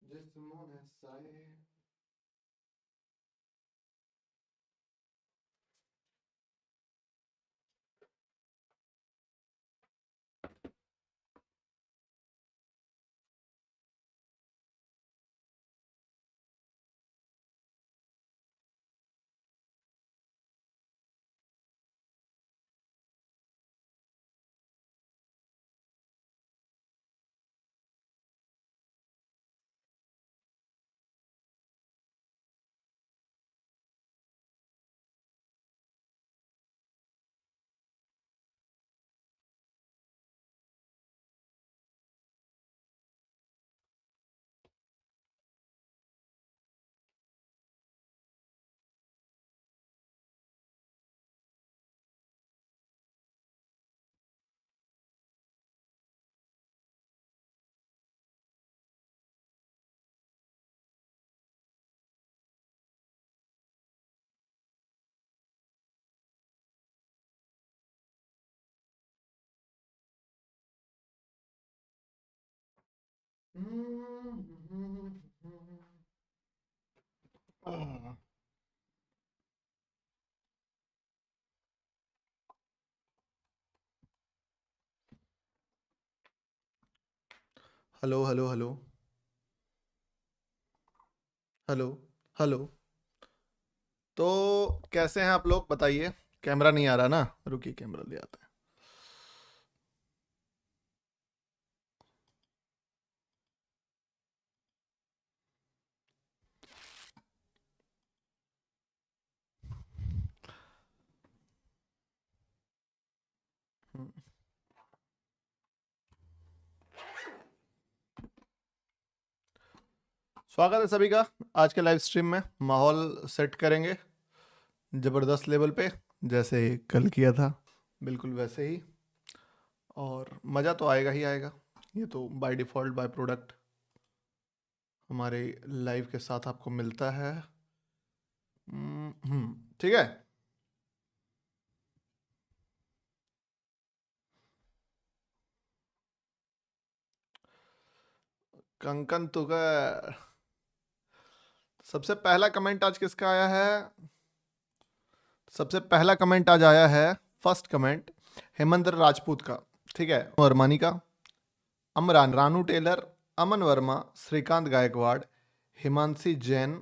जिस्मों ने साए। Hello hello hello hello hello. तो कैसे हैं आप लोग बताइए। कैमरा नहीं आ रहा ना, रुकिए कैमरा ले आते हैं। स्वागत है सभी का आज के लाइव स्ट्रीम में। माहौल सेट करेंगे ज़बरदस्त लेवल पे, जैसे कल किया था बिल्कुल वैसे ही। और मज़ा तो आएगा ही आएगा, ये तो बाय डिफ़ॉल्ट बाय प्रोडक्ट हमारे लाइव के साथ आपको मिलता है। ठीक है। कंकन तुगर, सबसे पहला कमेंट आज किसका आया है? सबसे पहला कमेंट आज आया है, फर्स्ट कमेंट हेमंत राजपूत का, ठीक है। वर्मानी का, अमरान, रानू टेलर, अमन वर्मा, श्रीकांत गायकवाड़, हिमांशी जैन,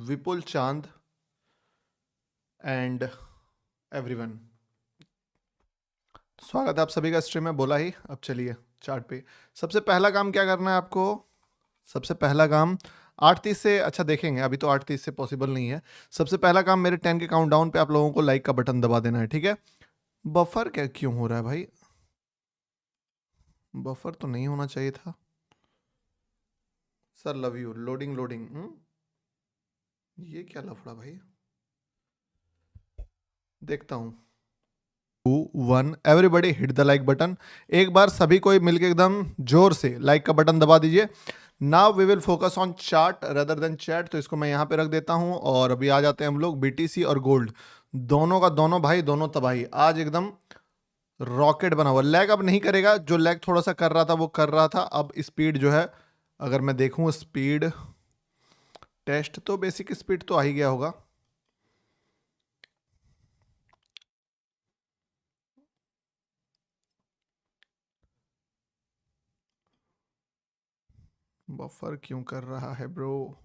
विपुल चांद एंड एवरीवन। स्वागत है आप सभी का स्ट्रीम में, बोला ही। अब चलिए चार्ट पे। सबसे पहला काम क्या करना है आपको? सबसे पहला काम 8:30 से, अच्छा देखेंगे, अभी तो 8:30 से पॉसिबल नहीं है। सबसे पहला काम मेरे 10 के काउंटडाउन पे आप लोगों को लाइक का बटन दबा देना है, ठीक है। बफर क्या क्यों हो रहा है भाई? बफर तो नहीं होना चाहिए था sir. Love you loading loading. ये क्या लफड़ा भाई, देखता हूँ। 2 1 everybody hit the like button. एक बार सभी कोई मिलके एकदम जोर से लाइक का बटन दबा दीजिए। Now we will focus on chart rather than chat, तो इसको मैं यहाँ पे रख देता हूँ। और अभी आ जाते हैं हम लोग बीटीसी और गोल्ड, दोनों का दोनों भाई, दोनों तबाही। आज एकदम रॉकेट बना हुआ। लैग अब नहीं करेगा, जो लैग थोड़ा सा कर रहा था वो कर रहा था। अब स्पीड जो है, अगर मैं देखूं स्पीड टेस्ट, तो बेसिक स्पीड तो आ ही गया होगा। बफर क्यों कर रहा है ब्रो?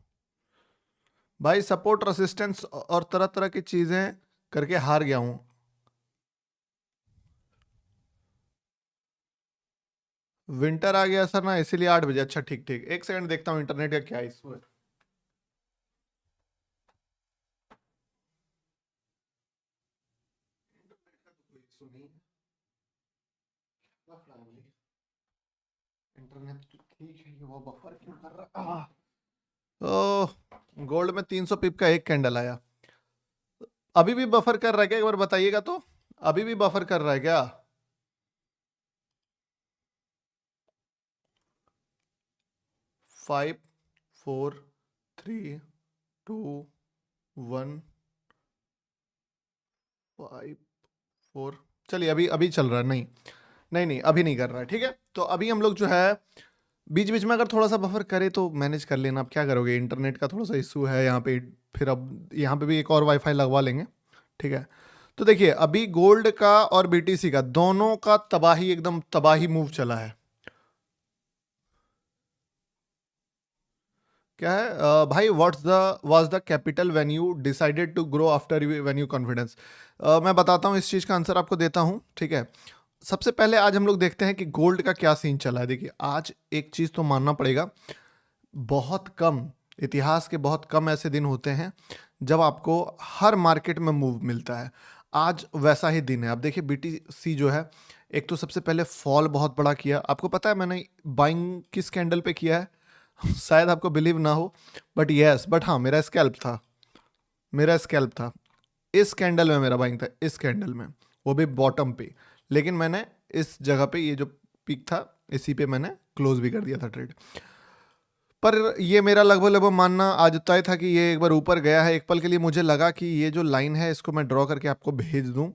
भाई सपोर्ट रेसिस्टेंस और तरह तरह की चीजें करके हार गया हूं। विंटर आ गया सर ना, इसीलिए 8 बजे। अच्छा ठीक ठीक, एक सेकंड देखता हूँ इंटरनेट का क्या इशू है। इंटरनेट ठीक है, वो बफर क्यों कर रहा? ओह, गोल्ड में 300 पिप का एक कैंडल आया। अभी भी बफर कर रहा है क्या, एक बार बताइएगा तो। अभी भी बफर कर रहा है क्या? 5 4 3 2 1 5 4, चलिए अभी अभी चल रहा है। नहीं नहीं नहीं, अभी नहीं कर रहा है, ठीक है। तो अभी हम लोग जो है बीच बीच में अगर थोड़ा सा बफर करे तो मैनेज कर लेना, अब क्या करोगे, इंटरनेट का थोड़ा सा इशू है यहाँ पे, फिर अब यहाँ पे भी एक और वाईफाई लगवा लेंगे, ठीक है। तो देखिए अभी गोल्ड का और बीटीसी का दोनों का तबाही, एकदम तबाही मूव चला है। क्या है भाई, what's the was the capital when you decided to grow after when you confidence. मैं बताता हूँ, इस चीज़ का आंसर आपको देता हूँ, ठीक है। सबसे पहले आज हम लोग देखते हैं कि गोल्ड का क्या सीन चला है। देखिए आज एक चीज़ तो मानना पड़ेगा, बहुत कम, इतिहास के बहुत कम ऐसे दिन होते हैं जब आपको हर मार्केट में मूव मिलता है। आज वैसा ही दिन है। अब देखिए बीटीसी जो है, एक तो सबसे पहले फॉल बहुत बड़ा किया। आपको पता है मैंने बाइंग किस कैंडल पे किया है? शायद आपको बिलीव ना हो, बट यस, बट हाँ मेरा स्कैल्प था, मेरा स्कैल्प था इस कैंडल में, मेरा बाइंग था इस कैंडल में, वो भी बॉटम पे। लेकिन मैंने इस जगह पे, ये जो पीक था इसी पे मैंने क्लोज भी कर दिया था ट्रेड। पर ये मेरा लगभग लगभग मानना आज तय था कि ये एक बार ऊपर गया है। एक पल के लिए मुझे लगा कि ये जो लाइन है इसको मैं ड्रॉ करके आपको भेज दूं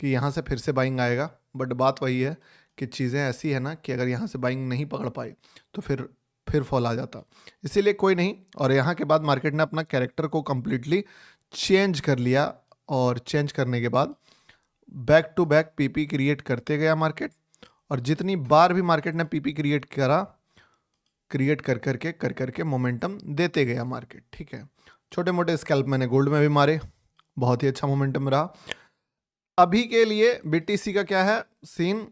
कि यहाँ से फिर से बाइंग आएगा, बट बात वही है कि चीज़ें ऐसी है ना कि अगर यहाँ से बाइंग नहीं पकड़ पाई तो फिर फॉल आ जाता। इसीलिए कोई नहीं, और यहाँ के बाद मार्केट ने अपना कैरेक्टर को कम्प्लीटली चेंज कर लिया, और चेंज करने के बाद back to back PP create करते गया मार्केट। और जितनी बार भी मार्केट ने पीपी क्रिएट कर करके मोमेंटम देते गया मार्केट, ठीक है। छोटे मोटे स्कैल्प मैंने गोल्ड में भी मारे, बहुत ही अच्छा मोमेंटम रहा। अभी के लिए बीटीसी का क्या है सीन,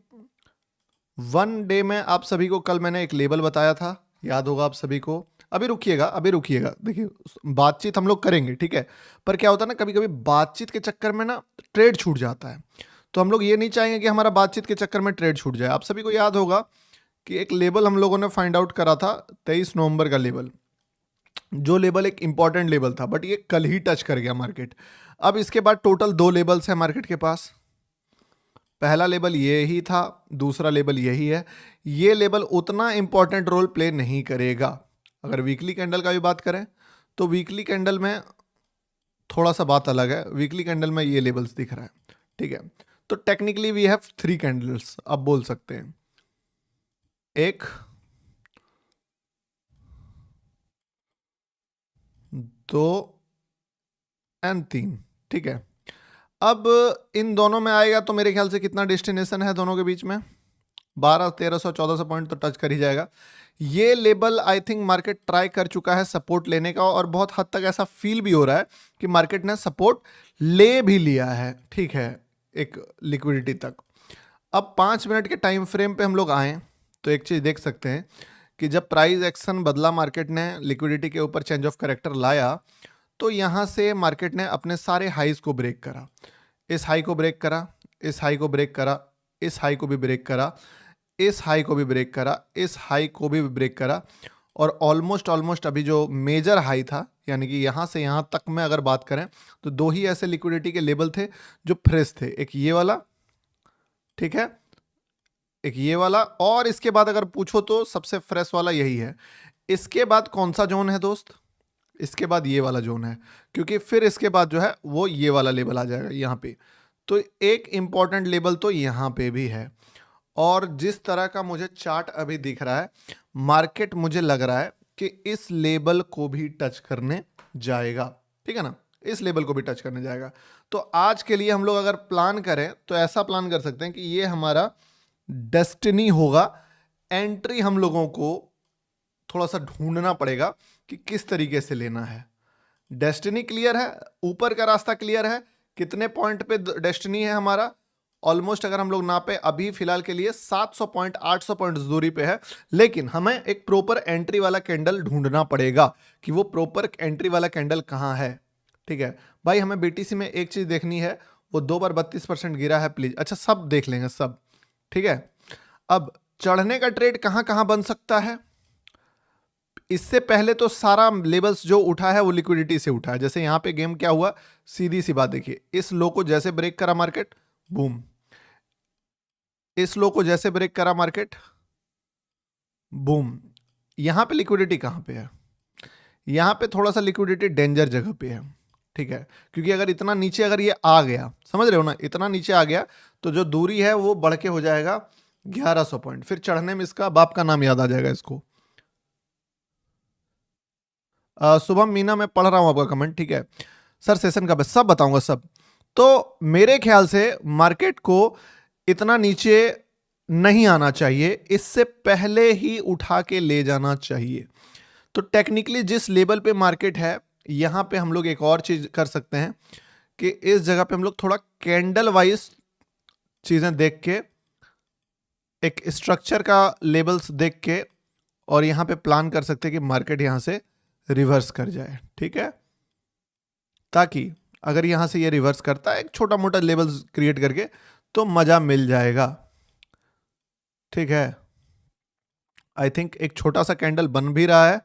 वन डे में आप सभी को कल मैंने एक लेवल बताया था, याद होगा आप सभी को। अभी रुकिएगा, देखिए बातचीत हम लोग करेंगे, ठीक है। पर क्या होता है ना, कभी कभी बातचीत के चक्कर में ना ट्रेड छूट जाता है, तो हम लोग ये नहीं चाहेंगे कि हमारा बातचीत के चक्कर में ट्रेड छूट जाए। आप सभी को याद होगा कि एक लेवल हम लोगों ने फाइंड आउट करा था 23 नवंबर का लेवल, जो लेवल एक इंपॉर्टेंट लेवल था, बट ये कल ही टच कर गया मार्केट। अब इसके बाद टोटल 2 लेवल्स हैं मार्केट के पास। पहला लेवल ये ही था, दूसरा लेवल यही है। ये लेवल उतना इंपॉर्टेंट रोल प्ले नहीं करेगा। अगर वीकली कैंडल का भी बात करें तो वीकली कैंडल में थोड़ा सा बात अलग है। वीकली कैंडल में ये लेवल्स दिख रहा है, ठीक है। तो टेक्निकली वी हैव 3 कैंडल्स, अब बोल सकते हैं 1, 2 एंड 3, ठीक है। अब इन दोनों में आएगा तो मेरे ख्याल से कितना डेस्टिनेशन है दोनों के बीच में, 1200, 1300, 1400 पॉइंट तो टच कर ही जाएगा। ये level I think market try कर चुका है सपोर्ट लेने का, और बहुत हद तक ऐसा फील भी हो रहा है कि मार्केट ने सपोर्ट ले भी लिया है, ठीक है, एक लिक्विडिटी तक। अब 5 मिनट के टाइम फ्रेम पे हम लोग आए तो एक चीज़ देख सकते हैं कि जब प्राइस एक्शन बदला, मार्केट ने लिक्विडिटी के ऊपर चेंज ऑफ कैरेक्टर लाया, तो यहाँ से मार्केट ने अपने सारे हाईज को ब्रेक करा। इस हाई को ब्रेक करा, इस हाई को ब्रेक करा, इस हाई को भी ब्रेक करा, इस हाई को भी ब्रेक करा, इस हाई को भी ब्रेक करा, और ऑलमोस्ट अभी जो मेजर हाई था, यानी कि यहाँ से यहाँ तक में अगर बात करें तो 2 ही ऐसे लिक्विडिटी के लेवल थे जो फ्रेश थे, एक ये वाला, ठीक है, एक ये वाला, और इसके बाद अगर पूछो तो सबसे फ्रेश वाला यही है। इसके बाद कौन सा जोन है दोस्त, इसके बाद ये वाला जोन है, क्योंकि फिर इसके बाद जो है वो ये वाला लेवल आ जाएगा यहाँ पे। तो एक इम्पॉर्टेंट लेवल तो यहाँ पे भी है, और जिस तरह का मुझे चार्ट अभी दिख रहा है, मार्केट मुझे लग रहा है कि इस लेवल को भी टच करने जाएगा, ठीक है ना, इस लेवल को भी टच करने जाएगा। तो आज के लिए हम लोग अगर प्लान करें तो ऐसा प्लान कर सकते हैं कि ये हमारा डेस्टिनी होगा। एंट्री हम लोगों को थोड़ा सा ढूंढना पड़ेगा कि किस तरीके से लेना है। डेस्टिनी क्लियर है, ऊपर का रास्ता क्लियर है, कितने पॉइंट पे डेस्टिनी है हमारा, ऑलमोस्ट अगर हम लोग नापे अभी फिलहाल के लिए 700 पॉइंट 800 पॉइंट दूरी पे है। लेकिन हमें एक प्रॉपर एंट्री वाला कैंडल ढूंढना पड़ेगा कि वो प्रॉपर एंट्री वाला कैंडल कहाँ है, ठीक है भाई। हमें बीटीसी में एक चीज देखनी है, वो 2 बार 32% गिरा है प्लीज, अच्छा सब देख लेंगे सब, ठीक है। अब चढ़ने का ट्रेड कहां कहां बन सकता है, इससे पहले तो सारा लेवल्स जो उठा है वो लिक्विडिटी से उठा है। जैसे यहां पे गेम क्या हुआ, सीधी सी बात देखिए, इस लो को जैसे ब्रेक करा मार्केट, बूम, इस लो को जैसे ब्रेक करा मार्केट, बूम। यहां पे लिक्विडिटी कहां पे है, यहां पे थोड़ा सा लिक्विडिटी डेंजर जगह पे है, ठीक है, क्योंकि अगर इतना नीचे अगर ये आ गया, समझ रहे हो ना, इतना नीचे आ गया तो जो दूरी है वो बढ़ के हो जाएगा 1100 पॉइंट, फिर चढ़ने में इसका बाप का नाम याद आ जाएगा इसको, शुभम मीना, मैं पढ़ रहा हूँ आपका कमेंट, ठीक है सर, सेशन का सब बताऊंगा सब। तो मेरे ख्याल से मार्केट को इतना नीचे नहीं आना चाहिए, इससे पहले ही उठा के ले जाना चाहिए। तो टेक्निकली जिस लेवल पे मार्केट है, यहां पे हम लोग एक और चीज कर सकते हैं कि इस जगह पे हम लोग थोड़ा कैंडल वाइज चीजें देख के, एक स्ट्रक्चर का लेवल्स देख के, और यहां पे प्लान कर सकते हैं कि मार्केट यहां से रिवर्स कर जाए, ठीक है। ताकि अगर यहां से ये रिवर्स करता है एक छोटा मोटा लेवल्स क्रिएट करके, तो मजा मिल जाएगा, ठीक है। आई थिंक एक छोटा सा कैंडल बन भी रहा है,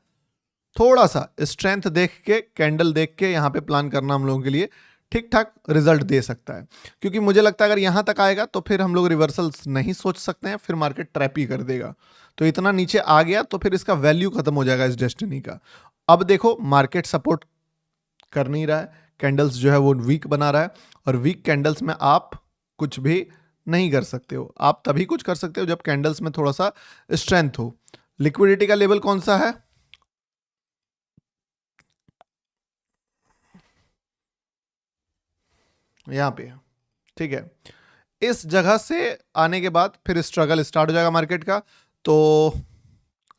थोड़ा सा स्ट्रेंथ देख के, कैंडल देख के यहां पे प्लान करना हम लोगों के लिए ठीक ठाक रिजल्ट दे सकता है। क्योंकि मुझे लगता है अगर यहां तक आएगा तो फिर हम लोग रिवर्सल्स नहीं सोच सकते हैं, फिर मार्केट ट्रैप ही कर देगा। तो इतना नीचे आ गया तो फिर इसका वैल्यू खत्म हो जाएगा इस डेस्टिनी का। अब देखो मार्केट सपोर्ट कर नहीं रहा है, कैंडल्स जो है वो वीक बना रहा है, और वीक कैंडल्स में आप कुछ भी नहीं कर सकते हो। आप तभी कुछ कर सकते हो जब कैंडल्स में थोड़ा सा स्ट्रेंथ हो। लिक्विडिटी का लेवल कौन सा है? यहां पे है, ठीक है। इस जगह से आने के बाद फिर स्ट्रगल स्टार्ट हो जाएगा मार्केट का। तो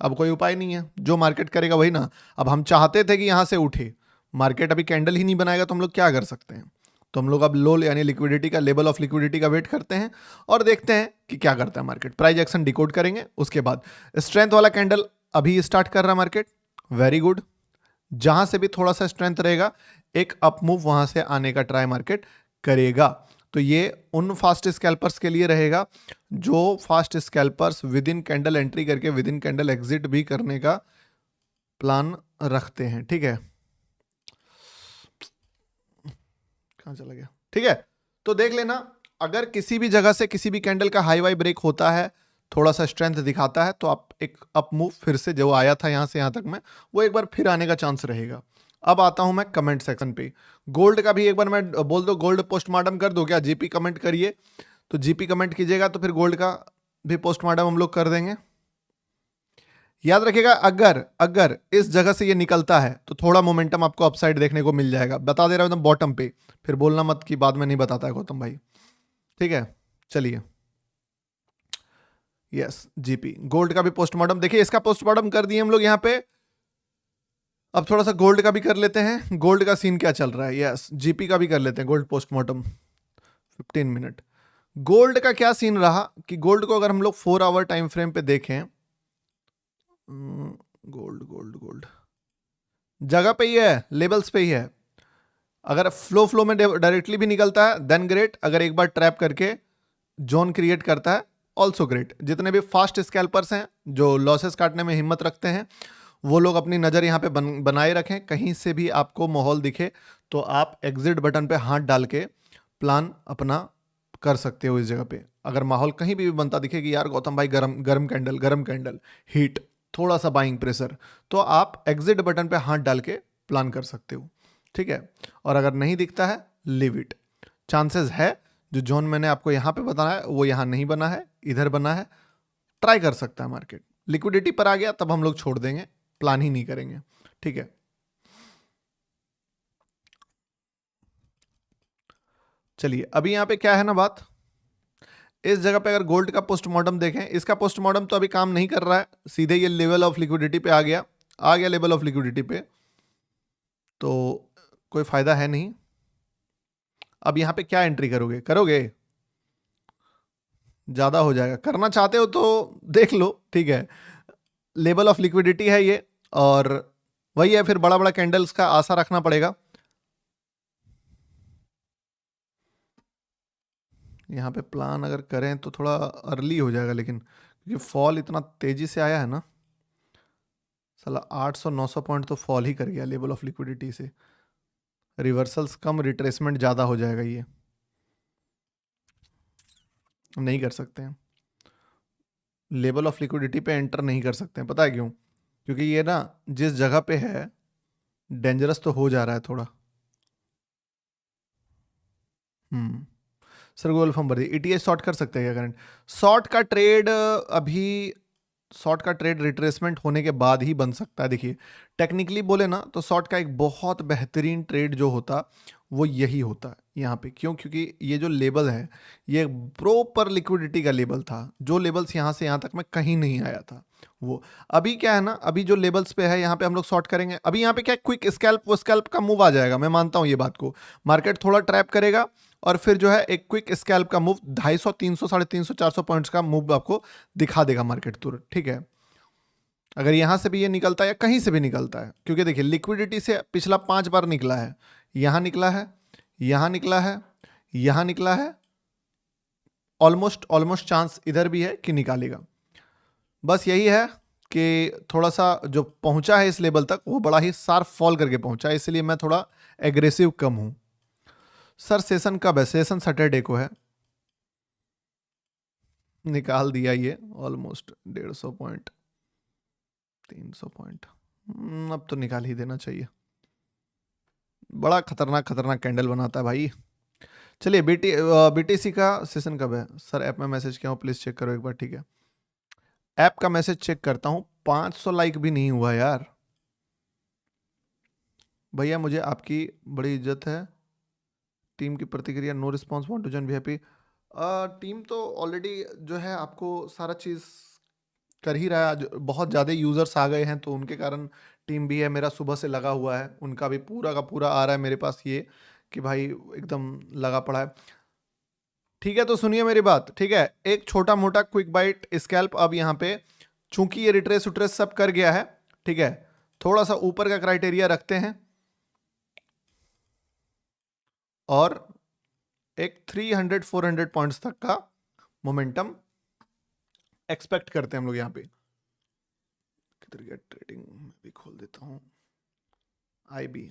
अब कोई उपाय नहीं है, जो मार्केट करेगा वही ना। अब हम चाहते थे कि यहां से उठे, मार्केट अभी कैंडल ही नहीं बनाएगा तो हम लोग क्या कर सकते हैं। तो हम लोग अब लो यानी लिक्विडिटी का, लेवल ऑफ लिक्विडिटी का वेट करते हैं और देखते हैं कि क्या करता है मार्केट। प्राइस एक्शन डिकोड करेंगे, उसके बाद स्ट्रेंथ वाला कैंडल अभी स्टार्ट कर रहा है मार्केट, वेरी गुड। जहां से भी थोड़ा सा स्ट्रेंथ रहेगा, एक अप मूव वहां से आने का ट्राई मार्केट करेगा। तो ये उन फास्ट स्कैल्पर्स के लिए रहेगा जो fast scalpers with in candle entry करके विद इन कैंडल एग्जिट भी करने का प्लान रखते हैं, ठीक है। कहां चला गया, ठीक है। तो देख लेना, अगर किसी भी जगह से किसी भी कैंडल का हाई वाई ब्रेक होता है, थोड़ा सा स्ट्रेंथ दिखाता है, तो आप एक अप मूव फिर से जो आया था यहां से यहां तक में, वो एक बार फिर आने का चांस रहेगा। अब आता हूं मैं कमेंट सेक्शन पे। गोल्ड का भी एक बार मैं बोल दो, गोल्ड पोस्टमार्टम कर दो क्या? जीपी कमेंट करिए। तो जीपी कमेंट कीजिएगा तो फिर गोल्ड का भी पोस्टमार्टम हम लोग कर देंगे। याद रखिएगा, अगर अगर इस जगह से ये निकलता है तो थोड़ा मोमेंटम आपको अपसाइड देखने को मिल जाएगा। बता दे रहा हूं एकदम बॉटम पे, फिर बोलना मत कि बाद में नहीं बताता है गौतम भाई, ठीक है। चलिए, यस जीपी गोल्ड का भी पोस्टमार्टम देखिए, इसका पोस्टमार्टम कर दिए हम लोग यहाँ पे। अब थोड़ा सा गोल्ड का भी कर लेते हैं, गोल्ड का सीन क्या चल रहा है। यस जीपी का भी कर लेते हैं, गोल्ड पोस्टमार्टम 15 मिनट। गोल्ड का क्या सीन रहा कि गोल्ड को अगर हम लोग 4 आवर टाइम फ्रेम पे देखें, गोल्ड गोल्ड गोल्ड जगह पे ही है, लेवल्स पे ही है। अगर फ्लो में डायरेक्टली भी निकलता है देन ग्रेट, अगर एक बार ट्रैप करके जोन क्रिएट करता है ऑल्सो ग्रेट। जितने भी फास्ट स्कैल्पर्स हैं जो लॉसेस काटने में हिम्मत रखते हैं, वो लोग अपनी नज़र यहाँ पे बनाए रखें। कहीं से भी आपको माहौल दिखे तो आप एग्जिट बटन पे हाथ डाल के प्लान अपना कर सकते हो इस जगह पे। अगर माहौल कहीं भी बनता दिखे कि यार गौतम भाई गरम गरम कैंडल हीट, थोड़ा सा बाइंग प्रेशर, तो आप एग्जिट बटन पे हाथ डाल के प्लान कर सकते हो, ठीक है। और अगर नहीं दिखता है लीव इट। चांसेस है जो जोन मैंने आपको यहाँ पे बताया है वो यहाँ नहीं बना है, इधर बना है, ट्राई कर सकता है मार्केट। लिक्विडिटी पर आ गया तब हम लोग छोड़ देंगे, प्लान ही नहीं करेंगे, ठीक है। चलिए, अभी यहाँ पे क्या है ना बात, इस जगह पे अगर गोल्ड का पोस्टमार्टम देखें, इसका पोस्टमार्टम तो अभी काम नहीं कर रहा है, सीधे ये लेवल ऑफ लिक्विडिटी पे आ गया लेवल ऑफ लिक्विडिटी पे, तो कोई फायदा है नहीं। अब यहाँ पे क्या एंट्री करोगे करोगे, ज्यादा हो जाएगा। करना चाहते हो तो देख लो, ठीक है। लेवल ऑफ लिक्विडिटी है ये, और वही है, फिर बड़ा बड़ा कैंडल्स का आशा रखना पड़ेगा। यहाँ पे प्लान अगर करें तो थोड़ा अर्ली हो जाएगा, लेकिन क्योंकि फॉल इतना तेजी से आया है ना, साला 800-900 पॉइंट तो फॉल ही कर गया लेवल ऑफ लिक्विडिटी से। रिवर्सल्स कम, रिट्रेसमेंट ज़्यादा हो जाएगा, ये नहीं कर सकते हैं। लेवल ऑफ लिक्विडिटी पे एंटर नहीं कर सकते हैं, पता है क्यों? क्योंकि ये ना जिस जगह पे है डेंजरस तो हो जा रहा है थोड़ा। सर गूगल फॉर्म भर दिए, ईटीएच शॉर्ट कर सकते हैं क्या करंट? शॉर्ट का ट्रेड अभी शॉर्ट का ट्रेड रिट्रेसमेंट होने के बाद ही बन सकता है। देखिए टेक्निकली बोले ना तो शॉर्ट का एक बहुत बेहतरीन ट्रेड जो होता वो यही होता है यहाँ पे। क्यों? क्योंकि ये जो लेवल है ये प्रॉपर लिक्विडिटी का लेवल था, जो लेवल्स यहाँ से यहाँ तक में कहीं नहीं आया था वो। अभी क्या है ना, अभी जो लेवल्स पे है यहाँ पे हम लोग शॉर्ट करेंगे। अभी यहाँ पे क्या क्विक स्कैल्प वो स्कैल्प का मूव आ जाएगा, मैं मानता हूँ ये बात को। मार्केट थोड़ा ट्रैप करेगा और फिर जो है एक क्विक स्कैल्प का मूव 250, 300, 350, 400 पॉइंट्स का मूव आपको दिखा देगा मार्केट तुरंत। ठीक है, अगर यहां से भी ये निकलता है या कहीं से भी निकलता है, क्योंकि देखिए लिक्विडिटी से पिछला 5 बार निकला है, यहां निकला है, यहां निकला है, यहां निकला है, ऑलमोस्ट ऑलमोस्ट चांस इधर भी है कि निकालेगा। बस यही है कि थोड़ा सा जो पहुंचा है इस लेवल तक वो बड़ा ही शार्प फॉल करके पहुंचा है, इसलिए मैं थोड़ा एग्रेसिव कम हूं। सर सेशन कब है? सेशन सैटरडे को है। निकाल दिया ये ऑलमोस्ट 150 पॉइंट, 300 पॉइंट। अब तो निकाल ही देना चाहिए। बड़ा खतरनाक खतरनाक कैंडल बनाता है भाई। चलिए बीटीसी का सेशन कब है? सर ऐप में मैसेज किया हूँ, प्लीज चेक करो एक बार। ठीक है, ऐप का मैसेज चेक करता हूँ। 500 लाइक भी नहीं हुआ यार। भैया मुझे आपकी बड़ी इज्जत है। टीम की प्रतिक्रिया no response, want to join VIP. Team तो ऑलरेडी जो है आपको सारा चीज़ कर ही रहा है। आज बहुत ज़्यादा यूज़र्स आ गए हैं तो उनके कारण टीम भी है, मेरा सुबह से लगा हुआ है, उनका भी पूरा का पूरा आ रहा है मेरे पास ये कि भाई एकदम लगा पड़ा है। ठीक है, तो सुनिए मेरी बात। ठीक है, एक छोटा मोटा क्विक बाइट स्कैल्प अब यहाँ पे, चूंकि ये रिट्रेस उट्रेस सब कर गया है, ठीक है, थोड़ा सा ऊपर का क्राइटेरिया रखते हैं और एक 300 400 पॉइंट्स तक का मोमेंटम एक्सपेक्ट करते हैं हम लोग यहाँ पे। किधर गया ट्रेडिंग, मैं भी खोल देता हूँ आईबी।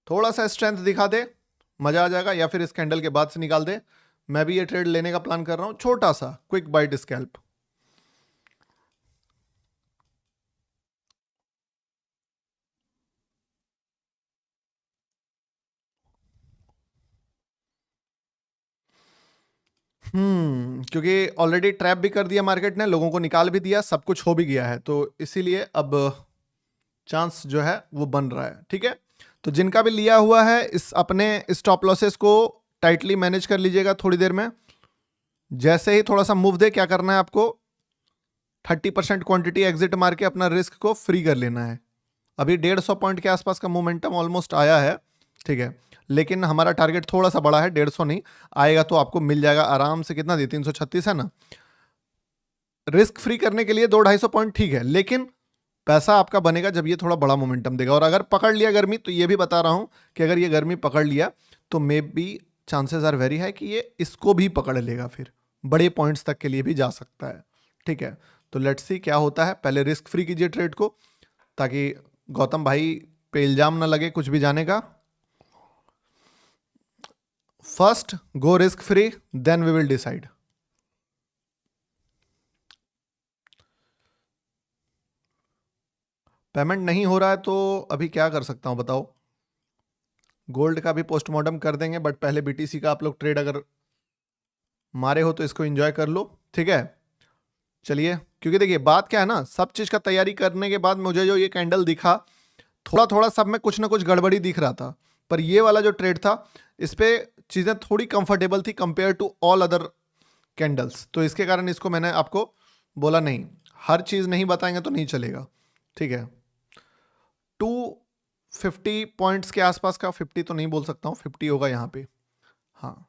थोड़ा सा स्ट्रेंथ दिखा दे, मजा आ जाएगा, या फिर इस कैंडल के बाद से निकाल दे। मैं भी ये ट्रेड लेने का प्लान कर रहा हूं, छोटा सा क्विक बाइट स्कैल्प। क्योंकि ऑलरेडी ट्रैप भी कर दिया मार्केट ने, लोगों को निकाल भी दिया, सब कुछ हो भी गया है, तो इसीलिए अब चांस जो है वो बन रहा है। ठीक है, तो जिनका भी लिया हुआ है इस अपने स्टॉप लॉसेस को टाइटली मैनेज कर लीजिएगा। थोड़ी देर में जैसे ही थोड़ा सा मूव दे, क्या करना है आपको, 30% क्वांटिटी एग्जिट मार के अपना रिस्क को फ्री कर लेना है। अभी 150 पॉइंट के आसपास का मोमेंटम ऑलमोस्ट आया है। ठीक है, लेकिन हमारा टारगेट थोड़ा सा बड़ा है, 150 नहीं आएगा तो आपको मिल जाएगा आराम से। कितना दी? 336 है ना। रिस्क फ्री करने के लिए 200-250 पॉइंट ठीक है, लेकिन पैसा आपका बनेगा जब ये थोड़ा बड़ा मोमेंटम देगा। और अगर पकड़ लिया गर्मी, तो ये भी बता रहा हूं कि अगर ये गर्मी पकड़ लिया तो may be chances are very है कि ये इसको भी पकड़ लेगा, फिर बड़े पॉइंट्स तक के लिए भी जा सकता है। ठीक है, तो लेट्स सी क्या होता है। पहले रिस्क फ्री कीजिए ट्रेड को, ताकि गौतम भाई पे इल्जाम ना लगे कुछ भी जाने का। First go risk free, then we will decide. Payment नहीं हो रहा है तो अभी क्या कर सकता हूं बताओ। गोल्ड का भी पोस्टमार्टम कर देंगे, बट पहले बीटीसी का आप लोग ट्रेड अगर मारे हो तो इसको एंजॉय कर लो। ठीक है, चलिए, क्योंकि देखिए बात क्या है ना, सब चीज का तैयारी करने के बाद मुझे जो ये कैंडल दिखा, थोड़ा थोड़ा सब में कुछ ना कुछ गड़बड़ी दिख रहा था, पर ये वाला जो ट्रेड था इस पे चीजें थोड़ी कंफर्टेबल थी compare to all other candles, तो इसके कारण इसको मैंने आपको बोला नहीं, हर चीज नहीं बताएंगे तो नहीं चलेगा। ठीक है, 250 पॉइंट्स के आसपास का, 50 तो नहीं बोल सकता हूं, 50 होगा यहाँ पे, हाँ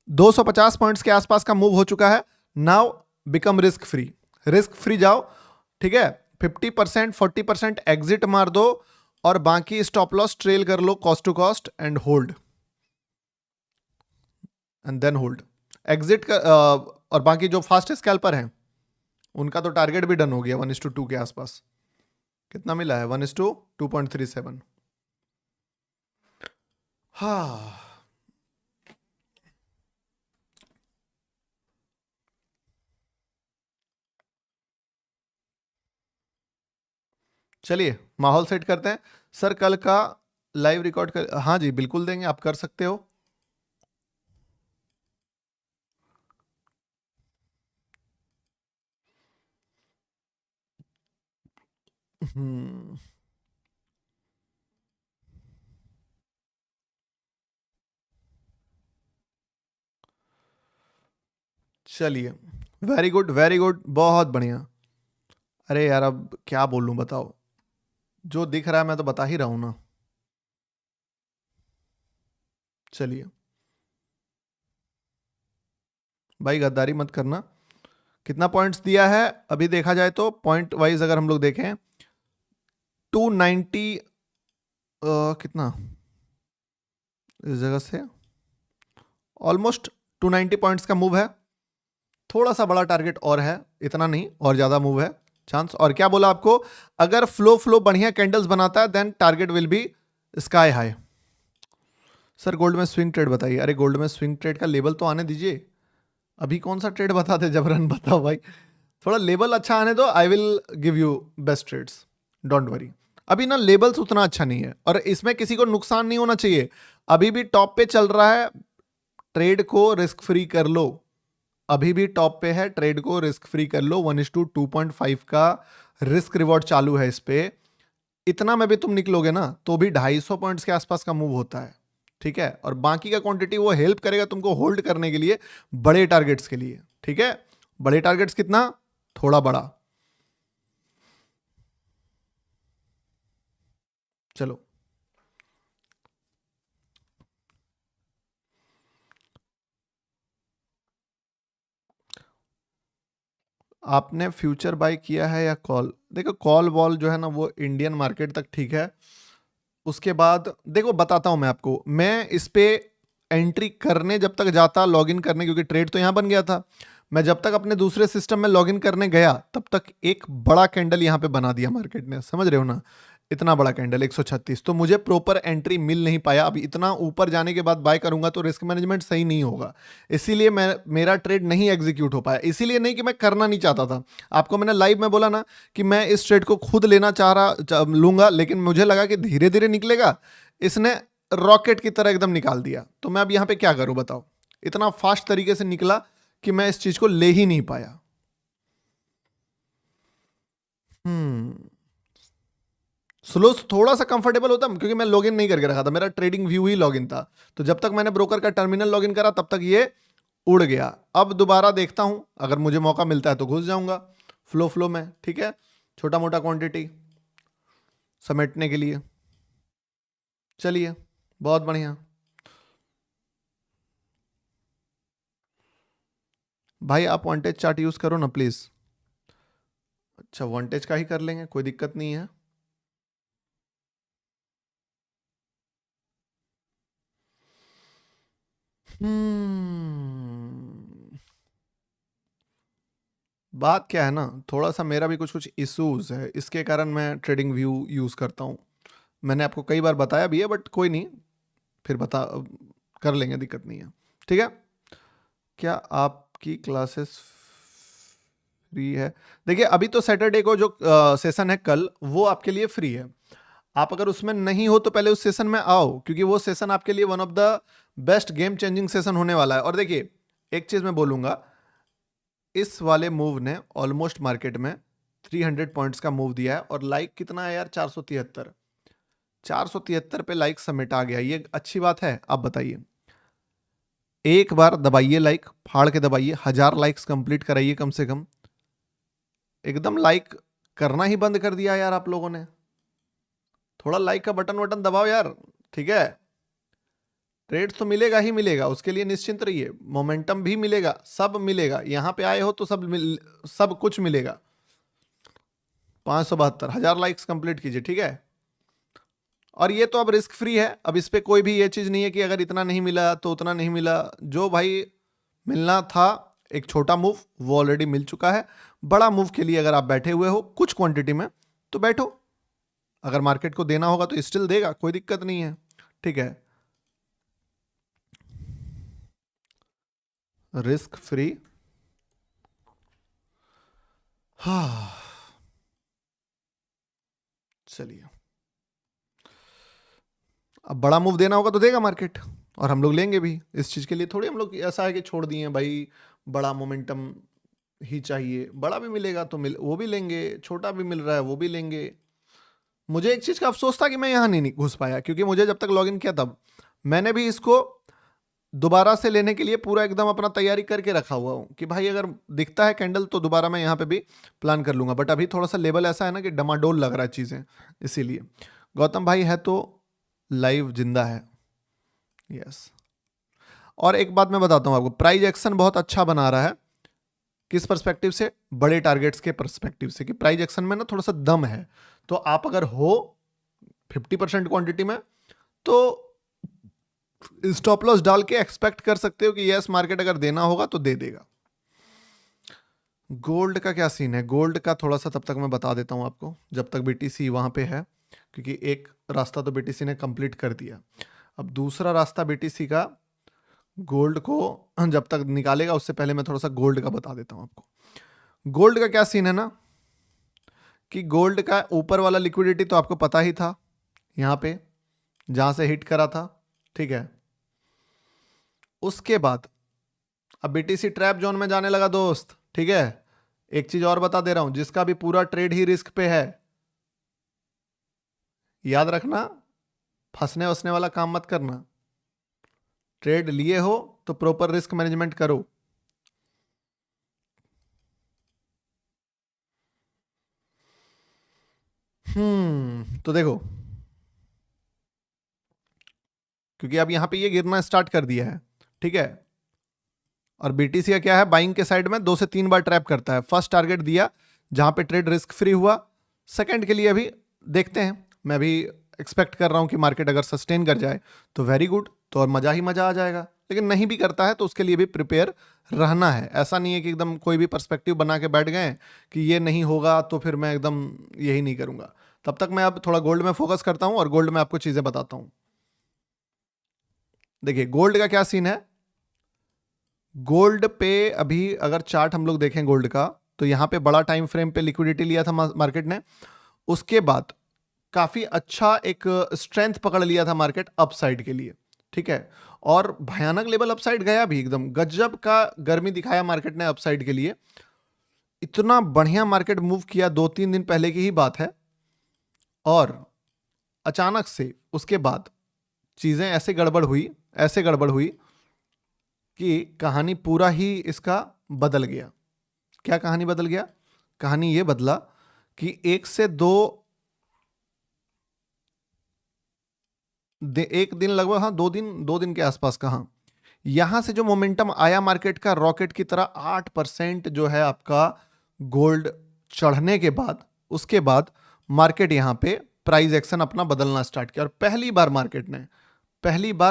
250 पॉइंट्स के आसपास का मूव हो चुका है। Now become risk free, risk free जाओ। ठीक है, 50% 40% एग्जिट मार दो और बाकी स्टॉप लॉस ट्रेल कर लो cost to cost and hold, and then hold exit का। और बाकी जो फास्ट स्कैल्पर हैं उनका तो टारगेट भी डन हो गया 1:2 के आसपास। कितना मिला है? 1:2.37। हाँ, चलिए माहौल सेट करते हैं। सर कल का लाइव रिकॉर्ड कर, हाँ जी बिल्कुल देंगे, आप कर सकते हो। हम्म, चलिए, वेरी गुड, बहुत बढ़िया। अरे यार अब क्या बोलूं बताओ, जो दिख रहा है मैं तो बता ही रहा हूं ना। चलिए भाई, गद्दारी मत करना। कितना पॉइंट्स दिया है अभी देखा जाए तो, पॉइंट वाइज अगर हम लोग देखें, 290, कितना इस जगह से, ऑलमोस्ट 290 पॉइंट्स का मूव है। थोड़ा सा बड़ा टारगेट और है, इतना नहीं, और ज्यादा मूव है चांस। और क्या बोला आपको, अगर फ्लो फ्लो बढ़िया कैंडल्स बनाता है then target will be sky high. Sir gold में स्विंग ट्रेड बताइए। अरे गोल्ड में स्विंग ट्रेड का लेवल तो आने दीजिए। अभी कौन सा ट्रेड बताते जबरन, बताओ भाई। थोड़ा लेवल अच्छा आने दो, I will give you best trades, don't worry. अभी ना लेवल्स उतना अच्छा नहीं है, और इसमें किसी को नुकसान नहीं होना चाहिए। अभी भी टॉप पे चल रहा है, ट्रेड को रिस्क फ्री कर लो। अभी भी टॉप पे है, ट्रेड को रिस्क फ्री कर लो। 1:2.5 का रिस्क रिवॉर्ड चालू है इस पे। इतना में भी तुम निकलोगे ना तो भी 250 पॉइंट्स के आसपास का मूव होता है, ठीक है। और बाकी का क्वांटिटी वो हेल्प करेगा तुमको होल्ड करने के लिए, बड़े टारगेट्स के लिए, ठीक है। बड़े टारगेट्स कितना, थोड़ा बड़ा। चलो, आपने फ्यूचर बाय किया है या कॉल? देखो कॉल वॉल जो है ना वो इंडियन मार्केट तक ठीक है। उसके बाद देखो बताता हूं मैं आपको, मैं इस पे एंट्री करने जब तक जाता लॉगिन करने, क्योंकि ट्रेड तो यहां बन गया था, मैं जब तक अपने दूसरे सिस्टम में लॉगिन करने गया तब तक एक बड़ा कैंडल यहां पे बना दिया मार्केट ने, समझ रहे हो ना। इतना बड़ा कैंडल 136, तो मुझे प्रॉपर एंट्री मिल नहीं पाया। अब इतना ऊपर जाने के बाद बाय करूंगा तो रिस्क मैनेजमेंट सही नहीं होगा, इसीलिए मैं, मेरा ट्रेड नहीं एग्जीक्यूट हो पाया। इसीलिए नहीं कि मैं करना नहीं चाहता था, आपको मैंने लाइव में बोला ना कि मैं इस ट्रेड को खुद लेना लूंगा, लेकिन मुझे लगा कि धीरे धीरे निकलेगा, इसने रॉकेट की तरह एकदम निकाल दिया। तो मैं अब यहां पे क्या करूं बताओ, इतना फास्ट तरीके से निकला कि मैं इस चीज को ले ही नहीं पाया। हम्म, स्लो थोड़ा सा कंफर्टेबल होता, क्योंकि मैं लॉगिन नहीं करके रखा था, मेरा ट्रेडिंग व्यू ही लॉगिन था। तो जब तक मैंने ब्रोकर का टर्मिनल लॉगिन करा तब तक ये उड़ गया। अब दोबारा देखता हूं, अगर मुझे मौका मिलता है तो घुस जाऊंगा फ्लो फ्लो में, ठीक है, छोटा मोटा क्वांटिटी समेटने के लिए। चलिए, बहुत बढ़िया। भाई आप वांटेज चार्ट यूज करो ना प्लीज। अच्छा, वांटेज का ही कर लेंगे, कोई दिक्कत नहीं है। हम्म, बात क्या है ना, थोड़ा सा मेरा भी कुछ कुछ इश्यूज है, इसके कारण मैं ट्रेडिंग व्यू यूज करता हूँ। मैंने आपको कई बार बताया भी है, बट कोई नहीं, फिर बता कर लेंगे, दिक्कत नहीं है, ठीक है। क्या आपकी क्लासेस फ्री है? देखिए अभी तो सैटरडे को जो सेशन है कल, वो आपके लिए फ्री है। आप अगर उसमें नहीं हो तो पहले उस सेशन में आओ, क्योंकि वो सेशन आपके लिए one of the best game changing session होने वाला है। और देखिए एक चीज मैं बोलूंगा, इस वाले मूव ने ऑलमोस्ट मार्केट में 300 पॉइंट्स का मूव दिया है, और लाइक कितना है यार, 473। 473 पे लाइक समेट आ गया, ये अच्छी बात है? आप बताइए। एक बार दबाइए लाइक, फाड़ के दबाइए, 1000 लाइक्स कंप्लीट कराइए कम से कम। एकदम लाइक करना ही बंद कर दिया यार आप लोगों ने। थोड़ा लाइक का बटन वटन दबाओ यार, ठीक है। ट्रेड तो मिलेगा ही मिलेगा, उसके लिए निश्चिंत रहिए, मोमेंटम भी मिलेगा, सब मिलेगा। यहां पे आए हो तो सब कुछ मिलेगा। 572, 1000 लाइक्स कंप्लीट कीजिए, ठीक है। और ये तो अब रिस्क फ्री है, अब इस पे कोई भी ये चीज नहीं है कि अगर इतना नहीं मिला तो उतना नहीं मिला। जो भाई मिलना था, एक छोटा मूव वो ऑलरेडी मिल चुका है। बड़ा मूव के लिए अगर आप बैठे हुए हो कुछ क्वांटिटी में तो बैठो, अगर मार्केट को देना होगा तो स्टिल देगा, कोई दिक्कत नहीं है, ठीक है। रिस्क फ्री, हाँ, चलिए। अब बड़ा मूव देना होगा तो देगा मार्केट, और हम लोग लेंगे भी। इस चीज के लिए थोड़ी हम लोग ऐसा है कि छोड़ दिए हैं भाई, बड़ा मोमेंटम ही चाहिए। बड़ा भी मिलेगा तो वो भी लेंगे, छोटा भी मिल रहा है वो भी लेंगे, मुझे एक चीज का अफसोस था कि मैं यहाँ नहीं घुस पाया, क्योंकि मुझे जब तक लॉगिन किया तब मैंने भी इसको दोबारा से लेने के लिए पूरा एकदम अपना तैयारी करके रखा हुआ हूँ कि भाई अगर दिखता है कैंडल तो दोबारा मैं यहाँ पे भी प्लान कर लूंगा। बट अभी थोड़ा सा लेवल ऐसा है ना कि डमाडोल लग रहा है चीज़ें, इसीलिए। गौतम भाई है तो लाइव जिंदा है, यस। और एक बात मैं बताता हूँ आपको, प्राइस एक्शन बहुत अच्छा बना रहा है। किस पर्सपेक्टिव से? बड़े टारगेट्स के पर्सपेक्टिव से, कि प्राइस एक्शन में ना थोड़ा सा दम है। तो आप अगर हो 50% क्वांटिटी में तो स्टॉप लॉस डाल के एक्सपेक्ट कर सकते हो कि यस मार्केट अगर देना होगा तो दे देगा। गोल्ड का क्या सीन है? गोल्ड का थोड़ा सा तब तक मैं बता देता हूं आपको, जब तक बीटीसी वहां पे है, क्योंकि एक रास्ता तो बीटीसी ने कंप्लीट कर दिया। अब दूसरा रास्ता बीटीसी का गोल्ड को जब तक निकालेगा, उससे पहले मैं थोड़ा सा गोल्ड का बता देता हूं आपको। गोल्ड का क्या सीन है ना, कि गोल्ड का ऊपर वाला लिक्विडिटी तो आपको पता ही था, यहां पे जहां से हिट करा था, ठीक है। उसके बाद अब बीटीसी ट्रैप जोन में जाने लगा दोस्त, ठीक है। एक चीज और बता दे रहा हूं, जिसका भी पूरा ट्रेड ही रिस्क पे है, याद रखना, फंसने वसने वाला काम मत करना। ट्रेड लिए हो तो प्रॉपर रिस्क मैनेजमेंट करो। तो देखो, क्योंकि अब यहां पे ये गिरना स्टार्ट कर दिया है, ठीक है। और बीटीसी का क्या है, बाइंग के साइड में 2 से 3 बार ट्रैप करता है। फर्स्ट टारगेट दिया जहां पे ट्रेड रिस्क फ्री हुआ, सेकंड के लिए अभी देखते हैं। मैं भी एक्सपेक्ट कर रहा हूं कि मार्केट अगर सस्टेन कर जाए तो वेरी गुड, तो और मजा ही मजा आ जाएगा। लेकिन नहीं भी करता है तो उसके लिए भी प्रिपेयर रहना है। ऐसा नहीं है कि एकदम कोई भी पर्सपेक्टिव बना के बैठ गए कि ये नहीं होगा तो फिर मैं एकदम यही नहीं करूंगा। तब तक मैं अब थोड़ा गोल्ड में फोकस करता हूं और गोल्ड में आपको चीजें बताता हूं। देखिए गोल्ड का क्या सीन है। गोल्ड पे अभी अगर चार्ट हम लोग देखें गोल्ड का, तो यहां पे बड़ा टाइम फ्रेम पे लिक्विडिटी लिया था मार्केट ने। उसके बाद काफी अच्छा एक स्ट्रेंथ पकड़ लिया था मार्केट अपसाइड के लिए, ठीक है। और भयानक लेवल अपसाइड गया भी, एकदम गजब का गर्मी दिखाया मार्केट ने अपसाइड के लिए। इतना बढ़िया मार्केट मूव किया, 2-3 दिन पहले की ही बात है। और अचानक से उसके बाद चीजें ऐसे गड़बड़ हुई, ऐसे गड़बड़ हुई कि कहानी पूरा ही इसका बदल गया। क्या कहानी बदल गया? कहानी ये बदला कि 1 से 2 एक दिन लगभग, हाँ 2 दिन के आसपास का, हाँ, यहां से जो मोमेंटम आया मार्केट का रॉकेट की तरह, 8% जो है आपका गोल्ड चढ़ने के बाद, उसके बाद मार्केट यहां पे प्राइस एक्शन अपना बदलना स्टार्ट किया। और पहली बार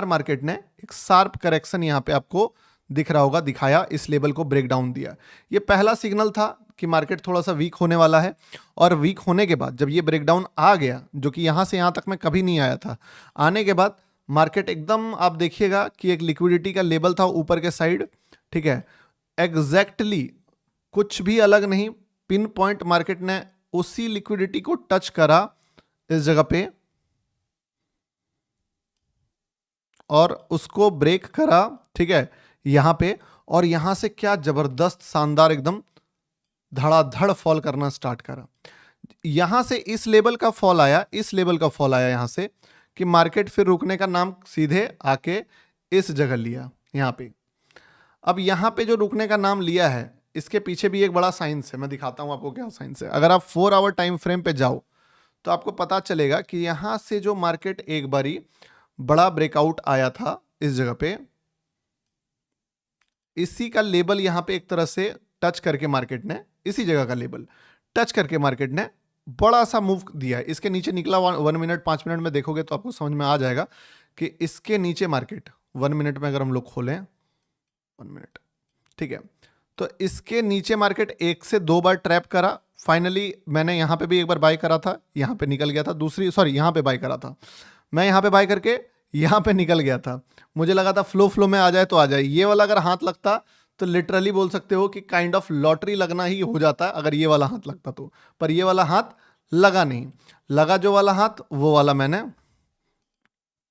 मार्केट ने एक शार्प करेक्शन यहां पे आपको दिख रहा होगा, दिखाया, इस लेवल को ब्रेक डाउन दिया। ये पहला सिग्नल था कि मार्केट थोड़ा सा वीक होने वाला है। और वीक होने के बाद जब ये ब्रेकडाउन आ गया, जो कि यहां से यहां तक में कभी नहीं आया था, आने के बाद मार्केट एकदम, आप देखिएगा कि एक लिक्विडिटी का लेवल था ऊपर के साइड, ठीक है। एग्जैक्टली कुछ भी अलग नहीं, पिन पॉइंट मार्केट ने उसी लिक्विडिटी को टच करा इस जगह पे और उसको ब्रेक करा, ठीक है, यहां पे। और यहां से क्या जबरदस्त शानदार एकदम धड़ाधड़ फॉल करना स्टार्ट करा। यहां से इस लेवल का फॉल आया, इस लेवल का फॉल आया यहां से, कि मार्केट फिर रुकने का नाम सीधे आके इस जगह लिया यहां पे। अब यहां पे जो रुकने का नाम लिया है, इसके पीछे भी एक बड़ा साइंस है। मैं दिखाता हूं आपको क्या साइंस है। अगर आप 4 आवर टाइम फ्रेम पे जाओ तो आपको पता चलेगा कि यहां से जो मार्केट एक बारी बड़ा ब्रेकआउट आया था इस जगह पे, इसी का लेवल यहां पे एक तरह से टच करके मार्केट ने, इसी जगह का लेवल टच करके मार्केट ने बड़ा सा मूव दिया है। इसके नीचे निकला 1 मिनट 5 मिनट में देखोगे तो आपको समझ में आ जाएगा कि इसके नीचे मार्केट 1 मिनट में अगर हम लोग खोलें 1 मिनट, ठीक है, तो इसके नीचे मार्केट 1 से 2 बार ट्रैप करा। फाइनली मैंने यहां पे भी एक बार बाय करा था, यहां पे निकल गया था। यहां पे बाय करा था मैं, यहां पे बाय करके यहां पे निकल गया था। मुझे लगा था फ्लो में आ जाए तो आ जाए। ये वाला अगर हाथ लगता तो लिटरली बोल सकते हो कि काइंड ऑफ लॉटरी लगना ही हो जाता अगर ये वाला हाथ लगता तो। पर ये वाला हाथ लगा नहीं। लगा जो वाला हाथ, वो वाला मैंने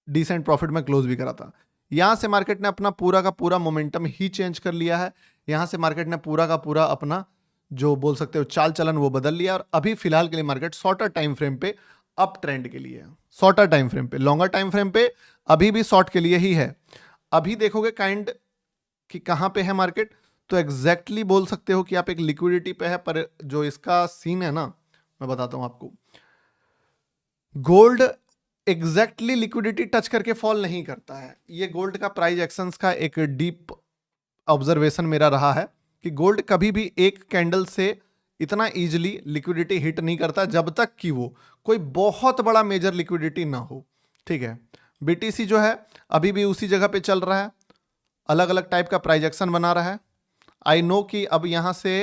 डिसेंट प्रॉफिट में क्लोज भी करा था। यहां से मार्केट ने अपना पूरा का पूरा मोमेंटम ही चेंज कर लिया है। यहां से मार्केट ने पूरा का पूरा अपना जो बोल सकते हो चाल चलन वो बदल लिया। और अभी फिलहाल के लिए मार्केट शॉर्टर टाइम फ्रेम पे अप ट्रेंड के लिए, शॉर्टर टाइम फ्रेम पे। लॉन्गर टाइम फ्रेम पे अभी भी शॉर्ट के लिए ही है। अभी देखोगे काइंड कि कहां पे है मार्केट, तो एग्जैक्टली बोल सकते हो कि आप एक लिक्विडिटी पे है, पर जो इसका सीन है ना, मैं बताता हूं आपको। गोल्ड एग्जैक्टली लिक्विडिटी टच करके फॉल नहीं करता है। ये गोल्ड का प्राइस एक्शंस का एक डीप ऑब्जर्वेशन मेरा रहा है कि गोल्ड कभी भी एक कैंडल से इतना इजीली लिक्विडिटी हिट नहीं करता जब तक कि वो कोई बहुत बड़ा मेजर लिक्विडिटी ना हो। ठीक है, बीटीसी जो है अभी भी उसी जगह पे चल रहा है, अलग अलग टाइप का प्राइस एक्शन बना रहा है। आई नो कि अब यहां से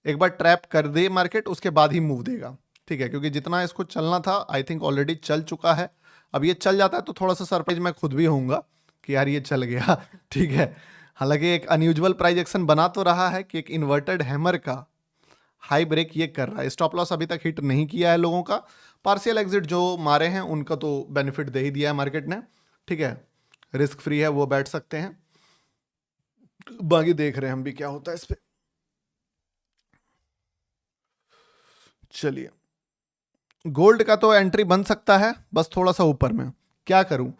एक बार ट्रैप कर दे मार्केट, उसके बाद ही मूव देगा। ठीक है, क्योंकि जितना इसको चलना था आई थिंक ऑलरेडी चल चुका है। अब ये चल जाता है तो थोड़ा सा सरप्राइज मैं खुद भी होऊंगा कि यार ये चल गया। ठीक है, हालांकि एक अनयूजुअल प्राइस एक्शन बना तो रहा है कि एक इन्वर्टेड हैमर का हाई ब्रेक ये कर रहा है। स्टॉप लॉस अभी तक हिट नहीं किया है लोगों का, पार्शियल एग्जिट जो मारे हैं उनका तो बेनिफिट दे ही दिया है मार्केट ने। ठीक है, रिस्क फ्री है, वो बैठ सकते हैं, बाकी देख रहे हैं हम भी क्या होता है इस पे। चलिए, गोल्ड का तो एंट्री बन सकता है, बस थोड़ा सा ऊपर में। क्या करूं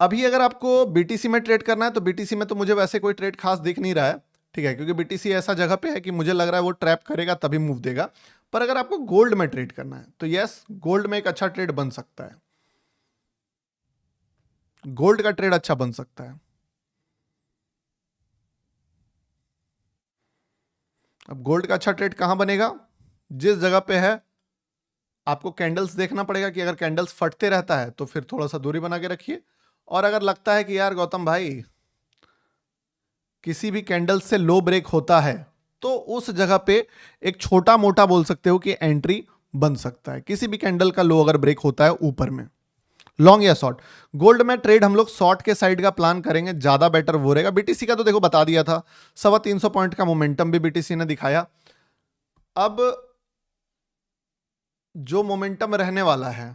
अभी, अगर आपको बीटीसी में ट्रेड करना है तो बीटीसी में तो मुझे वैसे कोई ट्रेड खास दिख नहीं रहा है। ठीक है, क्योंकि बीटीसी ऐसा जगह पे है कि मुझे लग रहा है वो ट्रैप करेगा तभी मूव देगा। पर अगर आपको गोल्ड में ट्रेड करना है तो यस, गोल्ड में एक अच्छा ट्रेड बन सकता है। गोल्ड का ट्रेड अच्छा बन सकता है। अब गोल्ड का अच्छा ट्रेड कहां बनेगा, जिस जगह पे है आपको कैंडल्स देखना पड़ेगा कि अगर कैंडल्स फटते रहता है तो फिर थोड़ा सा दूरी बना के रखिए। और अगर लगता है कि यार गौतम भाई किसी भी कैंडल से लो ब्रेक होता है तो उस जगह पे एक छोटा मोटा बोल सकते हो कि एंट्री बन सकता है। किसी भी कैंडल का लो अगर ब्रेक होता है ऊपर में, लॉन्ग या शॉर्ट। गोल्ड में ट्रेड हम लोग शॉर्ट के साइड का प्लान करेंगे, ज्यादा बेटर वो रहेगा। बीटीसी का तो देखो बता दिया था, 350 पॉइंट का मोमेंटम भी बीटीसी ने दिखाया। अब जो मोमेंटम रहने वाला है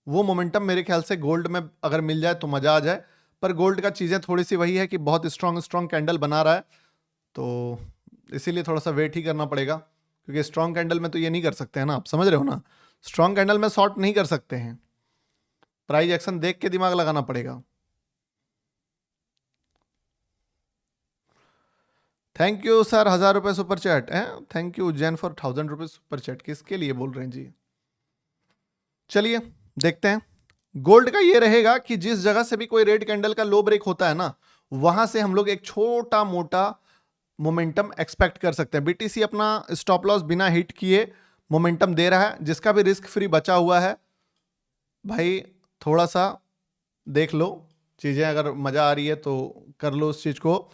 वो मोमेंटम मेरे ख्याल से गोल्ड में अगर मिल जाए तो मजा आ जाए। पर गोल्ड का चीजें थोड़ी सी वही है कि बहुत स्ट्रॉन्ग स्ट्रॉन्ग कैंडल बना रहा है, तो इसीलिए थोड़ा सा वेट ही करना पड़ेगा। क्योंकि स्ट्रॉन्ग कैंडल में तो ये नहीं कर सकते हैं ना, आप समझ रहे हो ना, स्ट्रॉन्ग कैंडल में शॉर्ट नहीं कर सकते हैं, प्राइस एक्शन देख के दिमाग लगाना पड़ेगा। थैंक यू सर, 1000 रुपए सुपर चैट है। Thank you Ujjain for 1000 rupees super chat. किसके लिए बोल रहे हैं जी? चलिए देखते हैं। गोल्ड का ये रहेगा कि जिस जगह से भी कोई रेड कैंडल का लो ब्रेक होता है ना, वहां से हम लोग एक छोटा मोटा मोमेंटम एक्सपेक्ट कर सकते हैं। बीटीसी अपना स्टॉप लॉस बिना हिट किए मोमेंटम दे रहा है। जिसका भी रिस्क फ्री बचा हुआ है भाई, थोड़ा सा देख लो चीजें, अगर मजा आ रही है तो कर लो उस चीज को।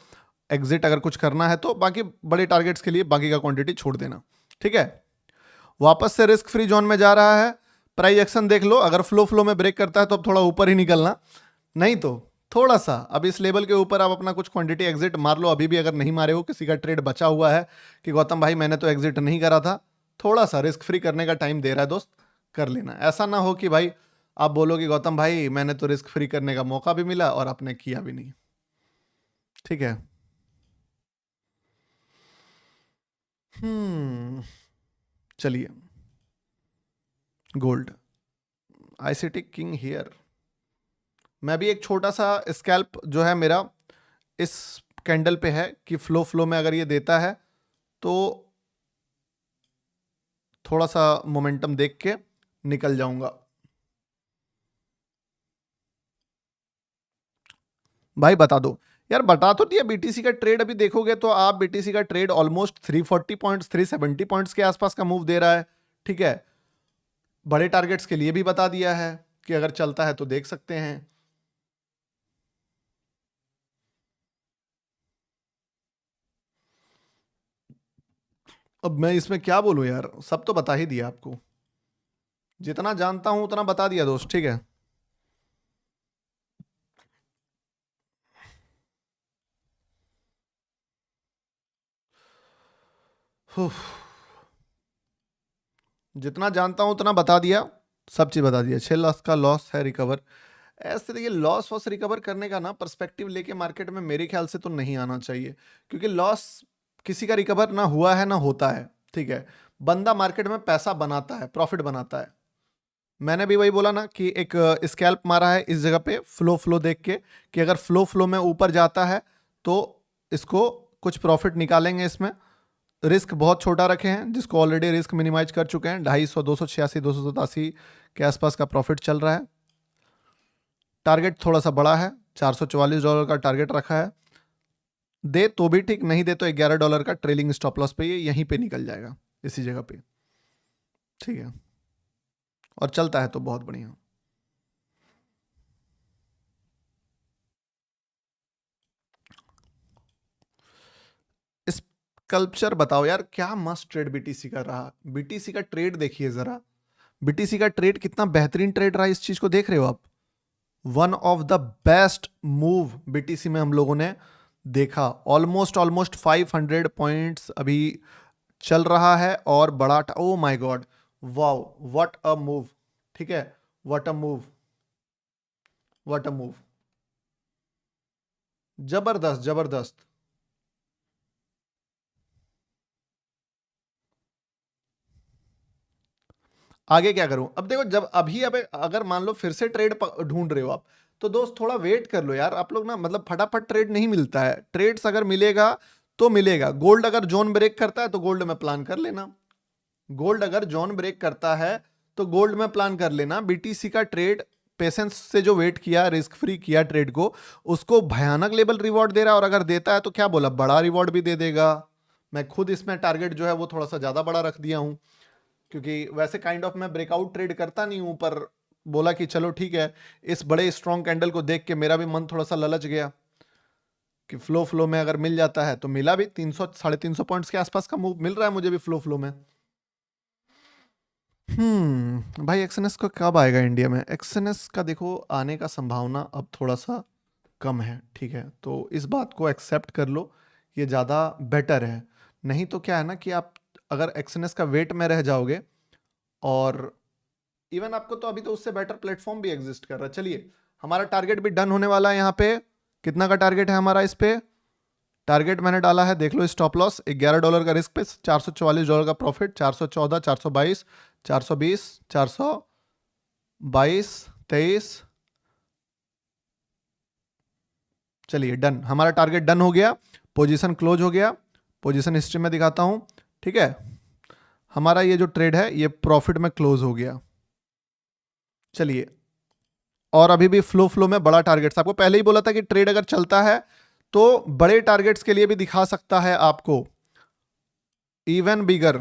एग्जिट अगर कुछ करना है तो, बाकी बड़े टारगेट्स के लिए बाकी का क्वांटिटी छोड़ देना। ठीक है, वापस से रिस्क फ्री जोन में जा रहा है। प्राइस एक्शन देख लो, अगर फ्लो फ्लो में ब्रेक करता है तो अब थोड़ा ऊपर ही निकलना, नहीं तो थोड़ा सा अब इस लेवल के ऊपर आप अपना कुछ क्वांटिटी एग्जिट मार लो। अभी भी अगर नहीं मारे हो, किसी का ट्रेड बचा हुआ है कि गौतम भाई मैंने तो एग्जिट नहीं करा था, थोड़ा सा रिस्क फ्री करने का टाइम दे रहा है दोस्त, कर लेना। ऐसा ना हो कि भाई आप बोलो कि गौतम भाई मैंने तो रिस्क फ्री करने का मौका भी मिला और आपने किया भी नहीं। ठीक है, चलिए, गोल्ड आईसीटी किंग हियर। मैं भी एक छोटा सा स्कैल्प जो है मेरा इस कैंडल पे है कि फ्लो फ्लो में अगर ये देता है तो थोड़ा सा मोमेंटम देख के निकल जाऊंगा। भाई बता दो यार, बता तो दिया। बीटीसी का ट्रेड अभी देखोगे तो आप बीटीसी का ट्रेड ऑलमोस्ट 340 पॉइंट्स 370 पॉइंट्स के आसपास का मूव दे रहा है। ठीक है, बड़े टारगेट्स के लिए भी बता दिया है कि अगर चलता है तो देख सकते हैं। अब मैं इसमें क्या बोलूं यार, सब तो बता ही दिया आपको, जितना जानता हूं उतना बता दिया दोस्त। ठीक है, उफ, जितना जानता हूं उतना बता दिया, सब चीज बता दिया। 6 लाख का लॉस है, रिकवर ऐसे देखिए, लॉस वॉस रिकवर करने का ना पर्सपेक्टिव लेके मार्केट में मेरे ख्याल से तो नहीं आना चाहिए। क्योंकि लॉस किसी का रिकवर ना हुआ है ना होता है। ठीक है, बंदा मार्केट में पैसा बनाता है, प्रॉफिट बनाता है। मैंने भी वही बोला ना कि एक स्कैल्प मारा है इस जगह पे फ्लो देख के कि अगर फ्लो में ऊपर जाता है तो इसको कुछ प्रॉफिट निकालेंगे। इसमें रिस्क बहुत छोटा रखे हैं, जिसको ऑलरेडी रिस्क मिनिमाइज कर चुके हैं। 250, 286, 287 के आसपास का प्रॉफिट चल रहा है। टारगेट थोड़ा सा बड़ा है, $444 का टारगेट रखा है। दे तो भी ठीक, नहीं दे तो $11 का ट्रेलिंग स्टॉप लॉस पे ये यहीं पे निकल जाएगा, इसी जगह पे। ठीक है, और चलता है तो बहुत बढ़िया। स्कल्पचर बताओ यार, क्या मस्त ट्रेड बीटीसी का रहा। बीटीसी का ट्रेड देखिए जरा, बीटीसी का ट्रेड कितना बेहतरीन ट्रेड रहा, इस चीज को देख रहे हो आप। One of the best move BTC में हम लोगों ने देखा। ऑलमोस्ट 500 पॉइंट्स अभी चल रहा है और बड़ा oh my God, wow what a move. ठीक है, what a move, what a move, जबरदस्त जबरदस्त। आगे क्या करूं अब, देखो जब अभी अब अगर मान लो फिर से ट्रेड ढूंढ रहे हो आप, तो दोस्त थोड़ा वेट कर लो यार। आप लोग ना मतलब फटाफट ट्रेड नहीं मिलता है। ट्रेड्स अगर मिलेगा तो मिलेगा। गोल्ड अगर जोन ब्रेक करता है तो गोल्ड में प्लान कर लेना। गोल्ड अगर जोन ब्रेक करता है तो गोल्ड में प्लान कर लेना। बीटीसी का ट्रेड पेशेंस से जो वेट किया, रिस्क फ्री किया ट्रेड को, उसको भयानक लेवल रिवॉर्ड दे रहा है। और अगर देता है तो क्या बोला, बड़ा रिवॉर्ड भी दे देगा। मैं खुद इसमें टारगेट जो है वो थोड़ा सा ज्यादा बड़ा रख दिया हूं, क्योंकि वैसे काइंड ऑफ मैं ब्रेकआउट ट्रेड करता नहीं हूं, पर बोला कि चलो ठीक है, इस बड़े स्ट्रॉन्ग कैंडल को देख के मेरा भी मन थोड़ा सा ललच गया कि फ्लो में अगर मिल जाता है तो मिला भी। 300 350 पॉइंट्स के आसपास का मूव मिल रहा है मुझे भी फ्लो में। भाई एक्सएनएस को कब आएगा इंडिया में? एक्सएनएस का देखो आने का संभावना अब थोड़ा सा कम है। ठीक है, तो इस बात को एक्सेप्ट कर लो, ये ज़्यादा बेटर है। नहीं तो क्या है ना कि आप अगर एक्सएनएस का वेट में रह जाओगे, और इवन आपको तो अभी तो उससे बेटर प्लेटफॉर्म भी एग्जिस्ट कर रहा है। चलिए, हमारा टारगेट भी डन होने वाला है यहाँ पे। कितना का टारगेट है हमारा इस पे? टारगेट मैंने डाला है, देख लो, स्टॉप लॉस $11 का रिस्क पे, $444 का प्रॉफिट, 414, 422, 420, 422, 23। चलिए डन, हमारा टारगेट डन हो गया, पोजीशन क्लोज हो गया। पोजीशन हिस्ट्री में दिखाता हूं। ठीक है, हमारा ये जो ट्रेड है ये प्रॉफिट में क्लोज हो गया। चलिए, और अभी भी फ्लो में बड़ा टारगेट्स, आपको पहले ही बोला था कि ट्रेड अगर चलता है तो बड़े टारगेट्स के लिए भी दिखा सकता है आपको, इवन बिगर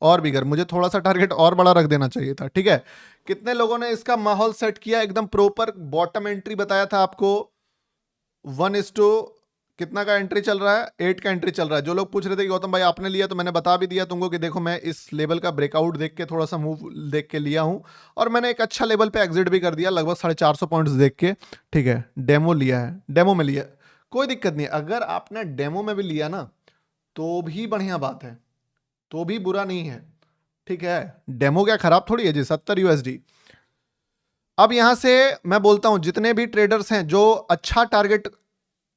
और बिगर। मुझे थोड़ा सा टारगेट और बड़ा रख देना चाहिए था। ठीक है, कितने लोगों ने इसका माहौल सेट किया, एकदम प्रॉपर बॉटम एंट्री बताया था आपको। 1:, कितना का एंट्री चल रहा है? 8 का एंट्री चल रहा है। जो लोग पूछ रहे थे कि गौतम भाई आपने लिया, तो मैंने बता भी दिया तुमको कि देखो मैं इस लेवल का ब्रेकआउट देख के, थोड़ा सा मूव देख के लिया हूं, और मैंने एक अच्छा लेवल पे एग्जिट भी कर दिया, लगभग 450 पॉइंट्स देख के। ठीक है, डेमो लिया है, डेमो में लिया, कोई दिक्कत नहीं। अगर आपने डेमो में भी लिया ना तो भी बढ़िया बात है, तो भी बुरा नहीं है। ठीक है, डेमो क्या खराब थोड़ी है जी, $70। अब यहां से मैं बोलता हूं, जितने भी ट्रेडर्स हैं जो अच्छा टारगेट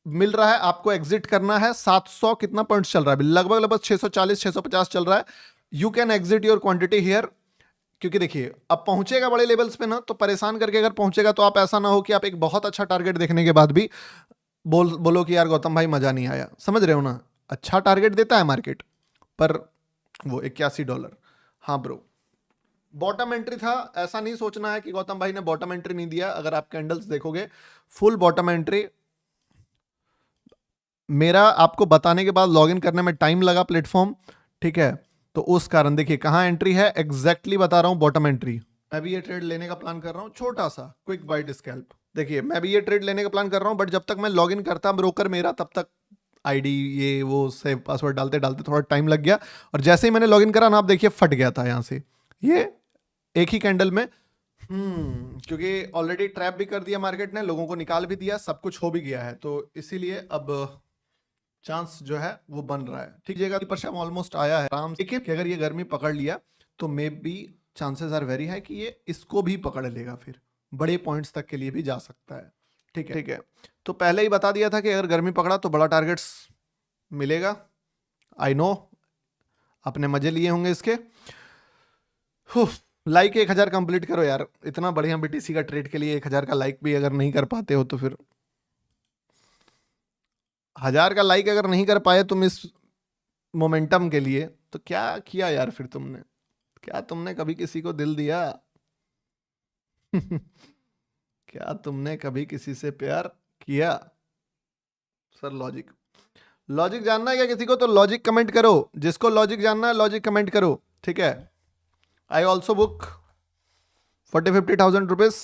मिल रहा है, आपको एग्जिट करना है। 700 कितना पॉइंट्स चल रहा है? लगभग 640 650 चल रहा है। You can exit your quantity here, क्योंकि देखिए अब पहुंचेगा बड़े लेवल्स पे ना, तो परेशान करके अगर पहुंचेगा तो आप ऐसा ना हो कि आप एक बहुत अच्छा टारगेट देखने के बाद भी बोलो कि यार गौतम भाई मजा नहीं आया। समझ रहे हो ना? अच्छा टारगेट देता है मार्केट, पर वो $81। हाँ ब्रो, बॉटम एंट्री था। ऐसा नहीं सोचना है कि गौतम भाई ने बॉटम एंट्री नहीं दिया। अगर आप कैंडल्स देखोगे, फुल बॉटम एंट्री। मेरा आपको बताने के बाद लॉगिन करने में टाइम लगा प्लेटफॉर्म। ठीक है, तो उस कारण देखिए कहां एंट्री है, एग्जैक्टली बता रहा हूं, बॉटम एंट्री। मैं भी ये ट्रेड लेने का प्लान कर रहा हूं, छोटा सा क्विक बाइट स्कैल्प। देखिए मैं भी ये ट्रेड लेने का प्लान कर रहा हूं, बट जब तक मैं लॉगिन करता ब्रोकर मेरा, तब तक आईडी ये वो सेव पासवर्ड डालते डालते थोड़ा टाइम लग गया। और जैसे ही मैंने लॉगिन करा ना, आप देखिए फट गया था यहां से, ये एक ही कैंडल में। क्योंकि ऑलरेडी ट्रैप भी कर दिया मार्केट ने, लोगों को निकाल भी दिया, सब कुछ हो भी गया है, तो इसीलिए अब चांस जो है वो बन रहा है। ठीक जगह पर ऑलमोस्ट आया है आराम से। देखिए कि अगर ये गर्मी पकड़ लिया तो may be chances are very है कि ये इसको भी पकड़ लेगा, फिर बड़े पॉइंट्स तक के लिए भी जा सकता है। ठीक है, ठीक है, तो पहले ही बता दिया था कि अगर गर्मी पकड़ा तो बड़ा टारगेट्स मिलेगा। आई नो, अपने मजे लिए होंगे इसके। लाइक 1000 कंप्लीट करो यार, इतना बढ़िया बीटीसी का ट्रेड के लिए 1000 का लाइक भी अगर नहीं कर पाते हो तो फिर 1000 का लाइक अगर नहीं कर पाए तुम इस मोमेंटम के लिए, तो क्या किया यार फिर तुमने? क्या तुमने कभी किसी को दिल दिया? क्या तुमने कभी किसी से प्यार किया? सर लॉजिक, लॉजिक जानना है क्या किसी को? तो लॉजिक कमेंट करो, जिसको लॉजिक जानना है लॉजिक कमेंट करो, ठीक है। I also book 40-50,000 rupees.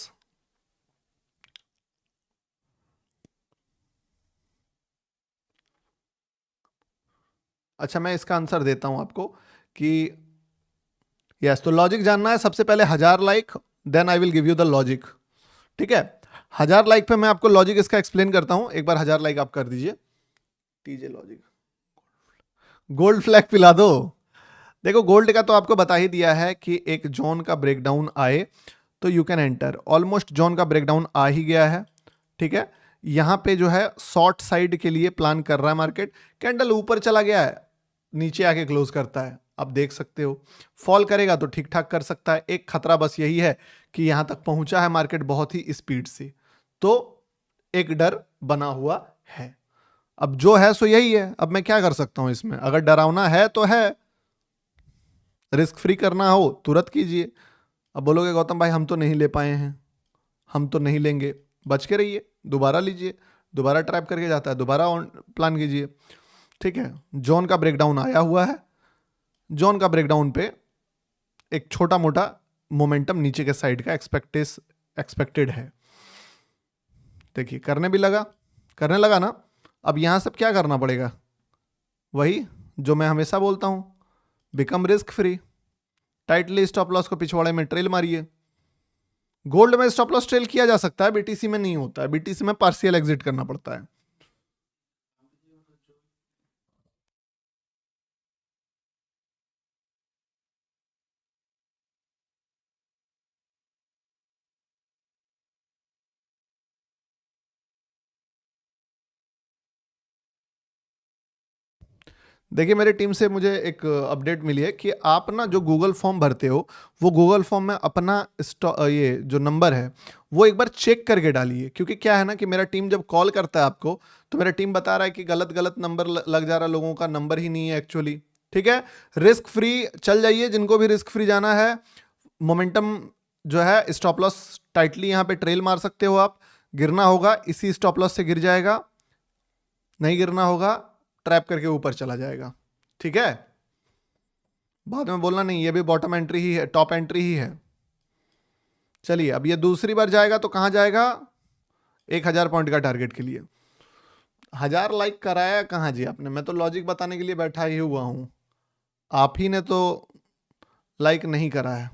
अच्छा मैं इसका आंसर देता हूं आपको कि यस, तो लॉजिक जानना है सबसे पहले 1000 like, then I will give you the logic, ठीक है। 1000 लाइक पे मैं आपको लॉजिक इसका एक्सप्लेन करता हूं, एक बार 1000 लाइक आप कर दीजिए। टीजे लॉजिक, गोल्ड फ्लैग पिला दो। देखो गोल्ड का तो आपको बता ही दिया है कि एक जोन का ब्रेकडाउन आए तो you can enter. Almost zone का ब्रेकडाउन आ ही गया है, ठीक है। यहां पे जो है शॉर्ट साइड के लिए प्लान कर रहा है मार्केट। कैंडल ऊपर चला गया है, नीचे आके क्लोज करता है, आप देख सकते हो। फॉल करेगा तो ठीक ठाक कर सकता है। एक खतरा बस यही है कि यहां तक पहुंचा है मार्केट बहुत ही स्पीड से, तो एक डर बना हुआ है। अब जो है सो यही है, अब मैं क्या कर सकता हूं इसमें? अगर डरावना है तो है, रिस्क फ्री करना हो तुरंत कीजिए। अब बोलोगे गौतम भाई हम तो नहीं ले पाए हैं, हम तो नहीं लेंगे, बच के रहिए, दोबारा लीजिए, दोबारा ट्रैप करके जाता है, दोबारा प्लान कीजिए, ठीक है। जोन का ब्रेकडाउन आया हुआ है, जोन का ब्रेकडाउन पे एक छोटा मोटा मोमेंटम नीचे के साइड का एक्सपेक्टेड है। देखिए करने लगा ना। अब यहां से क्या करना पड़ेगा? वही जो मैं हमेशा बोलता हूं, become risk free. Tightly stop loss को पिछवाड़े में ट्रेल मारिए। गोल्ड में स्टॉप लॉस ट्रेल किया जा सकता है, बीटीसी में नहीं होता है, बीटीसी में पार्शियल एग्जिट करना पड़ता है। देखिए मेरी टीम से मुझे एक अपडेट मिली है कि आप ना जो गूगल फॉर्म भरते हो, वो गूगल फॉर्म में अपना ये जो नंबर है वो एक बार चेक करके डालिए। क्योंकि क्या है ना कि मेरा टीम जब कॉल करता है आपको, तो मेरा टीम बता रहा है कि गलत गलत नंबर लग जा रहा है, लोगों का नंबर ही नहीं है एक्चुअली, ठीक है। रिस्क फ्री चल जाइए, जिनको भी रिस्क फ्री जाना है। मोमेंटम जो है, स्टॉप लॉस टाइटली यहाँ पे ट्रेल मार सकते हो आप। गिरना होगा इसी स्टॉप लॉस से गिर जाएगा, नहीं गिरना होगा ट्रैप करके ऊपर चला जाएगा, ठीक है। बाद में बोलना नहीं ये भी बॉटम एंट्री ही है, टॉप एंट्री ही है। चलिए अब ये दूसरी बार जाएगा तो कहां जाएगा? 1000 पॉइंट का टारगेट के लिए। 1000 लाइक कराया कहां जी आपने? मैं तो लॉजिक बताने के लिए बैठा ही हुआ हूं, आप ही ने तो लाइक नहीं करा है।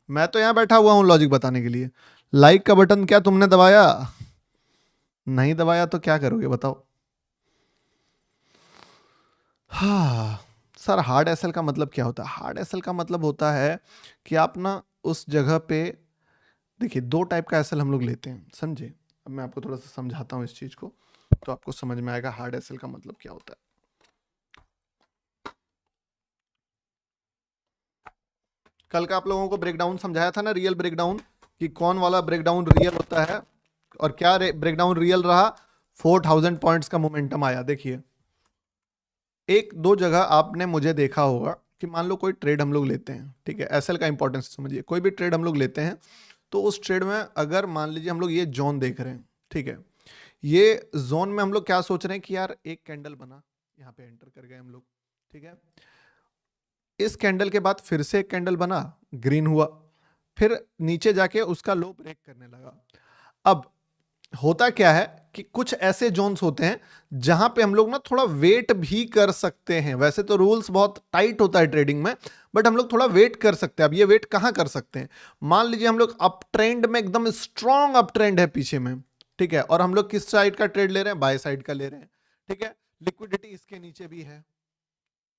मैं तो यहां बैठा हुआ हूं लॉजिक बताने के लिए। लाइक का बटन क्या तुमने दबाया? नहीं दबाया तो क्या करोगे बताओ? हाँ सर, हार्ड एसएल का मतलब क्या होता है? हार्ड एसएल का मतलब होता है कि आप ना उस जगह पे, देखिए दो टाइप का एसएल हम लोग लेते हैं, समझे। अब मैं आपको थोड़ा सा समझाता हूँ इस चीज को, तो आपको समझ में आएगा हार्ड एसएल का मतलब क्या होता है। कल का आप लोगों को ब्रेकडाउन समझाया था ना, रियल ब्रेकडाउन, कि कौन वाला ब्रेकडाउन रियल होता है और क्या ब्रेकडाउन रियल रहा। 4000 पॉइंट्स का मोमेंटम आया। देखिए एक दो जगह आपने मुझे देखा होगा कि मान लो कोई ट्रेड हम लोग लेते हैं, ठीक है। एसएल का इंपॉर्टेंस समझिए, कोई भी ट्रेड हम लोग लेते हैं तो उस ट्रेड में अगर मान लीजिए हम लोग ये जोन देख रहे हैं, ठीक है। ये जोन में हम लोग क्या सोच रहे हैं कि यार एक कैंडल बना, यहाँ पे एंटर कर गए हम लोग, ठीक है। इस कैंडल के बाद फिर से एक कैंडल बना, ग्रीन हुआ, फिर नीचे जाके उसका लो ब्रेक करने लगा। अब होता क्या है कि कुछ ऐसे जोन्स होते हैं जहां पे हम लोग ना थोड़ा वेट भी कर सकते हैं। वैसे तो रूल्स बहुत टाइट होता है ट्रेडिंग में, बट हम लोग थोड़ा वेट कर सकते हैं। अब ये वेट कहां कर सकते हैं? मान लीजिए हम लोग अप ट्रेंड में, एकदम स्ट्रॉन्ग अप ट्रेंड है पीछे में, ठीक है, और हम लोग किस साइड का ट्रेड ले रहे हैं? बाय साइड का ले रहे हैं, ठीक है। लिक्विडिटी इसके नीचे भी है,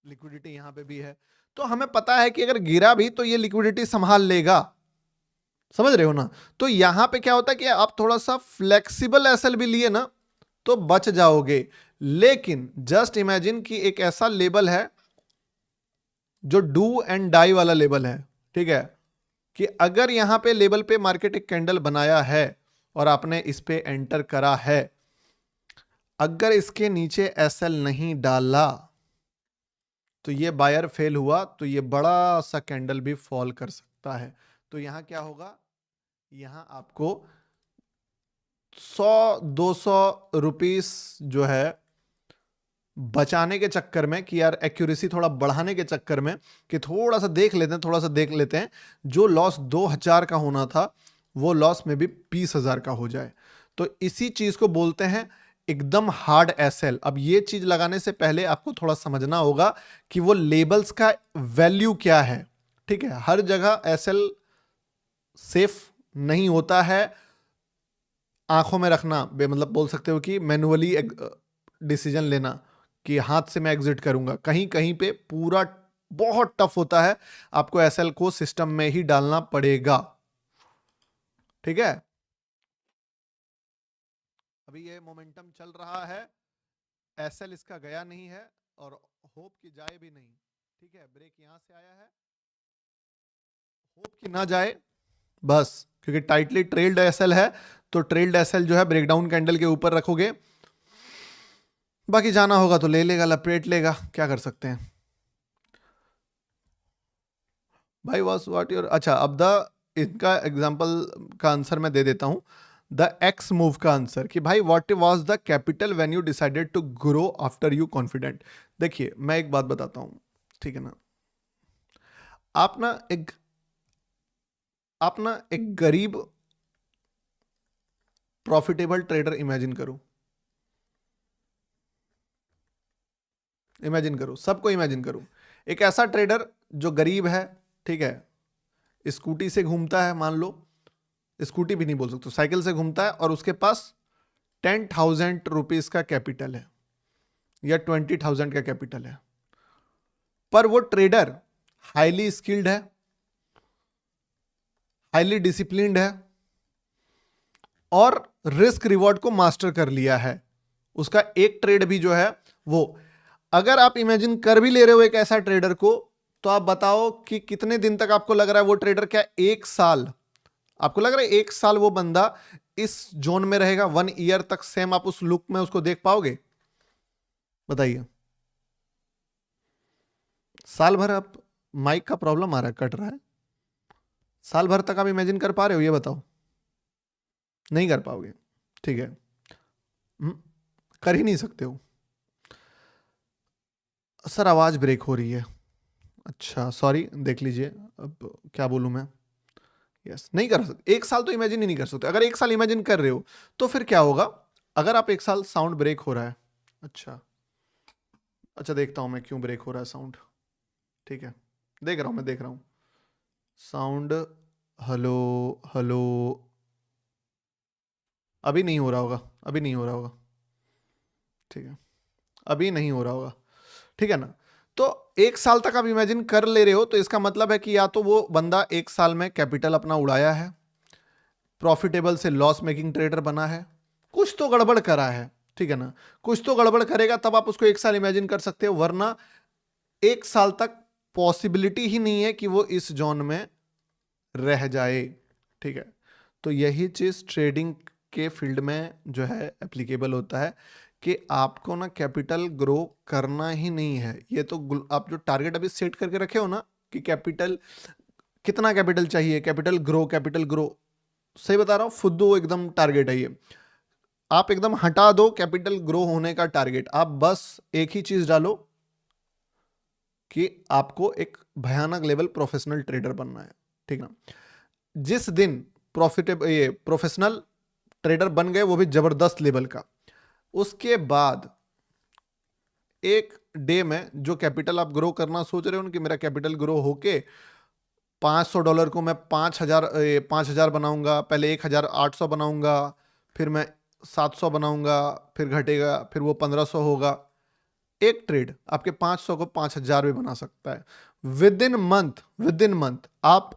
लिक्विडिटी यहां पे भी है, तो हमें पता है कि अगर गिरा भी तो ये लिक्विडिटी संभाल लेगा, समझ रहे हो ना। तो यहां पे क्या होता है कि आप थोड़ा सा फ्लेक्सिबल एसएल भी लिए ना तो बच जाओगे। लेकिन जस्ट इमेजिन कि एक ऐसा लेवल है जो डू एंड डाई वाला लेवल है, ठीक है। कि अगर यहां पे लेवल पे मार्केट एक कैंडल बनाया है और आपने इस पे एंटर करा है, अगर इसके नीचे एसएल नहीं डाला तो ये बायर फेल हुआ, तो ये बड़ा सा कैंडल भी फॉल कर सकता है। तो यहां क्या होगा, यहां आपको 100-200 रुपीस जो है बचाने के चक्कर में, कि यार एक्यूरेसी थोड़ा बढ़ाने के चक्कर में, कि थोड़ा सा देख लेते हैं, थोड़ा सा देख लेते हैं, जो लॉस 2000 का होना था वो लॉस में भी 20,000 का हो जाए। तो इसी चीज को बोलते हैं एकदम हार्ड एसएल। अब ये चीज लगाने से पहले आपको थोड़ा समझना होगा कि वो लेबल्स का वैल्यू क्या है। ठीक है, हर जगह एसएल सेफ नहीं होता है। आंखों में रखना, मतलब बोल सकते हो कि मैनुअली डिसीजन लेना कि हाथ से मैं एग्जिट करूंगा, कहीं कहीं पे पूरा बहुत टफ होता है, आपको एसएल को सिस्टम में ही डालना पड़ेगा। ठीक है, अभी ये मोमेंटम चल रहा है, एसएल इसका गया नहीं है और होप कि जाए भी नहीं। ठीक है, ब्रेक यहां से आया है, होप कि ना जाए बस, क्योंकि टाइटली ट्रेल्ड एसएल है, तो ट्रेल्ड एसएल जो है ब्रेकडाउन कैंडल के ऊपर रखोगे, बाकी जाना होगा तो ले लेगा, लपेट लेगा, क्या कर सकते हैं भाई। वॉज व्हाट योर, अच्छा अब द, इनका एग्जांपल का आंसर मैं दे देता हूं। द एक्स मूव का आंसर कि भाई what was the capital when you decided to grow after you confident. देखिए मैं एक बात बताता हूं, ठीक है ना, आप ना एक गरीब प्रॉफिटेबल ट्रेडर इमेजिन करो, सबको इमेजिन करो, एक ऐसा ट्रेडर जो गरीब है, ठीक है, स्कूटी से घूमता है, मान लो स्कूटी भी नहीं बोल सकते, साइकिल से घूमता है, और उसके पास 10,000 रुपीज का कैपिटल है या 20,000 का कैपिटल है, पर वो ट्रेडर हाईली स्किल्ड है, हाईली डिसिप्लिन्ड है और रिस्क रिवॉर्ड को मास्टर कर लिया है। उसका एक ट्रेड भी जो है वो, अगर आप इमेजिन कर भी ले रहे हो एक ऐसा ट्रेडर को, तो आप बताओ कि कितने दिन तक आपको लग रहा है वो ट्रेडर, क्या 1 साल आपको लग रहा है 1 साल वो बंदा इस जोन में रहेगा? 1 ईयर तक सेम आप उस लुक में उसको देख पाओगे? बताइए। साल भर आप, माइक का प्रॉब्लम आ रहा है, कट रहा है, साल भर तक आप इमेजिन कर पा रहे हो? ये बताओ, नहीं कर पाओगे। ठीक है, कर ही नहीं सकते हो। सर आवाज ब्रेक हो रही है, अच्छा सॉरी, देख लीजिए अब क्या बोलूं मैं। यस, नहीं कर सकते, 1 साल तो इमेजिन ही नहीं कर सकते। अगर 1 साल इमेजिन कर रहे हो तो फिर क्या होगा, अगर आप 1 साल, साउंड ब्रेक हो रहा है, अच्छा अच्छा देखता हूं मैं क्यों ब्रेक हो रहा है साउंड। ठीक है, देख रहा हूं, मैं देख रहा हूं साउंड। हेलो हेलो, अभी नहीं हो रहा होगा, अभी नहीं हो रहा होगा, ठीक है, अभी नहीं हो रहा होगा, ठीक है ना। तो 1 साल तक आप इमेजिन कर ले रहे हो, तो इसका मतलब है कि या तो वो बंदा 1 साल में कैपिटल अपना उड़ाया है, प्रॉफिटेबल से लॉस मेकिंग ट्रेडर बना है, कुछ तो गड़बड़ करा है, ठीक है ना। कुछ तो गड़बड़ करेगा तब आप उसको 1 साल इमेजिन कर सकते हो, वरना 1 साल तक पॉसिबिलिटी ही नहीं है कि वो इस जोन में रह जाए। ठीक है, तो यही चीज ट्रेडिंग के फील्ड में जो है एप्लीकेबल होता है कि आपको ना कैपिटल ग्रो करना ही नहीं है। ये तो आप जो टारगेट अभी सेट करके रखे हो ना कि कैपिटल, कितना कैपिटल चाहिए, कैपिटल ग्रो, कैपिटल ग्रो, सही बता रहा हूं, फुद्दू एकदम टारगेट है ये। आप एकदम हटा दो कैपिटल ग्रो होने का टारगेट, आप बस एक ही चीज डालो कि आपको एक भयानक लेवल प्रोफेशनल ट्रेडर बनना है। ठीक ना, जिस दिन प्रॉफिटेबल, ये प्रोफेशनल ट्रेडर बन गए, वो भी जबरदस्त लेवल का, उसके बाद एक डे में जो कैपिटल आप ग्रो करना सोच रहे हो कि मेरा कैपिटल ग्रो होके $500 को मैं 5,000 बनाऊंगा, पहले 1,800 बनाऊंगा, फिर मैं 700 बनाऊंगा, फिर घटेगा, फिर वो 1,500 होगा। एक ट्रेड आपके 500 को 5,000 भी बना सकता है। विद इन मंथ आप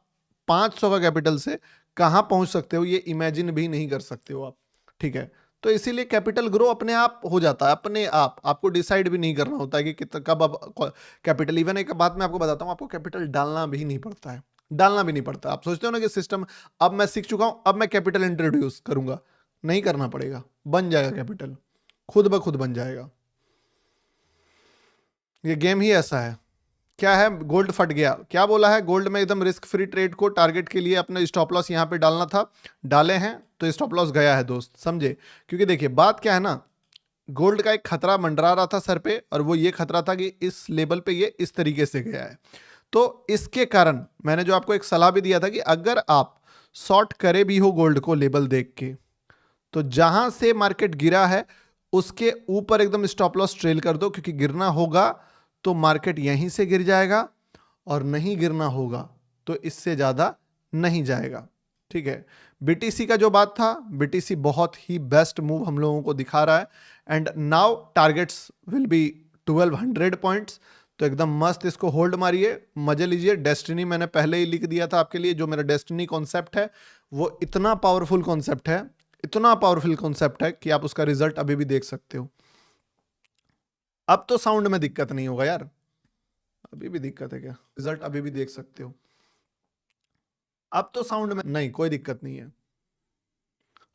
500 का कैपिटल से कहां पहुंच सकते हो, ये इमेजिन भी नहीं कर सकते हो आप। ठीक है, तो इसीलिए कैपिटल ग्रो अपने आप हो जाता है, अपने आप, आपको डिसाइड भी नहीं करना होता है कि कितना, कब अब कैपिटल, इवन एक बात मैं आपको बताता हूं, आपको कैपिटल डालना भी नहीं पड़ता है। डालना भी नहीं पड़ता। आप सोचते हो ना कि सिस्टम अब मैं सीख चुका हूं, अब मैं कैपिटल इंट्रोड्यूस करूंगा, नहीं करना पड़ेगा, बन जाएगा कैपिटल, खुद ब खुद बन जाएगा। ये गेम ही ऐसा है। क्या है, गोल्ड फट गया, क्या बोला है, गोल्ड में एकदम रिस्क फ्री ट्रेड को टारगेट के लिए अपने स्टॉप लॉस यहां पे डालना था, डाले हैं तो स्टॉप लॉस गया है दोस्त, समझे। क्योंकि देखिए बात क्या है ना, गोल्ड का एक खतरा मंडरा रहा था सर पे, और वो ये खतरा था कि इस लेवल पे ये इस तरीके से गया है। तो इसके कारण मैंने जो आपको एक सलाह भी दिया था कि अगर आप शॉर्ट करे भी हो गोल्ड को लेवल देख के, तो जहां से मार्केट गिरा है उसके ऊपर एकदम स्टॉप लॉस ट्रेल कर दो, क्योंकि गिरना होगा तो मार्केट यहीं से गिर जाएगा, और नहीं गिरना होगा तो इससे ज्यादा नहीं जाएगा। ठीक है, बीटीसी का जो बात था, बीटीसी बहुत ही बेस्ट मूव हम लोगों को दिखा रहा है, and now targets will be 1200 points. तो एकदम मस्त इसको होल्ड मारिए, मजे लीजिए। डेस्टिनी मैंने पहले ही लिख दिया था आपके लिए, जो मेरा डेस्टिनी कॉन्सेप्ट है वो इतना पावरफुल कॉन्सेप्ट है, इतना पावरफुल कॉन्सेप्ट है कि आप उसका रिजल्ट अभी भी देख सकते हो। अब तो साउंड में दिक्कत नहीं होगा यार, अभी भी दिक्कत है क्या, रिजल्ट अभी भी देख सकते हो। अब तो साउंड में नहीं, कोई दिक्कत नहीं है।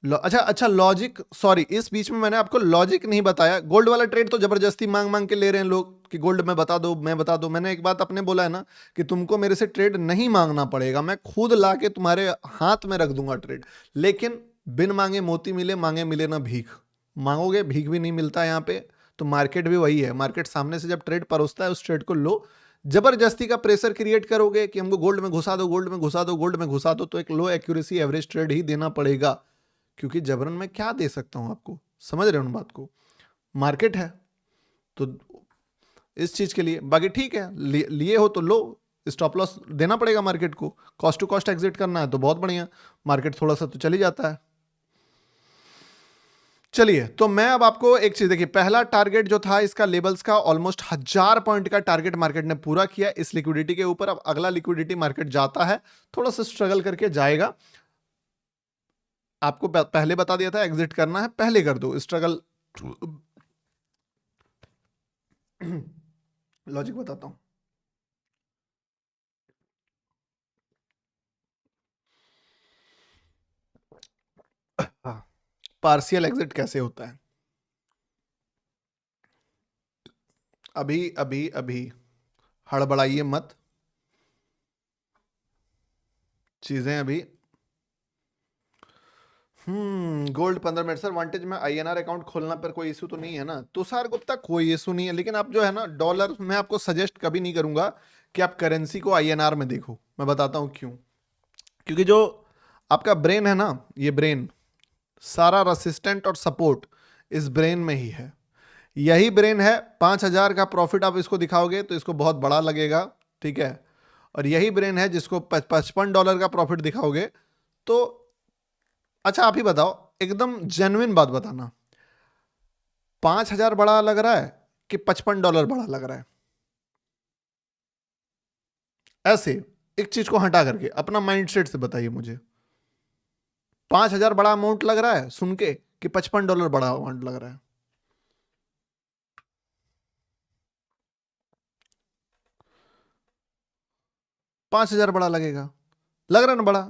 अच्छा लॉजिक, सॉरी इस बीच में मैंने आपको लॉजिक नहीं बताया। गोल्ड वाला ट्रेड तो जबरदस्ती मांग मांग के ले रहे हैं लोग कि गोल्ड में बता दो, मैं बता दो। मैंने एक बात अपने बोला है ना कि तुमको मेरे से ट्रेड नहीं मांगना पड़ेगा, मैं खुद ला के तुम्हारे हाथ में रख दूंगा ट्रेड। लेकिन बिन मांगे मोती मिले, मांगे मिले ना भीख। मांगोगे भीख भी नहीं मिलता यहाँ पे। तो मार्केट भी वही है, मार्केट सामने से जब ट्रेड परोसता है उस ट्रेड को लो। जबरदस्ती का प्रेशर क्रिएट करोगे कि हमको गोल्ड में घुसा दो, गोल्ड में घुसा दो, गोल्ड में घुसा दो, तो एक लो एक्यूरेसी एवरेज ट्रेड ही देना पड़ेगा। क्योंकि जबरन मैं क्या दे सकता हूं आपको, समझ रहे हो उन बात को। मार्केट है तो इस चीज के लिए, बाकी ठीक है, लिए हो तो लो, स्टॉप लॉस देना पड़ेगा मार्केट को। कॉस्ट टू कॉस्ट एग्जिट करना है तो बहुत बढ़िया, मार्केट थोड़ा सा तो चली जाता है। चलिए, तो मैं अब आपको एक चीज देखिए, पहला टारगेट जो था इसका लेवल्स का ऑलमोस्ट 1000 पॉइंट का टारगेट मार्केट ने पूरा किया इस लिक्विडिटी के ऊपर। अब अगला लिक्विडिटी मार्केट जाता है, थोड़ा सा स्ट्रगल करके जाएगा। आपको पहले बता दिया था एग्जिट करना है पहले कर दो, स्ट्रगल। लॉजिक बताता हूं। पार्शियल एग्जिट कैसे होता है, अभी अभी अभी हड़बड़ाइए मत, चीजें अभी। गोल्ड 15 मिनट सर, वांटेज में आईएनआर अकाउंट खोलना पर कोई इशू तो नहीं है ना तुषार गुप्ता, कोई इशू नहीं है। लेकिन आप जो है ना डॉलर, मैं आपको सजेस्ट कभी नहीं करूंगा कि आप करेंसी को आईएनआर में देखो। मैं बताता हूं क्यों। क्योंकि जो आपका ब्रेन है ना, ये ब्रेन सारा रेसिस्टेंट और सपोर्ट इस ब्रेन में ही है। यही ब्रेन है, 5,000 का प्रॉफिट आप इसको दिखाओगे तो इसको बहुत बड़ा लगेगा, ठीक है। और यही ब्रेन है जिसको $55 का प्रॉफिट दिखाओगे तो, अच्छा आप ही बताओ, एकदम जेन्युइन बात बताना, 5,000 बड़ा लग रहा है कि $55 बड़ा लग रहा है? ऐसे एक चीज को हटा करके अपना माइंडसेट से बताइए मुझे, 5,000 बड़ा अमाउंट लग रहा है सुन के कि $55 बड़ा अमाउंट लग रहा है? 5,000 बड़ा लगेगा, लग रहा है ना बड़ा।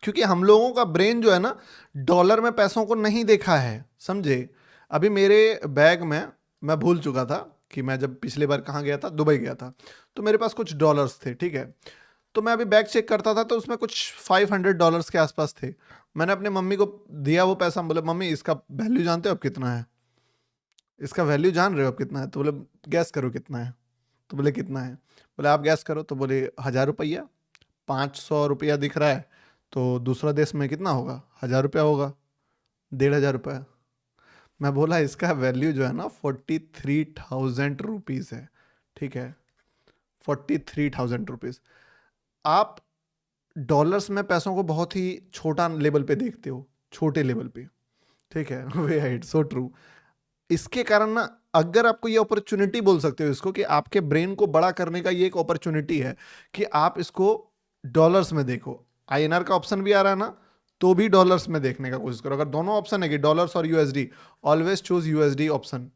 क्योंकि हम लोगों का ब्रेन जो है ना, डॉलर में पैसों को नहीं देखा है, समझे। अभी मेरे बैग में, मैं भूल चुका था कि मैं जब पिछली बार कहाँ गया था, दुबई गया था, तो मेरे पास कुछ डॉलर्स थे, ठीक है। तो मैं अभी बैग चेक करता था तो उसमें कुछ $500 के आसपास थे। मैंने अपने मम्मी को दिया वो पैसा, बोले मम्मी इसका वैल्यू जानते हो आप कितना है, इसका वैल्यू जान रहे हो आप कितना है? तो बोले गैस करो कितना है। तो बोले कितना है? बोले आप गैस करो। तो बोले 1,000 रुपया, 500 रुपया दिख रहा है, तो दूसरा देश में कितना होगा, 1,000 रुपया होगा, 1,500 रुपया। मैं बोला इसका वैल्यू जो है ना 43,000 रुपीज़ है, ठीक है, 43,000 रुपीज़। आप डॉलर्स में पैसों को बहुत ही छोटा लेवल पे देखते हो, छोटे लेवल पे, ठीक है। Way it so true. इसके कारण ना, अगर आपको ये अपॉर्चुनिटी बोल सकते हो इसको, कि आपके ब्रेन को बड़ा करने का ये एक अपॉर्चुनिटी है कि आप इसको डॉलर्स में देखो। आईएनआर का ऑप्शन भी आ रहा है ना, तो भी डॉलर्स में देखने का कोशिश करो। अगर दोनों ऑप्शन है कि डॉलर्स और USD, always choose USD option.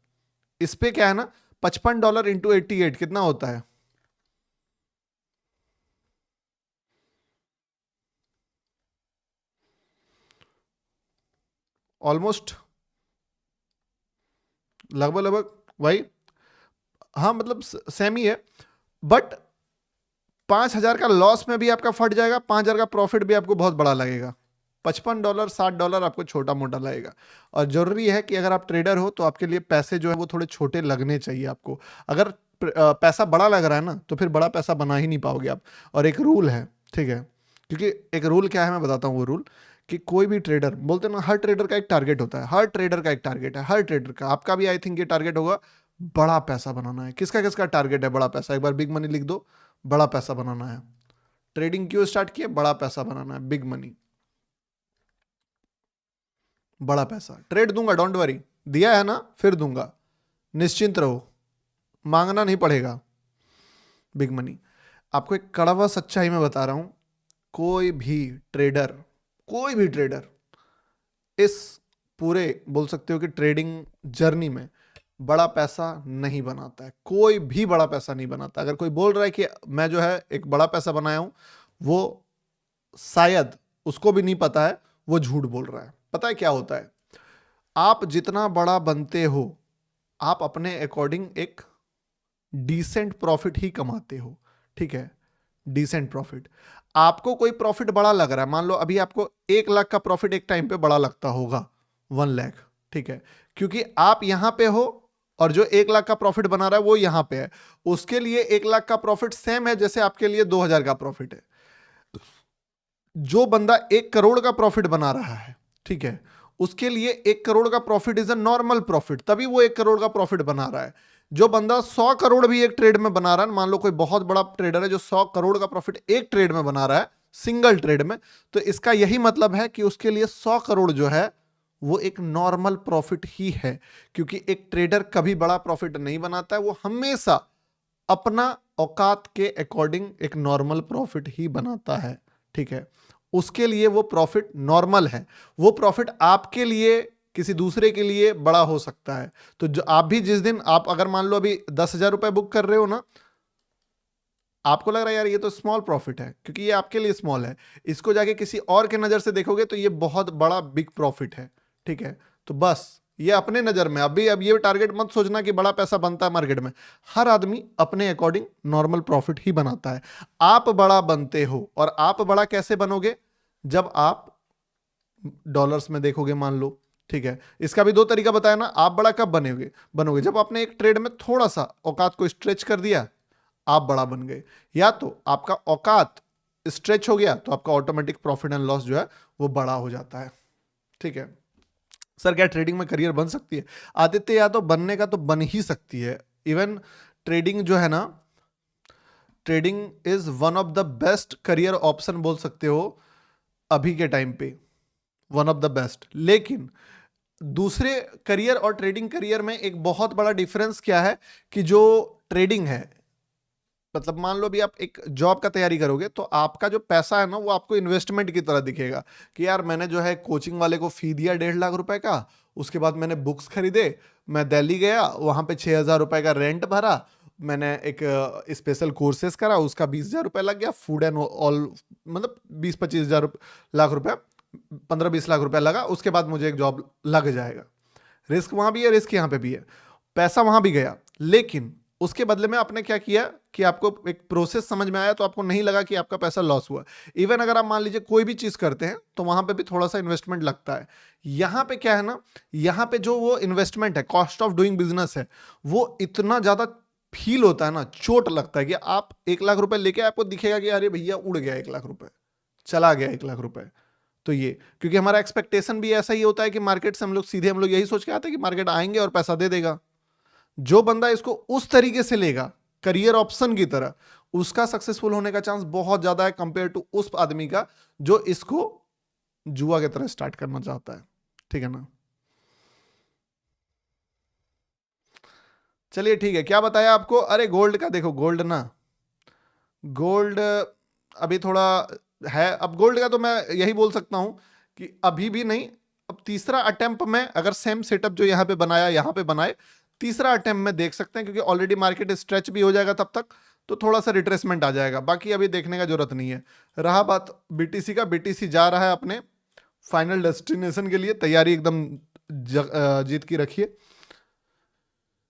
इस पे क्या है ना, $55 इंटू 88 कितना होता है? ऑलमोस्ट लगभग लगभग वही, हाँ मतलब सेम ही है, बट 5,000 का लॉस में भी आपका फट जाएगा, 5,000 का प्रॉफिट भी आपको बहुत बड़ा लगेगा। $55 $60 आपको छोटा मोटा लगेगा। और जरूरी है कि अगर आप ट्रेडर हो तो आपके लिए पैसे जो है वो थोड़े छोटे लगने चाहिए आपको। अगर पैसा बड़ा लग रहा है ना तो फिर बड़ा पैसा बना ही नहीं पाओगे आप। और एक रूल है, ठीक है, क्योंकि एक रूल क्या है मैं बताता हूँ वो रूल, कि कोई भी ट्रेडर, बोलते हैं ना हर ट्रेडर का एक टारगेट होता है, हर ट्रेडर का एक टारगेट है, हर ट्रेडर का, आपका भी आई थिंक ये टारगेट होगा, बड़ा पैसा बनाना है। किसका किसका टारगेट है बड़ा पैसा? एक बार बिग मनी लिख दो, बड़ा पैसा बनाना है। ट्रेडिंग क्यों स्टार्ट किए? बड़ा पैसा बनाना है, बिग मनी, बड़ा पैसा। ट्रेड दूंगा, डोंट वरी, दिया है ना फिर दूंगा, निश्चिंत रहो, मांगना नहीं पड़ेगा। Big money. आपको एक कड़वा सच्चाई में बता रहा हूं, कोई भी ट्रेडर, कोई भी ट्रेडर इस पूरे बोल सकते हो कि ट्रेडिंग जर्नी में बड़ा पैसा नहीं बनाता है। कोई भी बड़ा पैसा नहीं बनाता। अगर कोई बोल रहा है कि मैं जो है एक बड़ा पैसा बनाया हूं, वो शायद उसको भी नहीं पता है, वो झूठ बोल रहा है। पता है क्या होता है, आप जितना बड़ा बनते हो आप अपने अकॉर्डिंग एक डिसेंट प्रॉफिट ही कमाते हो, ठीक है, डिसेंट प्रॉफिट। आपको कोई प्रॉफिट बड़ा लग रहा है, मान लो अभी आपको 1 लाख का प्रॉफिट एक टाइम पे बड़ा लगता होगा, 1 लाख, ठीक है, क्योंकि आप यहां पे हो और जो 1 लाख का प्रॉफिट बना रहा है वो यहां पे है। उसके लिए 1 लाख का प्रॉफिट सेम है जैसे आपके लिए 2,000 का प्रॉफिट है। जो बंदा 1 करोड़ का प्रॉफिट बना रहा है, ठीक है, उसके लिए 1 करोड़ का profit is a normal profit, तभी वो 1 करोड़ का प्रॉफिट बना रहा है। जो बंदा 100 करोड़ भी एक ट्रेड में बना रहा है, मान लो कोई बहुत बड़ा ट्रेडर है जो 100 करोड़ का प्रॉफिट एक ट्रेड में बना रहा है, सिंगल ट्रेड में, तो इसका यही मतलब है कि उसके लिए 100 करोड़ जो है वो एक नॉर्मल प्रॉफिट ही है। क्योंकि एक ट्रेडर कभी बड़ा प्रॉफिट नहीं बनाता है, वो हमेशा अपना औकात के अकॉर्डिंग एक नॉर्मल प्रॉफिट ही बनाता है, ठीक है। उसके लिए वो प्रॉफिट नॉर्मल है। वो प्रॉफिट आपके लिए किसी दूसरे के लिए बड़ा हो सकता है। तो जो आप भी जिस दिन आप अगर मान लो अभी 10,000 रुपए बुक कर रहे हो ना, आपको लग रहा है यार ये तो स्मॉल प्रॉफिट है, क्योंकि ये आपके लिए स्मॉल है। इसको जाके किसी और के नजर से देखोगे तो ये बहुत बड़ा बिग प्रॉफिट है, ठीक है। तो बस ये अपने नजर में, अभी अब ये टारगेट मत सोचना कि बड़ा पैसा बनता है मार्केट में। हर आदमी अपने अकॉर्डिंग नॉर्मल प्रॉफिट ही बनाता है। आप बड़ा बनते हो, और आप बड़ा कैसे बनोगे? जब आप डॉलर्स में देखोगे मान लो, ठीक है। इसका भी दो तरीका बताया ना, आप बड़ा कब बनेगे बनोगे जब आपने एक ट्रेड में थोड़ा सा औकात को स्ट्रेच कर दिया, आप बड़ा बन गए। या तो आपका औकात स्ट्रेच हो गया तो आपका ऑटोमेटिक प्रॉफिट एंड लॉस जो है वो बड़ा हो जाता है, ठीक है। सर क्या ट्रेडिंग में करियर बन सकती है? आदित्य या तो बनने का तो बन ही सकती है। इवन ट्रेडिंग जो है ना, trading is one of the best career option बोल सकते हो अभी के टाइम पे, वन ऑफ द बेस्ट। लेकिन दूसरे करियर और ट्रेडिंग करियर में एक बहुत बड़ा डिफरेंस क्या है, कि जो ट्रेडिंग है, मतलब मान लो अभी आप एक जॉब का तैयारी करोगे तो आपका जो पैसा है ना वो आपको इन्वेस्टमेंट की तरह दिखेगा, कि यार मैंने जो है कोचिंग वाले को फी दिया 1.5 लाख रुपए का, उसके बाद मैंने बुक्स खरीदे, मैं दिल्ली गया, वहां पे 6,000 रुपए का रेंट भरा, मैंने एक स्पेशल कोर्सेज करा, उसका 20,000 रुपए लग गया, फूड एंड ऑल, मतलब 20-25 लाख रुपए, 15-20 लाख रुपए लगा, उसके बाद मुझे एक जॉब लग जाएगा। रिस्क वहां भी है, रिस्क यहाँ पे भी है, पैसा वहां भी गया, लेकिन उसके बदले में आपने क्या किया कि आपको एक प्रोसेस समझ में आया, तो आपको नहीं लगा कि आपका पैसा लॉस हुआ। इवन अगर आप मान लीजिए कोई भी चीज करते हैं तो वहां पे भी थोड़ा सा इन्वेस्टमेंट लगता है। यहां पे क्या है ना, यहां पे जो वो इन्वेस्टमेंट है, कॉस्ट ऑफ डूइंग बिजनेस है, वो इतना ज्यादा फील होता है ना, चोट लगता है कि आप 1 लाख रुपए लेके आपको दिखेगा कि अरे भैया उड़ गया 1 लाख रुपए, चला गया 1 लाख रुपए। तो ये क्योंकि हमारा एक्सपेक्टेशन भी ऐसा ही होता है कि मार्केट से हम लोग यही सोच के आते हैं कि मार्केट आएंगे और पैसा दे देगा। जो बंदा इसको उस तरीके से लेगा करियर ऑप्शन की तरह, उसका सक्सेसफुल होने का चांस बहुत ज्यादा है कंपेयर टू उस आदमी का जो इसको जुआ की तरह स्टार्ट करना चाहता है, ठीक है ना। चलिए ठीक है, क्या बताया आपको? अरे गोल्ड का देखो, गोल्ड ना, गोल्ड अभी थोड़ा है। अब गोल्ड का तो मैं यही बोल सकता हूं कि अभी भी नहीं, अब तीसरा अटेम्प्ट में अगर सेम सेटअप जो यहां पे बनाया यहां पे बनाए, तीसरा अटेम्प्ट में देख सकते हैं, क्योंकि ऑलरेडी मार्केट स्ट्रेच भी हो जाएगा तब तक, तो थोड़ा सा रिट्रेसमेंट आ जाएगा, बाकी अभी देखने का जरूरत नहीं है। रहा बात बीटीसी का, बीटीसी जा रहा है अपने फाइनल डेस्टिनेशन के लिए तैयारी एकदम जीत की रखिए।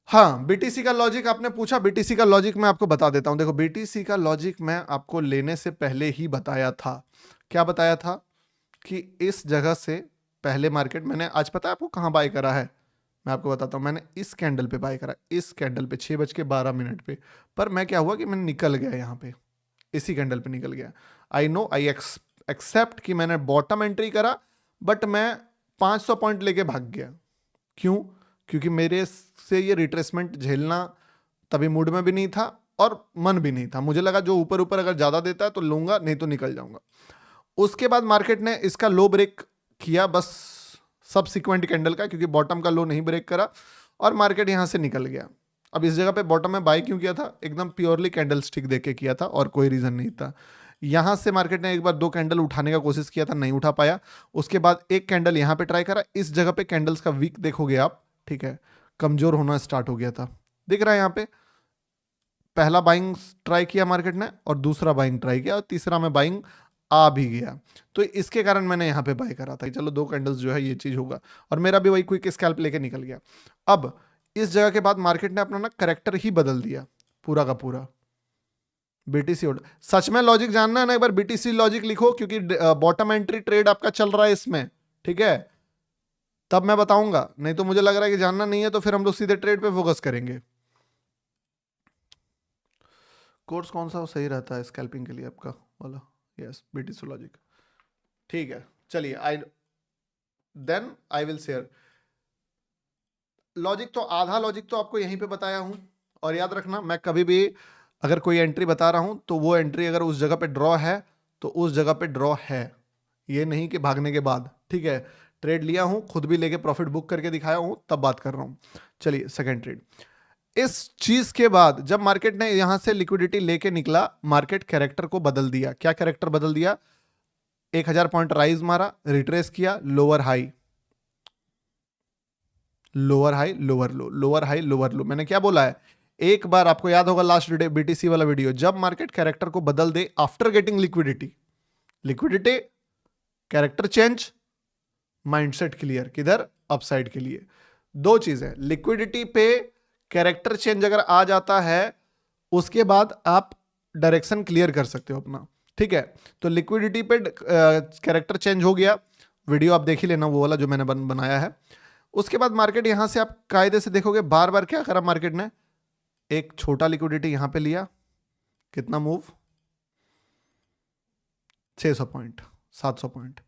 हाँ, बीटीसी का लॉजिक आपने पूछा, बीटीसी का लॉजिक मैं आपको बता देता हूं। देखो, बीटीसी का लॉजिक मैं आपको लेने से पहले ही बताया था। क्या बताया था? कि इस जगह से पहले मार्केट मैंने आज, पता है आपको कहाँ बाय करा है? मैं आपको बताता हूँ। मैंने इस कैंडल पे बाय करा, इस कैंडल पे 6:12 पे। पर मैं क्या हुआ कि मैंने निकल गया यहाँ पे, इसी कैंडल पे निकल गया। आई नो, आई एक्सेप्ट कि मैंने बॉटम एंट्री करा, बट मैं 500 पॉइंट लेके भाग गया। क्यों? क्योंकि मेरे से ये रिट्रेसमेंट झेलना तभी मूड में भी नहीं था और मन भी नहीं था। मुझे लगा जो ऊपर ऊपर अगर ज़्यादा देता है तो लूंगा, नहीं तो निकल जाऊंगा। उसके बाद मार्केट ने इसका लो ब्रेक किया, बस सबसिक्वेंट कैंडल का, क्योंकि बॉटम का लो नहीं ब्रेक करा और मार्केट यहाँ से निकल गया। अब इस जगह पे बॉटम में बाय क्यों किया था? एकदम प्योरली कैंडल स्टिक देख के किया था और कोई रीज़न नहीं था। यहाँ से मार्केट ने एक बार 2 कैंडल उठाने का कोशिश किया था, नहीं उठा पाया। उसके बाद एक कैंडल यहाँ पे ट्राई करा। इस जगह पे कैंडल्स का वीक देखोगे आप, ठीक है, कमजोर होना स्टार्ट हो गया था। दिख रहा है यहाँ पे, पहला बाइंग ट्राई किया मार्केट ने और दूसरा बाइंग ट्राई किया और तीसरा में बाइंग आ भी गया। तो इसके कारण मैंने यहाँ पे बाय करा था कि चलो 2 कैंडल्स जो है ये चीज होगा, और मेरा भी वही क्विक स्कैल्प लेके निकल गया। अब इस जगह के बाद मार्केट ने अपना ना करेक्टर ही बदल दिया पूरा का पूरा। बीटीसी ऑर्डर, सच में लॉजिक जानना है ना, एक बार बीटीसी लॉजिक लिखो, क्योंकि बॉटम एंट्री ट्रेड आपका चल रहा है इसमें, ठीक है, तब मैं बताऊंगा। नहीं तो मुझे लग रहा है कि जानना नहीं है, तो फिर हम लोग सीधे ट्रेड पे फोकस करेंगे। कोर्स कौन सा सही रहता है स्कैल्पिंग के लिए आपका वाला? यस, बीटीसी लॉजिक, ठीक है। चलिए, आई विल शेयर लॉजिक। तो आधा लॉजिक तो आपको यहीं पे बताया हूं, और याद रखना, मैं कभी भी अगर कोई एंट्री बता रहा हूं तो वो एंट्री अगर उस जगह पे ड्रॉ है तो उस जगह पे ड्रॉ है, ये नहीं कि भागने के बाद, ठीक है। ट्रेड लिया हूं, खुद भी लेके प्रॉफिट बुक करके दिखाया हूं, तब बात कर रहा हूं। चलिए, सेकंड ट्रेड। इस चीज के बाद जब मार्केट ने यहां से लिक्विडिटी लेके निकला, मार्केट कैरेक्टर को बदल दिया। क्या कैरेक्टर बदल दिया? 1000 पॉइंट राइज मारा, रिट्रेस किया, lower high, lower high, lower low, lower high, lower low. मैंने क्या बोला है? एक बार आपको याद होगा लास्ट बीटीसी वाला वीडियो, जब मार्केट कैरेक्टर को बदल दे after getting liquidity, liquidity, character change, mindset clear, किधर? अपसाइड के लिए। दो चीज है, लिक्विडिटी पे कैरेक्टर चेंज अगर आ जाता है, उसके बाद आप डायरेक्शन क्लियर कर सकते हो अपना, ठीक है। तो लिक्विडिटी पे कैरेक्टर चेंज हो गया, वीडियो आप देख ही लेना वो वाला जो मैंने बनाया है। उसके बाद मार्केट यहां से आप कायदे से देखोगे, बार बार क्या करा मार्केट ने? एक छोटा लिक्विडिटी यहां पे लिया, कितना मूव? 600 point, 700 point.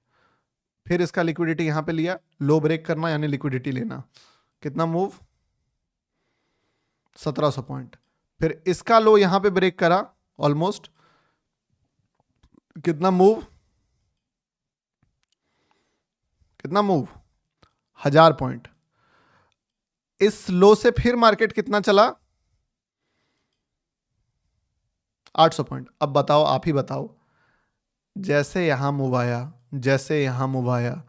फिर इसका लिक्विडिटी यहां पे लिया, लो ब्रेक करना यानी लिक्विडिटी लेना, कितना मूव? 1700 पॉइंट। फिर इसका लो यहां पे ब्रेक करा ऑलमोस्ट, कितना मूव? कितना मूव? 1000 पॉइंट। इस लो से फिर मार्केट कितना चला? 800 पॉइंट। अब बताओ, आप ही बताओ, जैसे यहां मूव आया, जैसे यहां मूव आया,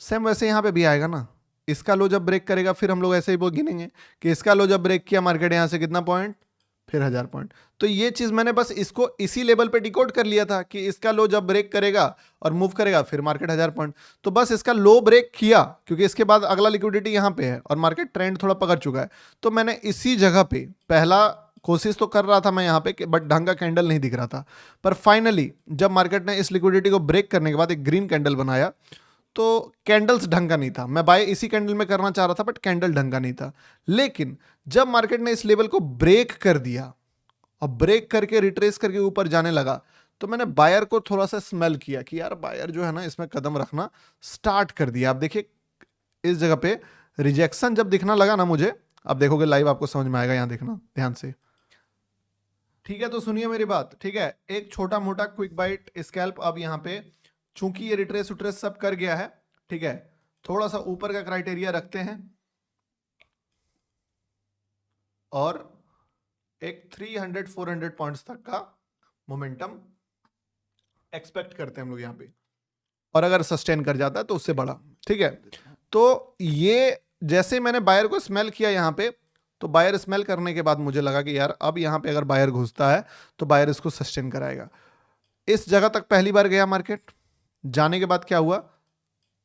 सेम वैसे यहां पे भी आएगा ना। इसका लो जब ब्रेक करेगा, फिर हम लोग ऐसे ही वो गिनेंगे कि इसका लो जब ब्रेक किया मार्केट यहां से कितना पॉइंट, फिर 1000 पॉइंट। तो ये चीज मैंने बस इसको इसी लेवल पे डिकोड कर लिया था कि इसका लो जब ब्रेक करेगा और मूव करेगा, फिर मार्केट 1000 पॉइंट। तो बस इसका लो ब्रेक किया, क्योंकि इसके बाद अगला लिक्विडिटी यहां पे है और मार्केट ट्रेंड थोड़ा पकड़ चुका है। तो मैंने इसी जगह पे पहला कोशिश तो कर रहा था मैं यहाँ पे, बट ढंग का कैंडल नहीं दिख रहा था। पर फाइनली जब मार्केट ने इस लिक्विडिटी को ब्रेक करने के बाद एक ग्रीन कैंडल बनाया, तो कैंडल्स ढंग का नहीं था। मैं बाय इसी कैंडल में करना चाह रहा था, बट कैंडल ढंग का नहीं था। लेकिन जब मार्केट ने इस लेवल को ब्रेक कर दिया और ब्रेक करके रिट्रेस करके ऊपर जाने लगा, तो मैंने बायर को थोड़ा सा स्मेल किया कि यार बायर जो है ना, इसमें कदम रखना स्टार्ट कर दिया। आप देखिए इस जगह पे रिजेक्शन जब दिखना लगा ना मुझे, अब देखोगे लाइव आपको समझ में आएगा, यहां देखना ध्यान से, ठीक है। तो सुनिए मेरी बात, ठीक है। एक छोटा मोटा क्विक बाइट स्कैल्प अब यहां पे, चूंकि ये रिट्रेस उट्रेस सब कर गया है, ठीक है, थोड़ा सा ऊपर का क्राइटेरिया रखते हैं और एक 300-400 पॉइंट्स तक का मोमेंटम एक्सपेक्ट करते हैं हम लोग यहां पे, और अगर सस्टेन कर जाता है तो उससे बड़ा, ठीक है। तो ये जैसे मैंने बायर को स्मेल किया यहां पे, तो बायर स्मेल करने के बाद मुझे लगा कि यार अब यहां पे अगर बायर घुसता है तो बायर इसको सस्टेन कराएगा। इस जगह तक पहली बार गया मार्केट, जाने के बाद क्या हुआ?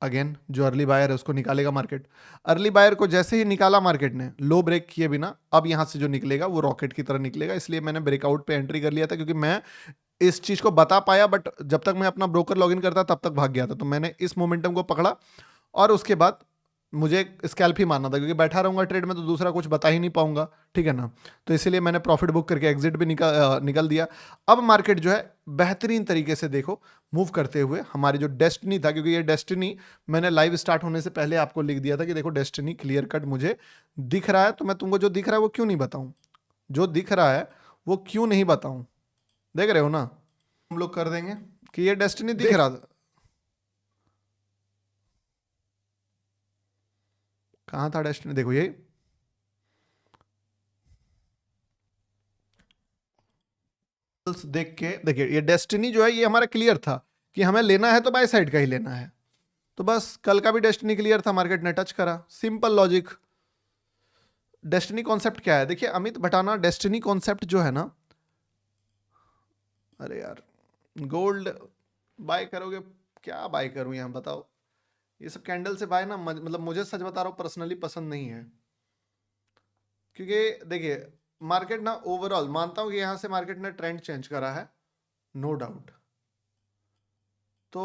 अगेन जो अर्ली बायर है उसको निकालेगा मार्केट। अर्ली बायर को जैसे ही निकाला मार्केट ने लो ब्रेक किए बिना, अब यहां से जो निकलेगा वो रॉकेट की तरह निकलेगा। इसलिए मैंने ब्रेकआउट पे एंट्री कर लिया था, क्योंकि मैं इस चीज को बता पाया, बट जब तक मैं अपना ब्रोकर लॉगिन करता तब तक भाग गया था। तो मैंने इस मोमेंटम को पकड़ा और उसके बाद मुझे स्कैल्प ही मारना था, क्योंकि बैठा रहूंगा ट्रेड में तो दूसरा कुछ बता ही नहीं पाऊंगा, ठीक है ना। तो इसीलिए मैंने प्रॉफिट बुक करके एग्जिट भी निकल दिया। अब मार्केट जो है बेहतरीन तरीके से देखो मूव करते हुए, हमारी जो डेस्टिनी था, क्योंकि ये डेस्टिनी मैंने लाइव स्टार्ट होने से पहले आपको लिख दिया था कि देखो डेस्टिनी क्लियर कट मुझे दिख रहा है, तो मैं तुमको जो दिख रहा है वो क्यों नहीं बताऊं, जो दिख रहा है वो क्यों नहीं बताऊं। देख रहे हो ना, हम लोग कर देंगे कि ये डेस्टिनी दिख रहा था। कहां था डेस्टिनी, देखो ये देख के देखिए, ये डेस्टिनी जो है ये हमारा क्लियर था कि हमें लेना है तो बाय साइड का ही लेना है। तो बस कल का भी डेस्टिनी क्लियर था, मार्केट ने टच करा, सिंपल लॉजिक। डेस्टिनी कॉन्सेप्ट क्या है, देखिए अमित भटाना, डेस्टिनी कॉन्सेप्ट जो है ना, अरे यार गोल्ड बाय करोगे, क्या बाय करूं यहां बताओ। ये सब कैंडल से बाय ना, मतलब मुझे सच बता रहा हूं पर्सनली पसंद नहीं है। क्योंकि देखिए मार्केट ना ओवरऑल मानता हूं कि यहां से मार्केट ने ट्रेंड चेंज करा है, नो डाउट। तो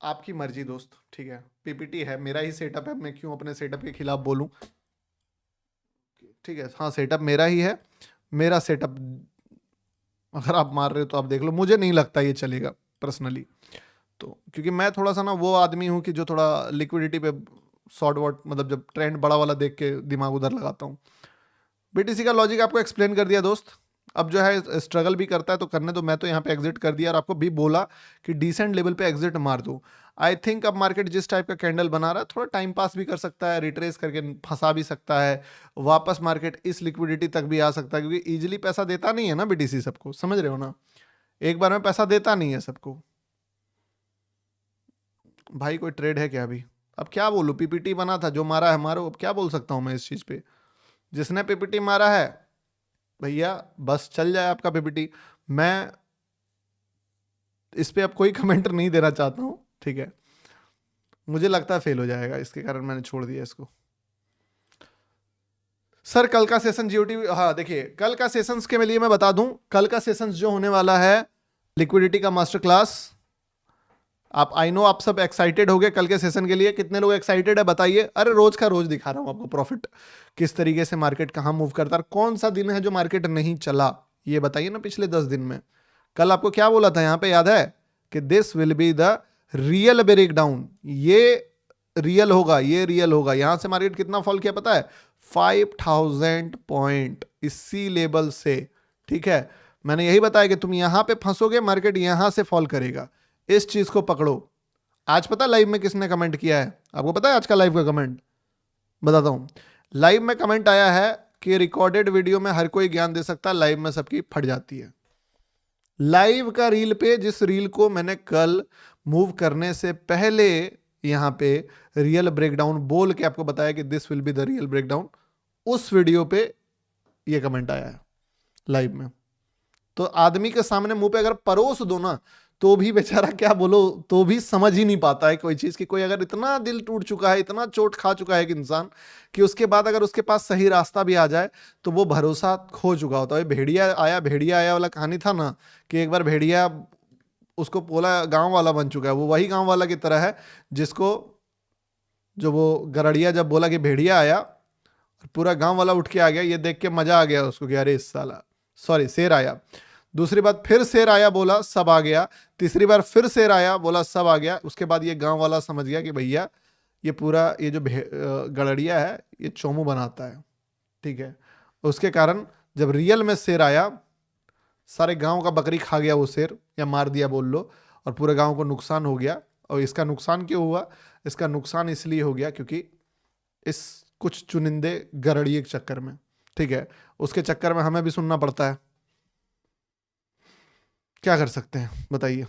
आपकी मर्जी दोस्त, ठीक है, पीपीटी है, मेरा ही सेटअप है, मैं क्यों अपने सेटअप के खिलाफ बोलूं। ठीक है, हाँ सेटअप मेरा ही है, मेरा सेटअप अगर आप मार रहे हो तो आप देख लो, मुझे नहीं लगता ये चलेगा पर्सनली। तो क्योंकि मैं थोड़ा सा ना वो आदमी हूँ कि जो थोड़ा लिक्विडिटी पे शॉर्ट वॉट, मतलब जब ट्रेंड बड़ा वाला देख के दिमाग उधर लगाता हूँ। बीटीसी का लॉजिक आपको एक्सप्लेन कर दिया दोस्त। अब जो है स्ट्रगल भी करता है तो करने दो, मैं तो यहाँ पे एग्जिट कर दिया और आपको भी बोला कि डिसेंट लेवल पे एग्जिट मार दो। आई थिंक अब मार्केट जिस टाइप का कैंडल बना रहा है थोड़ा टाइम पास भी कर सकता है, रिट्रेस करके फंसा भी सकता है, वापस मार्केट इस लिक्विडिटी तक भी आ सकता है, क्योंकि इजीली पैसा देता नहीं है ना बीटीसी सबको, समझ रहे हो ना, एक बार में पैसा देता नहीं है सबको। भाई कोई ट्रेड है क्या अभी, अब क्या बोलूं, पीपीटी बना था, जो मारा है मारो, अब क्या बोल सकता हूं मैं इस चीज पे। जिसने पीपीटी मारा है भैया बस चल जाए आपका पीपीटी, मैं इस पे अब कोई कमेंट नहीं देना चाहता हूं, ठीक है। मुझे लगता है फेल हो जाएगा, इसके कारण मैंने छोड़ दिया इसको। सर कल का सेशन जीओटी, हाँ देखिए कल का सेशंस के लिए मैं बता दूं, कल का सेशंस जो होने वाला है लिक्विडिटी का मास्टर क्लास, आप आई नो आप सब एक्साइटेड हो गए कल के सेशन के लिए। कितने लोग एक्साइटेड है बताइए। अरे रोज का रोज दिखा रहा हूं आपको प्रॉफिट किस तरीके से मार्केट कहां मूव करता है, कौन सा दिन है जो मार्केट नहीं चला, ये बताइए ना पिछले 10 दिन में। कल आपको क्या बोला था यहां पे याद है कि this will be the real break down, ये रियल होगा, ये रियल होगा। यहां से मार्केट कितना फॉल किया पता है, 5000 पॉइंट इसी लेवल से, ठीक है। मैंने यही बताया कि तुम यहां पे फंसोगे, मार्केट यहां से फॉल करेगा, इस चीज को पकड़ो। आज पता लाइव में किसने कमेंट किया है, आपको पता है आज का लाइव का कमेंट, बताता हूं। लाइव में कमेंट आया है कि रिकॉर्डेड वीडियो में हर कोई ज्ञान दे सकता है, लाइव में सबकी फट जाती है। लाइव का रील पे, जिस रील को मैंने कल मूव करने से पहले यहां पे रियल ब्रेकडाउन बोल के आपको बताया कि this will be the real breakdown, उस वीडियो पे ये कमेंट आया है लाइव में। तो आदमी के सामने मुंह पे अगर परोस दो ना, तो भी बेचारा क्या बोलो, तो भी समझ ही नहीं पाता है कोई चीज की। कोई अगर इतना दिल टूट चुका है, इतना चोट खा चुका है एक इंसान, कि उसके बाद अगर उसके पास सही रास्ता भी आ जाए तो वो भरोसा खो चुका होता है। भेड़िया आया वाला कहानी था ना, कि एक बार भेड़िया उसको बोला गांव वाला बन चुका है, वो वही गांव वाला की तरह है जिसको, जो वो गरड़िया जब बोला कि भेड़िया आया, पूरा गांव वाला उठ के आ गया, ये देख के मजा आ गया उसको कि अरे इस साला, सॉरी शेर आया। दूसरी बात फिर शेर आया, बोला सब आ गया। तीसरी बार फिर शेर आया, बोला सब आ गया। उसके बाद ये गांव वाला समझ गया कि भैया ये पूरा ये जो गड़ड़िया है ये चोमू बनाता है, ठीक है। उसके कारण जब रियल में शेर आया, सारे गांव का बकरी खा गया वो शेर, या मार दिया बोल लो, और पूरे गांव को नुकसान हो गया। और इसका नुकसान क्यों हुआ, इसका नुकसान इसलिए हो गया क्योंकि इस कुछ चुनिंदे गरड़िए के चक्कर में, ठीक है, उसके चक्कर में हमें भी सुनना पड़ता है। क्या कर सकते हैं बताइए,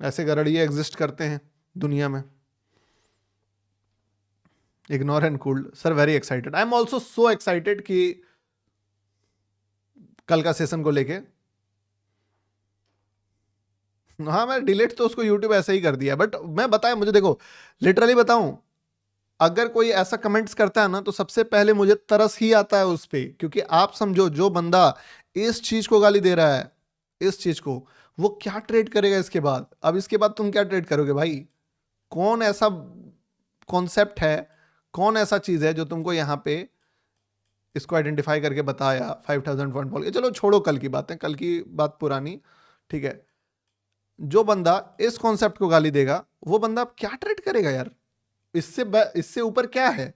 ऐसे गरड़िए एग्जिस्ट करते हैं दुनिया में। Ignore and cooled sir, very excited, I am also so excited कि कल का सेशन को लेके। हाँ, मैं डिलीट तो उसको यूट्यूब ऐसे ही कर दिया, बट मैं बताया, मुझे देखो लिटरली बताऊं, अगर कोई ऐसा कमेंट्स करता है ना तो सबसे पहले मुझे तरस ही आता है उस पे, क्योंकि आप समझो जो बंदा इस चीज को गाली दे रहा है, इस चीज को, वो क्या ट्रेड करेगा इसके बाद? अब इसके बाद तुम क्या ट्रेड करोगे भाई? कौन ऐसा कॉन्सेप्ट है, कौन ऐसा चीज है जो तुमको यहाँ पे इसको आइडेंटिफाई करके बताया 5000 पॉइंट बोल के? चलो छोड़ो कल की बातें, कल की बात पुरानी, ठीक है। जो बंदा इस कॉन्सेप्ट को गाली देगा वो बंदा अब क्या ट्रेड करेगा यार? इससे ऊपर क्या है?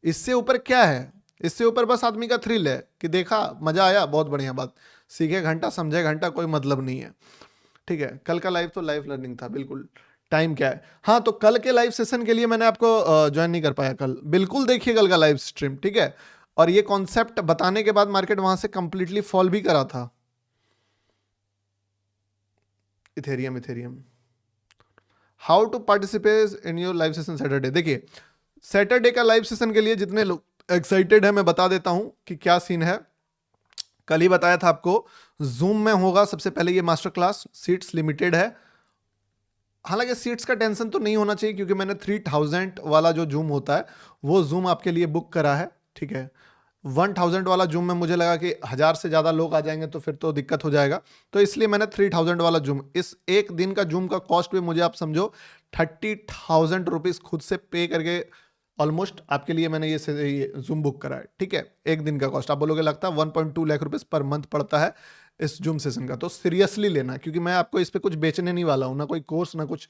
इससे ऊपर क्या है? इससे ऊपर बस आदमी का थ्रिल है कि देखा, मजा आया, बहुत बढ़िया बात, सीखे घंटा समझे घंटा, कोई मतलब नहीं है, ठीक है। कल का लाइव तो लाइव लर्निंग था बिल्कुल। टाइम क्या है? हाँ, तो कल के लाइव सेशन के लिए मैंने आपको ज्वाइन नहीं कर पाया कल, बिल्कुल देखिए कल का लाइव स्ट्रीम, ठीक है। और ये कॉन्सेप्ट बताने के बाद मार्केट वहां से कंप्लीटली फॉल भी करा था। Ethereum, Ethereum, how to participate in your live session Saturday. देखिए, सैटरडे का लाइव सेशन के लिए जितने लोग एक्साइटेड है, मैं बता देता हूं कि क्या सीन है। कल ही बताया था आपको, जूम में होगा सबसे पहले ये मास्टर क्लास, सीट्स लिमिटेड है। हालांकि सीट्स का टेंशन तो नहीं होना चाहिए, क्योंकि मैंने 3000 वाला जो जूम होता है वो जूम आपके लिए बुक करा है, ठीक है। 1000 वाला जूम में मुझे लगा कि 1000 से ज़्यादा लोग आ जाएंगे तो फिर तो दिक्कत हो जाएगा, तो इसलिए मैंने 3000 वाला जूम, इस एक दिन का जूम का कॉस्ट भी मुझे आप समझो 30,000 रुपीज़ खुद से पे करके ऑलमोस्ट आपके लिए मैंने ये जूम बुक करा है, ठीक है। एक दिन का कॉस्ट आप बोलोगे लगता है 1.2 लाख रुपीज़ पर मंथ पड़ता है इस जूम सेशन का, तो सीरियसली लेना, क्योंकि मैं आपको इस पर कुछ बेचने नहीं वाला हूँ, ना कोई कोर्स ना कुछ,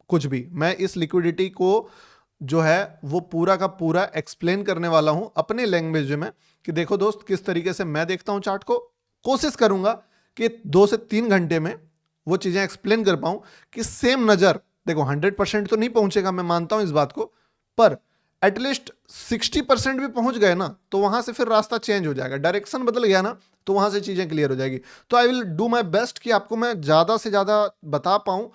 कुछ भी। मैं इस लिक्विडिटी को जो है वो पूरा का पूरा एक्सप्लेन करने वाला हूं अपने लैंग्वेज में, कि देखो दोस्त किस तरीके से मैं देखता हूं चार्ट को, कोशिश करूंगा कि 2 से 3 घंटे में वो चीजें एक्सप्लेन कर पाऊं कि सेम नजर, देखो 100% तो नहीं पहुंचेगा, मैं मानता हूं इस बात को, पर एटलीस्ट 60% भी पहुंच गए ना तो वहां से फिर रास्ता चेंज हो जाएगा, डायरेक्शन बदल गया ना तो वहां से चीजें क्लियर हो जाएगी। तो I will do my best कि आपको मैं ज्यादा से ज्यादा बता पाऊं,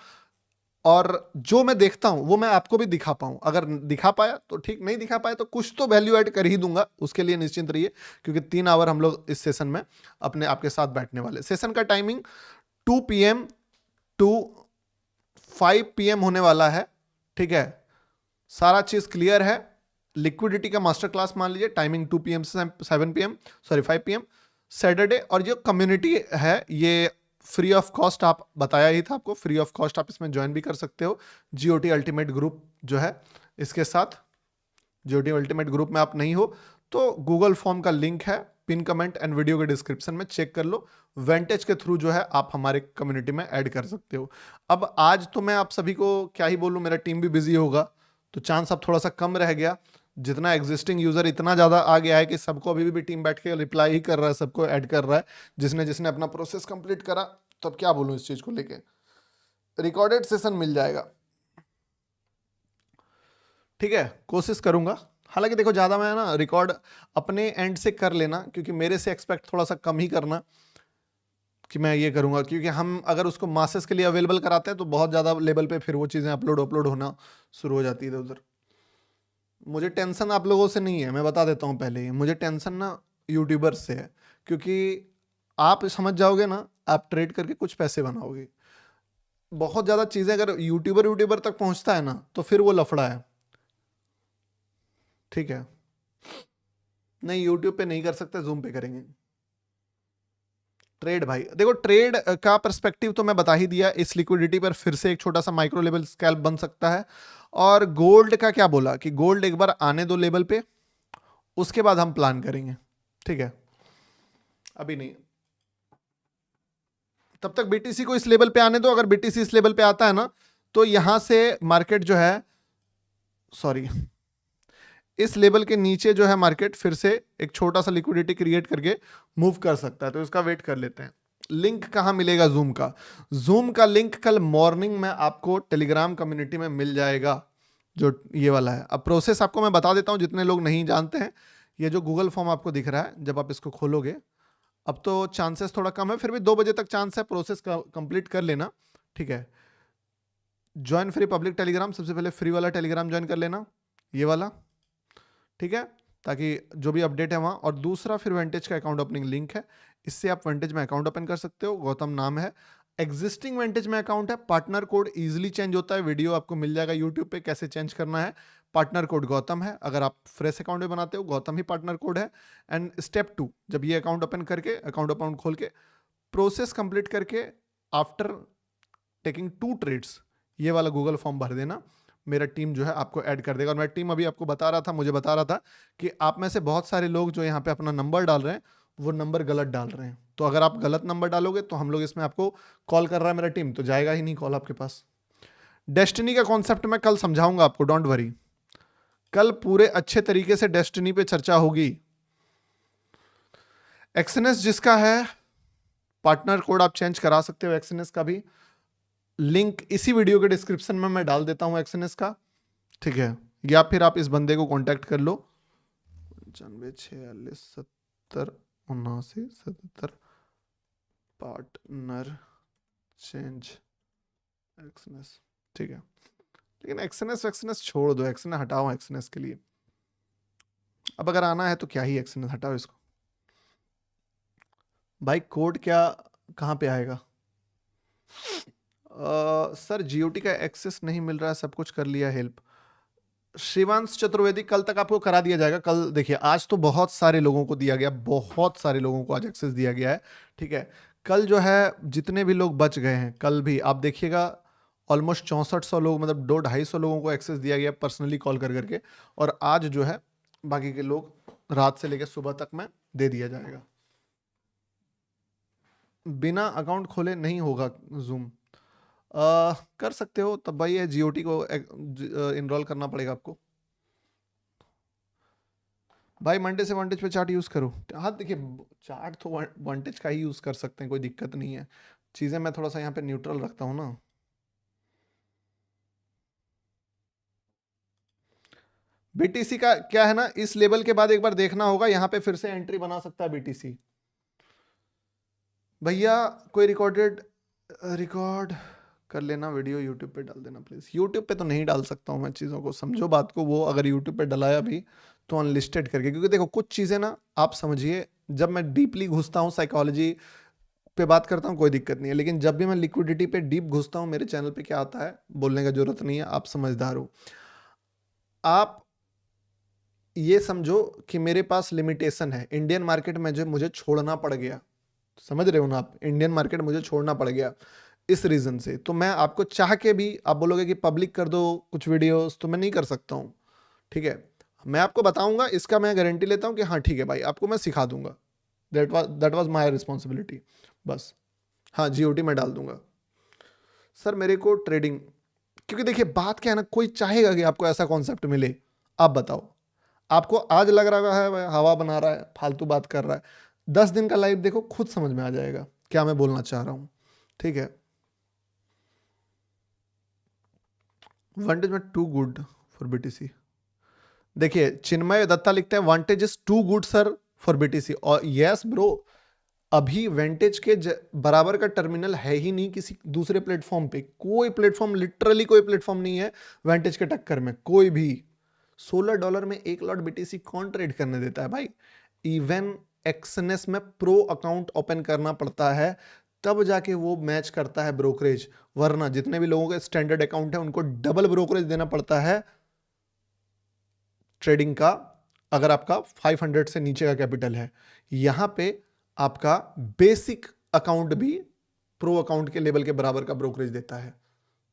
और जो मैं देखता हूं वो मैं आपको भी दिखा पाऊं। अगर दिखा पाया तो ठीक, नहीं दिखा पाया तो कुछ तो वैल्यू ऐड कर ही दूंगा, उसके लिए निश्चिंत रहिए, क्योंकि 3 आवर हम लोग इस सेशन में अपने आपके साथ बैठने वाले। सेशन का टाइमिंग 2 PM टू 5 PM होने वाला है, ठीक है। सारा चीज क्लियर है। लिक्विडिटी का मास्टर क्लास मान लीजिए, टाइमिंग 2 PM से 7 PM, सॉरी 5 PM सैटरडे। और जो कम्युनिटी है ये फ्री ऑफ कॉस्ट, आप बताया ही था आपको, फ्री ऑफ कॉस्ट आप इसमें ज्वाइन भी कर सकते हो। जीओटी अल्टीमेट ग्रुप जो है इसके साथ, जीओटी अल्टीमेट ग्रुप में आप नहीं हो तो गूगल फॉर्म का लिंक है पिन कमेंट एंड वीडियो के डिस्क्रिप्शन में, चेक कर लो। वेंटेज के थ्रू जो है आप हमारे कम्युनिटी में ऐड कर सकते हो। अब आज तो मैं आप सभी को क्या ही बोलूं, मेरा टीम भी बिजी होगा तो चांस अब थोड़ा सा कम रह गया। जितना एग्जिस्टिंग यूजर इतना ज्यादा आ गया है कि सबको अभी भी टीम बैठ के रिप्लाई ही कर रहा है, सबको ऐड कर रहा है, जिसने जिसने अपना प्रोसेस कंप्लीट करा। तो अब क्या बोलूं इस चीज को लेके, रिकॉर्डेड सेशन मिल जाएगा, ठीक है, कोशिश करूंगा। हालांकि देखो ज्यादा मैं ना रिकॉर्ड अपने एंड से कर लेना, क्योंकि मेरे से एक्सपेक्ट थोड़ा सा कम ही करना कि मैं ये करूंगा, क्योंकि हम अगर उसको मासेस के लिए अवेलेबल कराते हैं तो बहुत ज्यादा लेवल पे फिर वो चीजें अपलोड अपलोड होना शुरू हो जाती है उधर। मुझे टेंशन आप लोगों से नहीं है, मैं बता देता हूँ पहले ही, मुझे टेंशन ना यूट्यूबर्स से है, क्योंकि आप समझ जाओगे ना, आप ट्रेड करके कुछ पैसे बनाओगे। बहुत ज्यादा चीजें अगर यूट्यूबर यूट्यूबर तक पहुंचता है ना तो फिर वो लफड़ा है, ठीक है। नहीं, यूट्यूब पे नहीं कर सकते, जूम पे करेंगे ट्रेड। भाई देखो, ट्रेड का पर्सपेक्टिव तो मैं बता ही दिया। इस लिक्विडिटी पर फिर से एक छोटा सा माइक्रो लेवल स्कैल्प बन सकता है। और गोल्ड का क्या बोला कि गोल्ड एक बार आने दो लेवल पे, उसके बाद हम प्लान करेंगे, ठीक है, अभी नहीं। तब तक बीटीसी को इस लेवल पे आने दो। अगर बीटीसी इस लेवल पे आता है ना तो यहां से मार्केट जो है, सॉरी, इस लेवल के नीचे जो है मार्केट फिर से एक छोटा सा लिक्विडिटी क्रिएट करके मूव कर सकता है, तो इसका वेट कर लेते हैं। लिंक कहां मिलेगा जूम का? जूम का लिंक कल मॉर्निंग में आपको टेलीग्राम कम्युनिटी में मिल जाएगा, जो ये वाला है। अब प्रोसेस आपको मैं बता देता हूं जितने लोग नहीं जानते हैं। ये जो गूगल फॉर्म आपको दिख रहा है, जब आप इसको खोलोगे, अब तो चांसेस थोड़ा कम है, फिर भी 2 बजे तक चांस है, प्रोसेस कंप्लीट कर लेना, ठीक है। ज्वाइन फ्री पब्लिक टेलीग्राम, सबसे पहले फ्री वाला टेलीग्राम ज्वाइन कर लेना, ये वाला, ठीक है, ताकि जो भी अपडेट है वहाँ। और दूसरा फिर वेंटेज का अकाउंट ओपनिंग लिंक है, इससे आप वेंटेज में अकाउंट ओपन कर सकते हो। गौतम नाम है, एग्जिस्टिंग वेंटेज में अकाउंट है, पार्टनर कोड इजीली चेंज होता है, वीडियो आपको मिल जाएगा यूट्यूब पे कैसे चेंज करना है। पार्टनर कोड गौतम है, अगर आप फ्रेश अकाउंट में बनाते हो गौतम ही पार्टनर कोड है। एंड स्टेप 2, जब ये अकाउंट ओपन करके अकाउंट खोल के प्रोसेस कंप्लीट करके आफ्टर टेकिंग 2 ट्रेड्स ये वाला गूगल फॉर्म भर देना, मेरा टीम जो है आपको ऐड कर देगा। और मेरा टीम अभी आपको बता रहा था, मुझे बता रहा था कि आप में से बहुत सारे लोग जो यहाँ पे अपना नंबर डाल रहे हैं वो नंबर गलत डाल रहे हैं। तो अगर आप गलत नंबर डालोगे तो हम लोग इसमें आपको कॉल कर रहा है मेरा टीम, तो जाएगा ही नहीं कॉल आपके पास। डेस्टिनी का कॉन्सेप्ट मैं कल समझाऊंगा आपको, डोंट वरी, कल पूरे अच्छे तरीके से डेस्टिनी पे चर्चा होगी। एक्सएनएस जिसका है पार्टनर कोड आप चेंज करा सकते हो, एक्सएनएस का भी लिंक इसी वीडियो के डिस्क्रिप्शन में मैं डाल देता हूं एक्सएनएस का, ठीक है। या फिर आप इस बंदे को कांटेक्ट कर लो 9546707977 पार्टनर चेंज एक्सएनएस, ठीक है। लेकिन एक्सएनएस छोड़ दो, एक्सएनएस हटाओ एक्सएनएस के लिए। अब अगर आना है तो क्या ही एक्सएनएस, हटाओ इसको। भाई कोड क्या कहाँ पे आएगा? सर जीओटी का एक्सेस नहीं मिल रहा है, सब कुछ कर लिया, हेल्प। शिवांश चतुर्वेदी कल तक आपको करा दिया जाएगा। कल देखिए, आज तो बहुत सारे लोगों को दिया गया, बहुत सारे लोगों को आज एक्सेस दिया गया है, ठीक है। कल जो है जितने भी लोग बच गए हैं, कल भी आप देखिएगा ऑलमोस्ट 6400 लोग, मतलब 200-250 लोगों को एक्सेस दिया गया पर्सनली कॉल कर करके। और आज जो है बाकी के लोग रात से लेकर सुबह तक में दे दिया जाएगा। बिना अकाउंट खोले नहीं होगा जूम, कर सकते हो, तब भाई है जीओटी को इनरोल करना पड़ेगा आपको। भाई मंडे से वांटेज पे चार्ट यूज करो। हाँ देखिए, चार्ट तो वांटेज का ही यूज कर सकते हैं, कोई दिक्कत नहीं है। चीजें मैं थोड़ा सा यहाँ पे न्यूट्रल रखता हूँ ना। बीटीसी का क्या है ना, इस लेवल के बाद एक बार देखना होगा, यहाँ पे फिर से एंट्री बना सकता है बीटीसी। भैया कोई रिकॉर्ड कर लेना वीडियो, यूट्यूब पे डाल देना प्लीज। यूट्यूब पे तो नहीं डाल सकता हूँ मैं चीज़ों को, समझो बात को। वो अगर यूट्यूब पे डलाया भी तो अनलिस्टेड करके, क्योंकि देखो कुछ चीज़ें ना आप समझिए, जब मैं डीपली घुसता हूँ साइकोलॉजी पे बात करता हूँ कोई दिक्कत नहीं है, लेकिन जब भी मैं लिक्विडिटी पे डीप घुसता हूँ, मेरे चैनल पे क्या आता है बोलने का जरूरत नहीं है, आप समझदार हो। आप ये समझो कि मेरे पास लिमिटेशन है, इंडियन मार्केट में जो मुझे छोड़ना पड़ गया, समझ रहे हो ना आप, इंडियन मार्केट मुझे छोड़ना पड़ गया इस रीजन से। तो मैं आपको चाह के भी, आप बोलोगे कि पब्लिक कर दो कुछ वीडियोस, तो मैं नहीं कर सकता हूँ, ठीक है। मैं आपको बताऊंगा, इसका मैं गारंटी लेता हूँ कि हाँ ठीक है भाई, आपको मैं सिखा दूंगा। दैट वाज माय रिस्पॉन्सिबिलिटी, बस। हाँ जीओटी मैं डाल दूंगा। सर मेरे को ट्रेडिंग, क्योंकि देखिए बात क्या है ना, कोई चाहेगा कि आपको ऐसा कॉन्सेप्ट मिले? आप बताओ, आपको आज लग रहा है हवा बना रहा है, फालतू बात कर रहा है, 10 दिन का लाइव देखो, खुद समझ में आ जाएगा क्या मैं बोलना चाह रहा हूं, ठीक है। वांटेज में टू गुड फॉर बीटीसी। देखिए चिन्मय दत्ता लिखते हैं vantage is too good sir for BTC, और यस ब्रो, अभी वेंटेज के बराबर का टर्मिनल है ही नहीं किसी दूसरे प्लेटफॉर्म पे। कोई प्लेटफॉर्म, लिटरली कोई प्लेटफॉर्म नहीं है वेंटेज के टक्कर में, कोई भी। $16 में 1 लॉट बीटीसी कौन ट्रेड करने देता है भाई? इवन एक्सएनएस में प्रो अकाउंट ओपन करना पड़ता है, तब जाके वो मैच करता है ब्रोकरेज, वरना जितने भी लोगों के स्टैंडर्ड अकाउंट है उनको डबल ब्रोकरेज देना पड़ता है ट्रेडिंग का, अगर आपका 500 से नीचे का कैपिटल है। यहां पे आपका बेसिक अकाउंट भी प्रो अकाउंट के लेवल के बराबर का ब्रोकरेज देता है,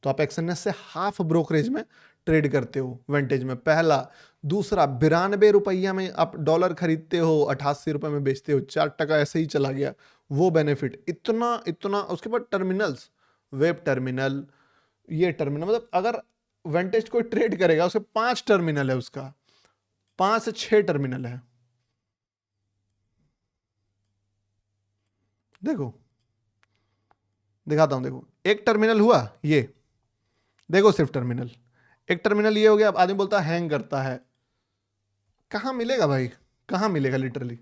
तो आप एक्सएनएस से हाफ ब्रोकरेज में ट्रेड करते हो वेंटेज में, पहला। दूसरा, 92 रुपया में आप डॉलर खरीदते हो, 88 रुपए में बेचते हो, 4% ऐसे ही चला गया वो बेनिफिट, इतना इतना। उसके बाद टर्मिनल्स, वेब टर्मिनल, ये टर्मिनल, मतलब अगर वेंटेज कोई ट्रेड करेगा उसके 5 टर्मिनल है, उसका 5 से 6 टर्मिनल है। देखो दिखाता हूं, देखो एक टर्मिनल हुआ ये, देखो सिर्फ टर्मिनल, एक टर्मिनल ये हो गया। अब आदमी बोलता है हैंग करता है, कहां मिलेगा भाई, कहां मिलेगा लिटरली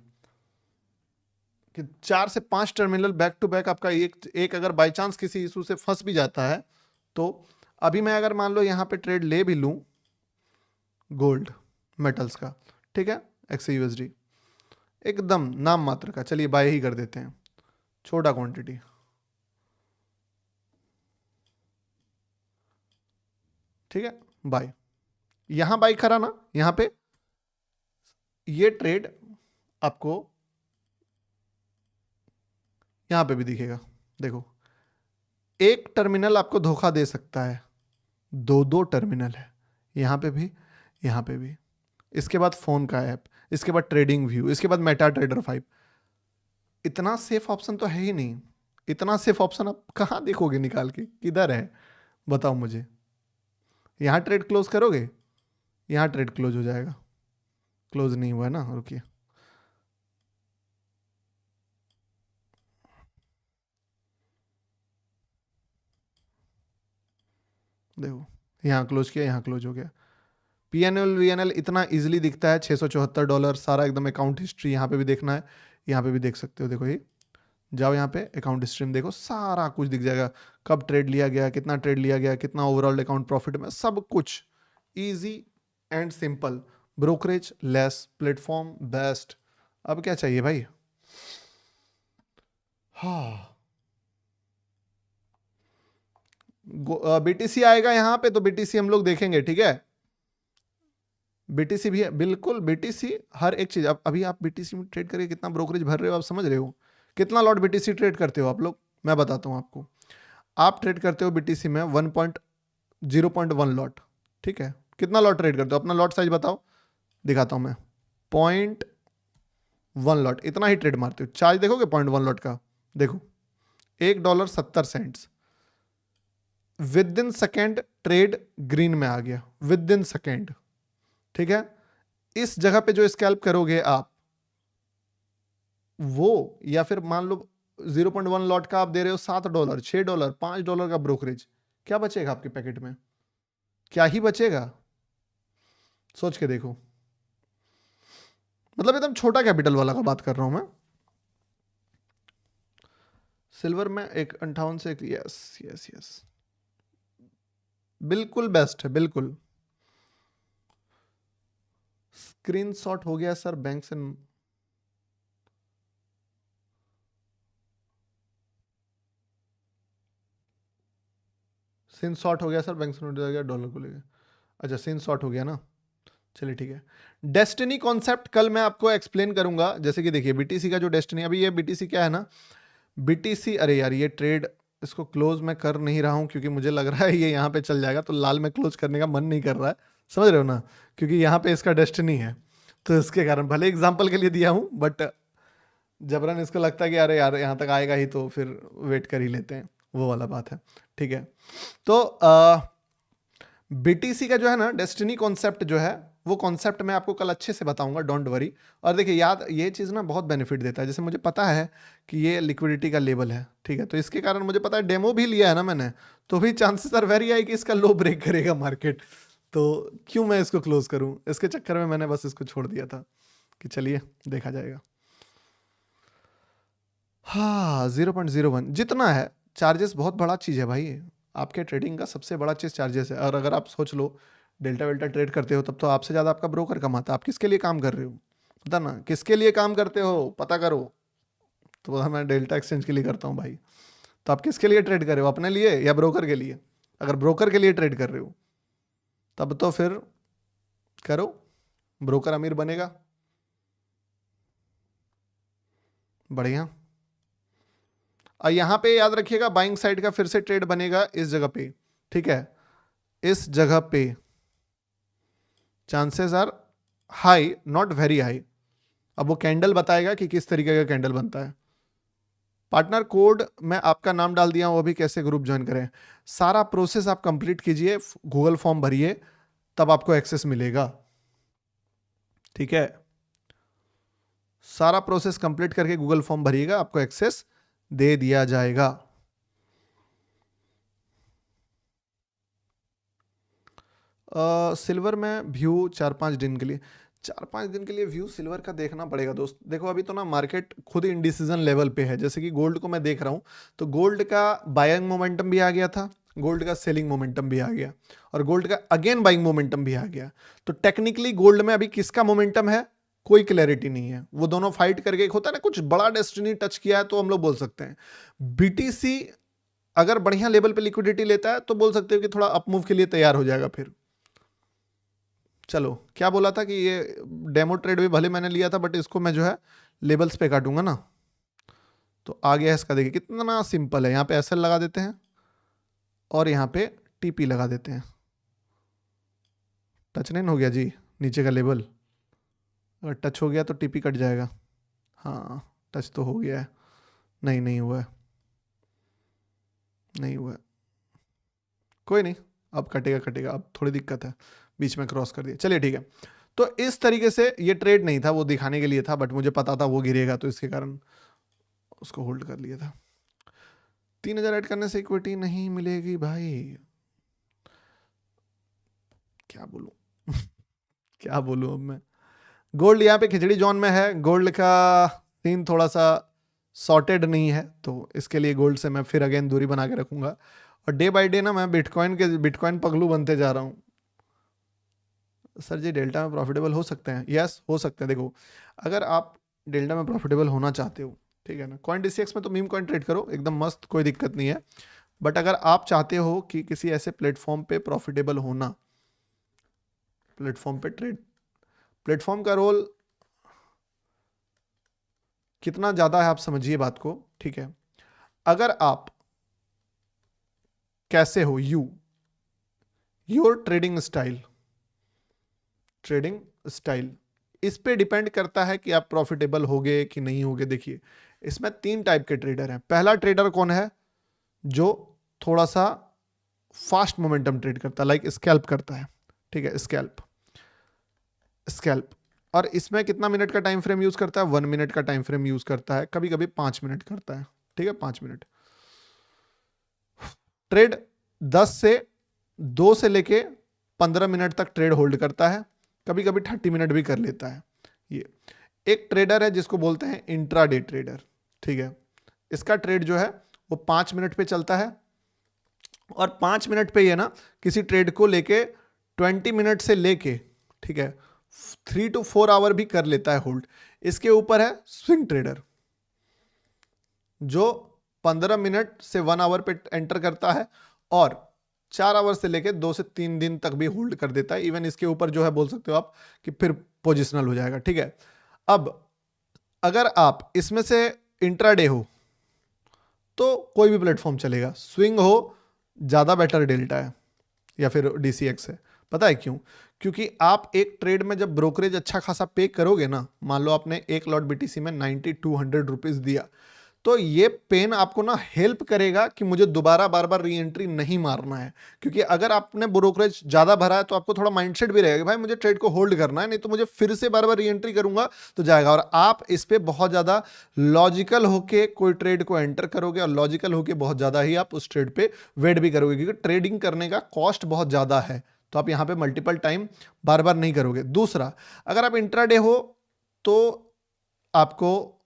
कि 4 से 5 टर्मिनल बैक टू बैक आपका एक अगर बाई चांस किसी इशू से फंस भी जाता है तो। अभी मैं अगर मान लो यहां पे ट्रेड ले भी लूं गोल्ड मेटल्स का, ठीक है, XAUSD एकदम नाम मात्र का, चलिए बाय ही कर देते हैं, छोटा क्वांटिटी, ठीक है, बाय। यहां बाय करा ना, यहां पे ये ट्रेड आपको यहां पे भी दिखेगा। देखो, एक टर्मिनल आपको धोखा दे सकता है, दो दो टर्मिनल है, यहां पे भी, यहां पे भी। इसके बाद फोन का ऐप, इसके बाद ट्रेडिंग व्यू, इसके बाद मेटा ट्रेडर 5। इतना सेफ ऑप्शन तो है ही नहीं। इतना सेफ ऑप्शन आप कहां देखोगे निकाल के, किधर है बताओ मुझे। यहां ट्रेड क्लोज करोगे, यहां ट्रेड क्लोज हो जाएगा। क्लोज नहीं हुआ है ना, रुकिए। देखो, यहां क्लोज किया, यहां क्लोज हो गया। पीएनएल वीएनएल इतना इजीली दिखता है, $674 सारा एकदम अकाउंट हिस्ट्री। यहाँ पे भी देखना है, यहाँ पे भी देख सकते हो। देखो ये, जाओ यहाँ पे अकाउंट हिस्ट्री में, देखो सारा कुछ दिख जाएगा। कब ट्रेड लिया गया, कितना ट्रेड लिया गया, कितना ओवरऑल अकाउंट प्रॉफिट में, सब कुछ easy and simple. Brokerage less, platform best. अब क्या चाहिए भाई। हाँ, बीटीसी आएगा यहाँ पे, तो बीटीसी हम लोग देखेंगे, ठीक है। बीटीसी भी है, बिल्कुल बीटीसी हर एक चीज। अब अभी आप बीटीसी में ट्रेड करके कितना ब्रोकरेज भर रहे हो, आप समझ रहे हो। कितना लॉट बीटीसी ट्रेड करते हो आप लोग, मैं बताता हूं आपको। आप ट्रेड करते हो बीटीसी में 1.0.1 लॉट, ठीक है। कितना लॉट ट्रेड करते हो, अपना लॉट साइज बताओ, दिखाता हूं मैं। 0.1 लॉट, इतना ही ट्रेड मारते हो। चार्ज देखोगे 0.1 लॉट का, देखो $1.70। With in second trade green में आ गया, विद इन सेकेंड, ठीक है। इस जगह पे जो स्कैल्प करोगे आप, वो, या फिर मान लो 0.1 लॉट का आप दे रहे हो $7, $6, $5 का ब्रोकरेज, क्या बचेगा आपके पैकेट में, क्या ही बचेगा। सोच के देखो, मतलब एकदम छोटा कैपिटल वाला का बात कर रहा हूं मैं। सिल्वर में 1.58 से, यस यस यस, बिल्कुल बेस्ट है, बिल्कुल। स्क्रीनशॉट हो गया सर बैंक से। सीन शॉट हो गया सर, बैंक से नोट आ गया डॉलर को लेकर। अच्छा, सीन शॉट हो गया ना, चलिए ठीक है। डेस्टिनी कॉन्सेप्ट कल मैं आपको एक्सप्लेन करूंगा। जैसे कि देखिए बीटीसी का जो डेस्टिनी, अभी ये बीटीसी क्या है ना, बीटीसी, अरे यार ये ट्रेड, इसको क्लोज मैं कर नहीं रहा हूं क्योंकि मुझे लग रहा है ये यहाँ पे चल जाएगा, तो लाल में क्लोज करने का मन नहीं कर रहा है, समझ रहे हो ना, क्योंकि यहाँ पे इसका डेस्टिनी है। तो इसके कारण भले एग्जाम्पल के लिए दिया हूँ, बट जबरन इसको लगता है कि अरे यार यहाँ तक आएगा ही, तो फिर वेट कर ही लेते हैं, वो वाला बात है, ठीक है। तो बीटीसी का जो है ना डेस्टिनी कॉन्सेप्ट जो है, वो कॉन्सेप्ट मैं आपको कल अच्छे से बताऊंगा, डोंट वरी। और देखिए याद, ये चीज़ ना बहुत बेनिफिट देता है। जैसे मुझे पता है कि ये लिक्विडिटी का लेवल है, ठीक है, तो इसके कारण मुझे पता है, डेमो भी लिया है ना मैंने, तो भी चांसेस आर वेरी हाई कि इसका लो ब्रेक करेगा मार्केट। तो क्यों मैं इसको क्लोज करूं, इसके चक्कर में मैंने बस इसको छोड़ दिया था कि चलिए देखा जाएगा। हाँ, 0.01 जितना है, चार्जेस बहुत बड़ा चीज़ है भाई। आपके ट्रेडिंग का सबसे बड़ा चीज़ चार्जेस है। और अगर आप सोच लो डेल्टा वेल्टा ट्रेड करते हो, तब तो आपसे ज़्यादा आपका ब्रोकर कमाता है। आप किसके लिए काम कर रहे हो, पता ना, किसके लिए काम करते हो पता करो। तो बोला मैं डेल्टा एक्सचेंज के लिए करता हूँ भाई। तो आप किसके लिए ट्रेड कर रहे हो, अपने लिए या ब्रोकर के लिए। अगर ब्रोकर के लिए ट्रेड कर रहे हो तब तो फिर करो, ब्रोकर अमीर बनेगा, बढ़िया। और यहाँ पे याद रखिएगा, बाइंग साइड का फिर से ट्रेड बनेगा इस जगह पे, ठीक है, इस जगह पे chances are high, not very high. अब वो कैंडल बताएगा कि किस तरीके का कैंडल बनता है। पार्टनर कोड मैं आपका नाम डाल दिया हूं, वो भी कैसे ग्रुप ज्वाइन करें, सारा प्रोसेस आप कंप्लीट कीजिए, गूगल फॉर्म भरिए, तब आपको एक्सेस मिलेगा, ठीक है। सारा प्रोसेस कंप्लीट करके गूगल फॉर्म भरिएगा, आपको एक्सेस दे दिया जाएगा। सिल्वर में व्यू 4-5 दिन के लिए, 4-5 दिन के लिए व्यू सिल्वर का देखना पड़ेगा दोस्त। देखो अभी तो ना मार्केट खुद इंडिसीजन लेवल पे है। जैसे कि गोल्ड को मैं देख रहा हूं, तो गोल्ड का बाइंग मोमेंटम भी आ गया था, गोल्ड का सेलिंग मोमेंटम भी आ गया, और गोल्ड का अगेन बाइंग मोमेंटम भी आ गया। तो टेक्निकली गोल्ड में अभी किसका मोमेंटम है, कोई क्लैरिटी नहीं है। वो दोनों फाइट करके, एक होता है ना कुछ बड़ा डेस्टिनी टच किया है, तो हम लोग बोल सकते हैं। बीटीसी अगर बढ़िया लेवल पे लिक्विडिटी लेता है तो बोल सकते हो कि थोड़ा अप मूव के लिए तैयार हो जाएगा फिर। चलो, क्या बोला था कि ये डेमो ट्रेड भी भले मैंने लिया था, बट इसको मैं जो है लेवल्स पे काटूंगा ना। तो आ गया इसका, देखिए कितना सिंपल है। यहाँ पे एसएल लगा देते हैं और यहाँ पे टीपी लगा देते हैं। टच नहीं हो गया जी नीचे का लेवल? अगर टच हो गया तो टीपी कट जाएगा। हाँ, टच तो हो गया है। नहीं, नहीं हुआ है, नहीं हुआ है। कोई नहीं, अब कटेगा कटेगा। अब थोड़ी दिक्कत है, बीच में क्रॉस कर दिया। चलिए ठीक है। तो इस तरीके से ये ट्रेड नहीं था, वो दिखाने के लिए था, बट मुझे पता था वो गिरेगा, तो इसके कारण उसको होल्ड कर लिया था। 3,000 ऐड करने से इक्विटी नहीं मिलेगी भाई, क्या बोलूं क्या बोलूं अब मैं। गोल्ड यहाँ पे खिचड़ी जोन में है। गोल्ड का सीन थोड़ा सा सॉर्टेड नहीं है, तो इसके लिए गोल्ड से मैं फिर अगेन दूरी बना के रखूंगा। और डे बाय डे ना मैं बिटकॉइन पगलू बनते जा रहा हूँ। सर जी डेल्टा में प्रॉफिटेबल हो सकते हैं? यस हो सकते हैं। देखो, अगर आप डेल्टा में प्रॉफिटेबल होना चाहते हो, ठीक है ना, कॉइन डीसीएक्स में तो मीम कॉइन ट्रेड करो, एकदम मस्त, कोई दिक्कत नहीं है। बट अगर आप चाहते हो कि किसी ऐसे प्लेटफॉर्म पे प्रॉफिटेबल होना, प्लेटफॉर्म पे ट्रेड, प्लेटफॉर्म का रोल कितना ज्यादा है आप समझिए बात को, ठीक है। अगर आप कैसे हो, योर ट्रेडिंग स्टाइल, इस पे डिपेंड करता है कि आप प्रॉफिटेबल होगे कि नहीं होगे। देखिए, इसमें 3 टाइप के ट्रेडर हैं। पहला ट्रेडर कौन है? जो थोड़ा सा फास्ट मोमेंटम ट्रेड करता है, लाइक स्कैल्प करता है, ठीक है, स्कैल्प। और इसमें कितना मिनट का टाइम फ्रेम यूज करता है? 1 मिनट का टाइम फ्रेम यूज करता है, कभी कभी 5 मिनट करता है, ठीक है, 5 मिनट। ट्रेड 10 से 2 से लेके 15 मिनट तक ट्रेड होल्ड करता है, कभी कभी 30 मिनट भी कर लेता है। ये एक ट्रेडर है जिसको बोलते हैं इंट्राडे ट्रेडर, ठीक है। इसका ट्रेड जो है वो 5 मिनट पे चलता है, और 5 मिनट पे ये ना किसी ट्रेड को लेके 20 मिनट से लेके, ठीक है, 3 to 4 आवर भी कर लेता है होल्ड। इसके ऊपर है स्विंग ट्रेडर, जो 15 मिनट से 1 आवर पे एंटर करता है और 4 आवर से लेके 2 से 3 दिन तक भी होल्ड कर देता है। इवन इसके ऊपर जो है बोल सकते हो आप कि फिर पोजिशनल हो जाएगा, ठीक है। अब अगर आप इसमें से इंट्राडे हो तो कोई भी प्लेटफॉर्म चलेगा, स्विंग हो ज्यादा बेटर डेल्टा है या फिर डीसीएक्स है। पता है क्यों? क्योंकि आप एक ट्रेड में जब ब्रोकरेज अच्छा खासा पे करोगे ना, मान लो आपने एक लॉट बीटीसी में 9200 रुपीज दिया, तो ये पेन आपको ना हेल्प करेगा कि मुझे दोबारा बार बार री एंट्री नहीं मारना है। क्योंकि अगर आपने ब्रोकरेज ज्यादा भरा है तो आपको थोड़ा माइंडसेट भी रहेगा, भाई मुझे ट्रेड को होल्ड करना है, नहीं तो मुझे फिर से बार बार री एंट्री करूंगा तो जाएगा। और आप इस पे बहुत ज्यादा लॉजिकल होके कोई ट्रेड को एंटर करोगे, और लॉजिकल होके बहुत ज्यादा ही आप उस ट्रेड पे वेट भी करोगे, क्योंकि ट्रेडिंग करने का कॉस्ट बहुत ज्यादा है, तो आप यहां पे मल्टीपल टाइम बार बार नहीं करोगे। दूसरा, अगर आप इंट्राडे हो तो आपको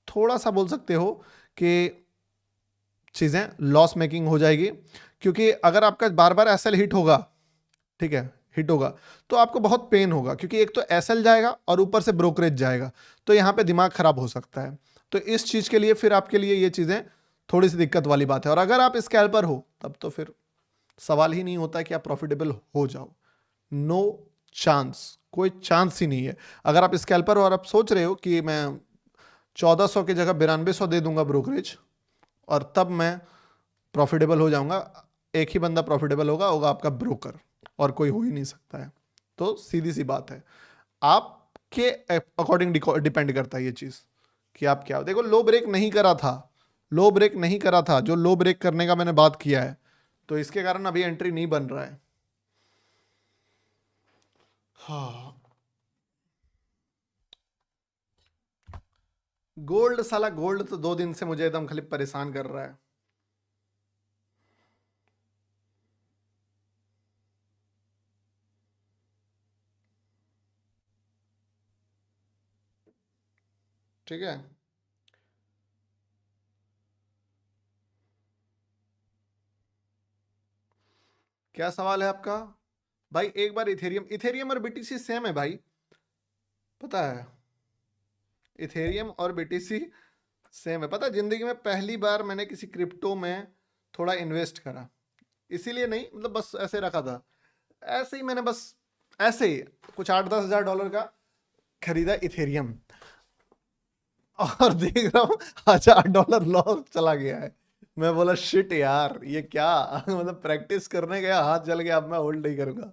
थोड़ा सा बोल सकते हो कि चीजें लॉस मेकिंग हो जाएगी, क्योंकि अगर आपका बार बार एसएल हिट होगा, ठीक है, हिट होगा, तो आपको बहुत पेन होगा, क्योंकि एक तो एसएल जाएगा और ऊपर से ब्रोकरेज जाएगा, तो यहां पे दिमाग खराब हो सकता है। तो इस चीज के लिए फिर आपके लिए ये चीजें थोड़ी सी दिक्कत वाली बात है। और अगर आप स्कैल्पर हो तब तो फिर सवाल ही नहीं होता कि आप प्रॉफिटेबल हो जाओ, नो चांस, कोई चांस ही नहीं है। अगर आप स्कैल्पर हो और आप सोच रहे हो कि मैं 1400 की जगह 9200 दे दूंगा ब्रोकरेज और तब मैं प्रॉफिटेबल हो जाऊंगा, एक ही बंदा प्रॉफिटेबल होगा, होगा आपका ब्रोकर, और कोई हो ही नहीं सकता है। तो सीधी सी बात है, आपके अकॉर्डिंग डिपेंड करता है ये चीज कि आप क्या। देखो, लो ब्रेक नहीं करा था, लो ब्रेक नहीं करा था, जो लो ब्रेक करने का मैंने बात किया है, तो इसके कारण अभी एंट्री नहीं बन रहा है। हाँ, गोल्ड, साला गोल्ड तो 2 दिन से मुझे एकदम खाली परेशान कर रहा है। ठीक है, क्या सवाल है आपका? भाई एक बार इथेरियम, इथेरियम और बीटीसी सेम है भाई, पता है, इथेरियम और बीटीसी सेम है। पता है, जिंदगी में पहली बार मैंने किसी क्रिप्टो में थोड़ा इन्वेस्ट करा, इसीलिए नहीं, मतलब बस ऐसे रखा था, ऐसे ही मैंने बस ऐसे ही कुछ 8-10 हज़ार डॉलर का खरीदा इथेरियम, और देख रहा हूँ $1000 लॉस चला गया है। मैं बोला शिट यार ये क्या मतलब प्रैक्टिस करने गया, हाथ जल गया, अब मैं होल्ड नहीं करूंगा।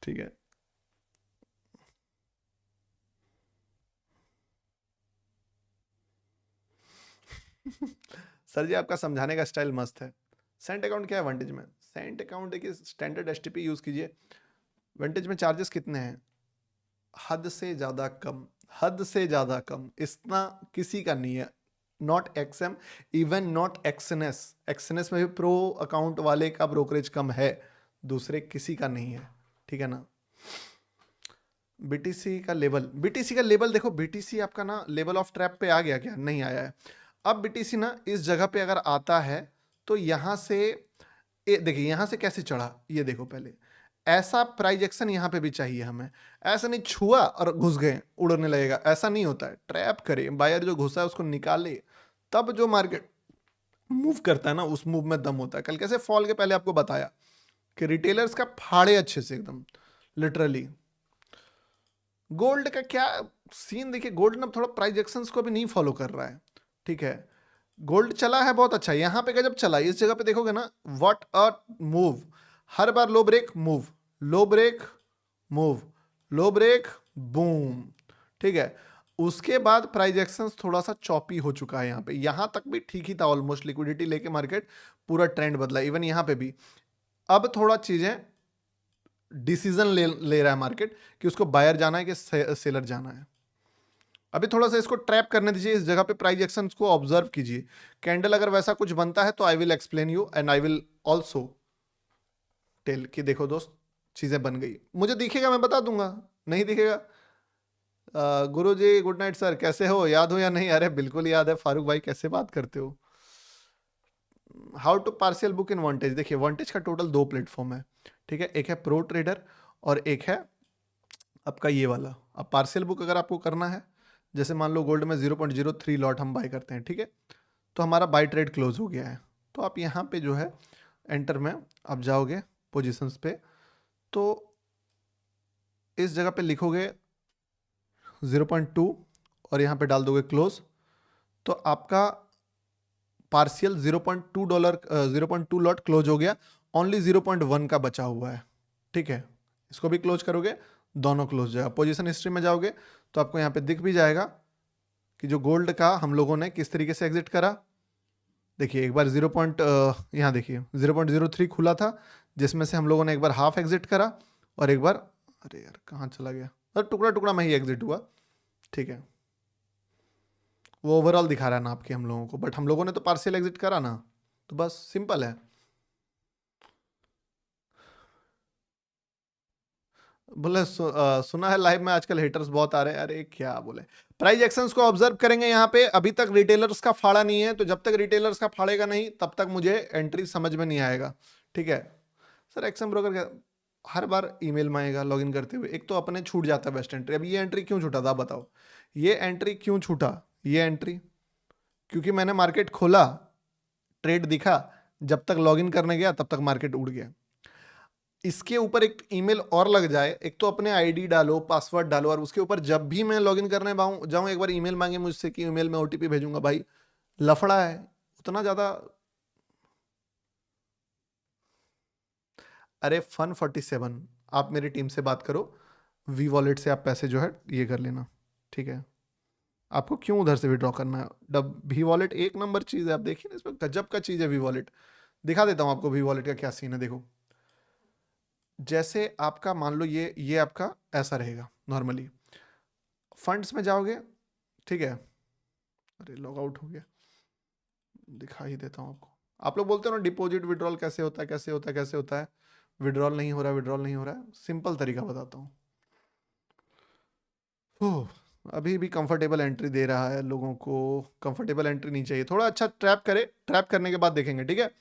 ठीक है। सर जी आपका समझाने का स्टाइल मस्त है। सेंट अकाउंट क्या है वांटेज में? सेंट अकाउंट देखिए, स्टैंडर्ड एसटीपी यूज कीजिए। वांटेज में चार्जेस कितने हैं? हद से ज्यादा कम, हद से ज्यादा कम, इतना किसी का नहीं है। नॉट एक्सएम, इवन नॉट एक्सएनएस, एक्सएनएस में भी प्रो अकाउंट वाले का ब्रोकरेज कम है, दूसरे किसी का नहीं है। ठीक है ना। बीटीसी का लेवल, बीटीसी का लेवल देखो, बीटीसी आपका ना लेवल ऑफ ट्रैप पे आ गया क्या? नहीं आया है। अब बीटीसी ना इस जगह पे अगर आता है तो यहां से देखिए यहां से कैसे चढ़ा, ये देखो पहले, ऐसा प्राइज एक्शन यहां पे भी चाहिए हमें। ऐसा नहीं छुआ और घुस गए उड़ने लगेगा, ऐसा नहीं होता है। ट्रैप करे, बायर जो घुसा है उसको निकाले, तब जो मार्केट मूव करता है ना, उस मूव में दम होता है। कल कैसे फॉल के पहले आपको बताया कि रिटेलर्स का फाड़े अच्छे से एकदम लिटरली। गोल्ड का क्या सीन देखिए, गोल्ड ना थोड़ा प्राइस एक्शंस को भी नहीं फॉलो कर रहा है। ठीक है, गोल्ड चला है बहुत अच्छा, यहां पे गजब चला। इस जगह पे देखोगे ना, व्हाट अ मूव, हर बार low break move, low break move, low break boom. ठीक है, उसके बाद प्राइस एक्शंस थोड़ा सा चॉपी हो चुका है। यहां तक भी ठीक ही था ऑलमोस्ट, लिक्विडिटी लेके मार्केट पूरा ट्रेंड बदला, इवन यहां पे भी। अब थोड़ा चीजें डिसीजन ले रहा है मार्केट कि उसको बायर जाना है कि सेलर जाना है। अभी थोड़ा सा इसको ट्रैप करने दीजिए, इस जगह पे प्राइस एक्शन को ऑब्जर्व कीजिए। कैंडल अगर वैसा कुछ बनता है तो I will explain you and I will also tell कि देखो दोस्त चीजें बन गई। मुझे दिखेगा मैं बता दूंगा, नहीं दिखेगा गुरु जी गुड नाइट सर, कैसे हो, याद हो या नहीं? अरे बिल्कुल याद है फारूक भाई, कैसे बात करते हो। How to partial book in vantage, देखिए वांटेज का टोटल 2 प्लेटफॉर्म है। ठीक है, एक है प्रो ट्रेडर और एक है आपका ये वाला। अब पार्शियल बुक अगर आपको करना है, जैसे मान लो गोल्ड में 0.03 लॉट हम बाय करते हैं, ठीक है, तो हमारा बाय ट्रेड क्लोज हो गया है। तो आप यहाँ पे जो है एंटर में आप जाओगे पोजीशंस पे, तो इस जगह पे लिखोगे 0.2 और यहाँ पे डाल दोगे क्लोज, तो आपका पार्शियल $0.2 0.2 लॉट क्लोज हो गया, ओनली 0.1 का बचा हुआ है। ठीक है, इसको भी क्लोज करोगे, दोनों क्लोज जाएगा। पोजीशन हिस्ट्री में जाओगे तो आपको यहाँ पे दिख भी जाएगा कि जो गोल्ड का हम लोगों ने किस तरीके से एग्जिट करा। देखिए एक बार यहाँ देखिए 0.03 खुला था, जिसमें से हम लोगों ने एक बार हाफ एग्जिट करा और एक बार, अरे यार कहाँ चला गया, टुकड़ा टुकड़ा में ही एग्जिट हुआ। ठीक है, वो ओवरऑल दिखा रहा है ना आपके हम लोगों को, बट हम लोगों ने तो पार्शियल एग्जिट करा ना, तो बस सिंपल है। बोले सुना है लाइव में आजकल हेटर्स बहुत आ रहे हैं, अरे क्या बोले। प्राइस एक्शंस को ऑब्जर्व करेंगे यहाँ पे, अभी तक रिटेलर्स का फाड़ा नहीं है, तो जब तक रिटेलर्स का फाड़ेगा नहीं तब तक मुझे एंट्री समझ में नहीं आएगा। ठीक है सर, एक्सएम ब्रोकर का हर बार ईमेल में आएगा लॉगिन करते हुए, एक तो अपने छूट जाता है बेस्ट एंट्री। अब ये एंट्री क्यों छूटा था बताओ, ये एंट्री क्यों छूटा? ये एंट्री क्योंकि मैंने मार्केट खोला, ट्रेड दिखा, जब तक लॉगिन करने गया तब तक मार्केट उड़ गया। इसके ऊपर एक ईमेल और लग जाए, एक तो अपने आईडी डालो, पासवर्ड डालो, और उसके ऊपर जब भी मैं लॉगिन करने जाऊं एक बार ईमेल मांगे मुझसे कि ईमेल में ओटीपी भेजूंगा, भाई लफड़ा है उतना ज्यादा। अरे फन 47, आप मेरी टीम से बात करो, वी वॉलेट से आप पैसे जो है ये कर लेना। ठीक है, आपको क्यों उधर से विड्रॉ करना है? डब वी वॉलेट एक नंबर चीज है, आप देखिए ना इसमें गजब का चीज है वी वॉलेट। दिखा देता हूं आपको वी वॉलेट का क्या सीन है। देखो जैसे आपका मान लो ये आपका ऐसा रहेगा नॉर्मली, फंड्स में जाओगे, ठीक है, अरे लॉग आउट हो गया, दिखा ही देता हूँ आपको। आप लोग बोलते हो ना डिपॉजिट विड्रॉल कैसे होता है, कैसे होता है, कैसे होता है, विड्रॉल नहीं हो रहा है, विड्रॉल नहीं हो रहा है, सिंपल तरीका बताता हूँ। अभी भी कंफर्टेबल एंट्री दे रहा है लोगों को, कंफर्टेबल एंट्री नहीं चाहिए, थोड़ा अच्छा ट्रैप करे, ट्रैप करने के बाद देखेंगे। ठीक है,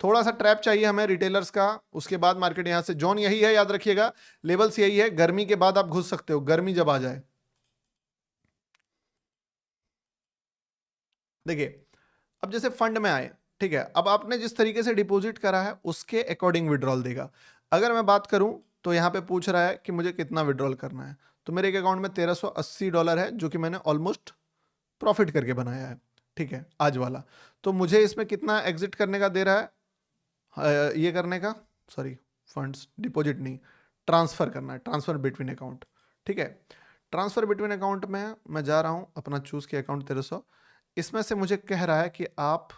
थोड़ा सा ट्रैप चाहिए हमें रिटेलर्स का, उसके बाद मार्केट यहां से जोन यही है, याद रखिएगा लेवल्स यही है। गर्मी के बाद आप घुस सकते हो, गर्मी जब आ जाए। देखिए अब जैसे फंड में आए, ठीक है। अब आपने जिस तरीके से डिपॉजिट करा है उसके अकॉर्डिंग विड्रॉल देगा। अगर मैं बात करूं तो यहाँ पे पूछ रहा है कि मुझे कितना विड्रॉल करना है, तो मेरे एक अकाउंट में $1380 है जो कि मैंने ऑलमोस्ट प्रॉफिट करके बनाया है, ठीक है, आज वाला। तो मुझे इसमें कितना एग्जिट करने का दे रहा है, ये करने का, सॉरी फंड्स डिपॉजिट नहीं, ट्रांसफ़र करना है, ट्रांसफ़र बिटवीन अकाउंट, ठीक है। ट्रांसफ़र बिटवीन अकाउंट में मैं जा रहा हूँ, अपना चूज़ किया अकाउंट 1300, इसमें से मुझे कह रहा है कि आप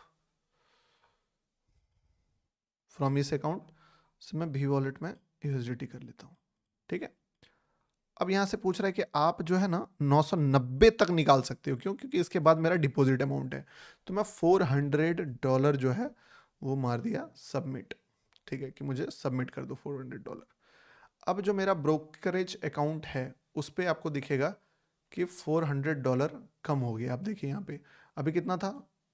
फ्रॉम इस अकाउंट से मैं भी वॉलेट में यूएसडीटी कर लेता हूँ, ठीक है। अब यहाँ से पूछ रहा है कि आप जो है ना 990 तक निकाल सकते हो, क्यों? क्योंकि इसके बाद मेरा डिपॉजिट अमाउंट है। तो मैं $400 जो है वो मार दिया सबमिट, ठीक है, कि मुझे सबमिट कर दो $400। अब जो मेरा ब्रोकरेज अकाउंट है उस पर आपको दिखेगा कि $400 कम हो गया। आप देखिए यहाँ पे अभी कितना था,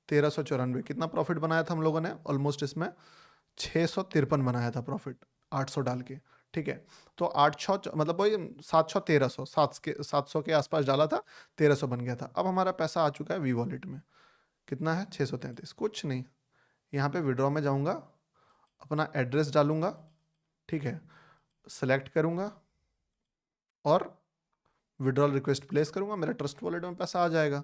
1394। कितना प्रॉफिट बनाया था हम लोगों ने, ऑलमोस्ट इसमें 653 बनाया था प्रॉफिट 800 डाल के, ठीक है। तो 800 मतलब वही 700 1300 700 के आसपास डाला था, 1300 बन गया था। अब हमारा पैसा आ चुका है वी वॉलेट में, कितना है 633। कुछ नहीं, यहाँ पे विड्रॉ में जाऊँगा, अपना एड्रेस डालूंगा, ठीक है, सेलेक्ट करूँगा और विड्रॉल रिक्वेस्ट प्लेस करूँगा, मेरा ट्रस्ट वॉलेट में पैसा आ जाएगा।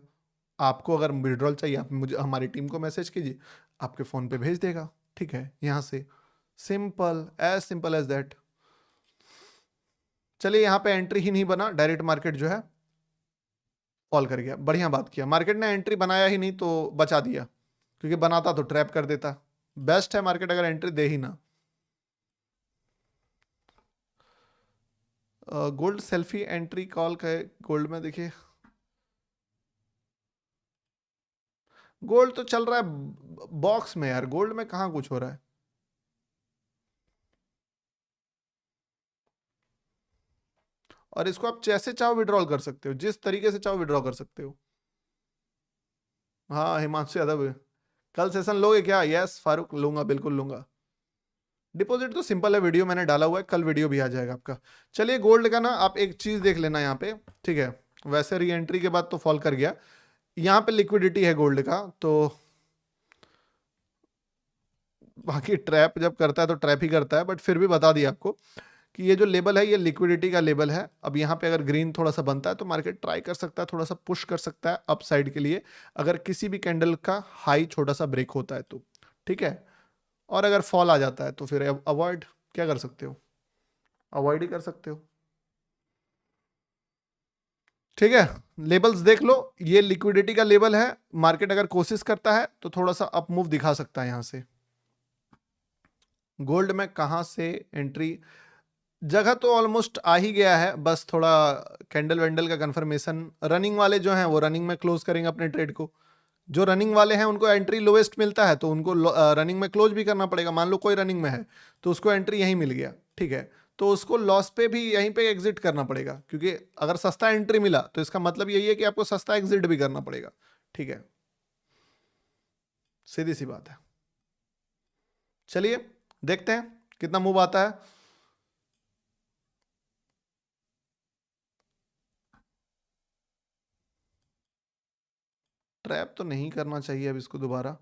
आपको अगर विड्रॉल चाहिए आप मुझे, हमारी टीम को मैसेज कीजिए, आपके फ़ोन पे भेज देगा, ठीक है, यहाँ से। Simple as that. चलिए यहाँ पे एंट्री ही नहीं बना, डायरेक्ट मार्केट जो है फॉल कर गया। बढ़िया बात किया, मार्केट ने एंट्री बनाया ही नहीं तो बचा दिया, क्योंकि बनाता तो ट्रैप कर देता। बेस्ट है मार्केट अगर एंट्री दे ही ना। गोल्ड सेल्फी एंट्री कॉल का गोल्ड में देखिए, गोल्ड तो चल रहा है बॉक्स में यार, गोल्ड में कहाँ कुछ हो रहा है। और इसको आप जैसे चाहो विड्रॉल कर सकते हो, जिस तरीके से चाहो विड्रॉ कर सकते हो। हाँ हिमांशु यादव, कल सेशन लोगे क्या? यस फारूक, लूंगा, बिल्कुल लूंगा। डिपॉजिट तो सिंपल है, वीडियो मैंने डाला हुआ है, कल वीडियो भी आ जाएगा आपका। चलिए गोल्ड का ना आप एक चीज देख लेना यहाँ पे, ठीक है। वैसे री एंट्री के बाद तो फॉल कर गया, यहाँ पे लिक्विडिटी है गोल्ड का, तो बाकी ट्रैप जब करता है तो ट्रैप ही करता है, बट फिर भी बता दिया आपको कि ये जो लेवल है ये लिक्विडिटी का लेवल है। अब यहाँ पे अगर ग्रीन थोड़ा सा बनता है तो मार्केट ट्राई कर सकता है, थोड़ा सा पुश कर सकता है अप साइड के लिए, अगर किसी भी कैंडल का हाई छोटा सा ब्रेक होता है तो, ठीक है। और अगर फॉल आ जाता है तो फिर अवॉइड, क्या कर सकते हो, अवॉइड ही कर सकते हो, ठीक है। लेवल्स देख लो, ये लिक्विडिटी का लेवल है, मार्केट अगर कोशिश करता है तो थोड़ा सा अप मूव दिखा सकता है यहाँ से। गोल्ड में कहाँ से एंट्री, जगह तो ऑलमोस्ट आ ही गया है, बस थोड़ा कैंडल वेंडल का कंफर्मेशन। रनिंग वाले जो हैं वो रनिंग में क्लोज करेंगे अपने ट्रेड को, जो रनिंग वाले हैं उनको एंट्री लोएस्ट मिलता है तो उनको रनिंग में क्लोज भी करना पड़ेगा। मान लो कोई रनिंग में है तो उसको एंट्री यहीं मिल गया, ठीक है, तो उसको लॉस पे भी यहीं पे एग्जिट करना पड़ेगा, क्योंकि अगर सस्ता एंट्री मिला तो इसका मतलब यही है कि आपको सस्ता एग्जिट भी करना पड़ेगा, ठीक है, सीधी सी बात है। चलिए देखते हैं कितना मूव आता है। ट्रैप तो नहीं करना चाहिए अब इसको दोबारा।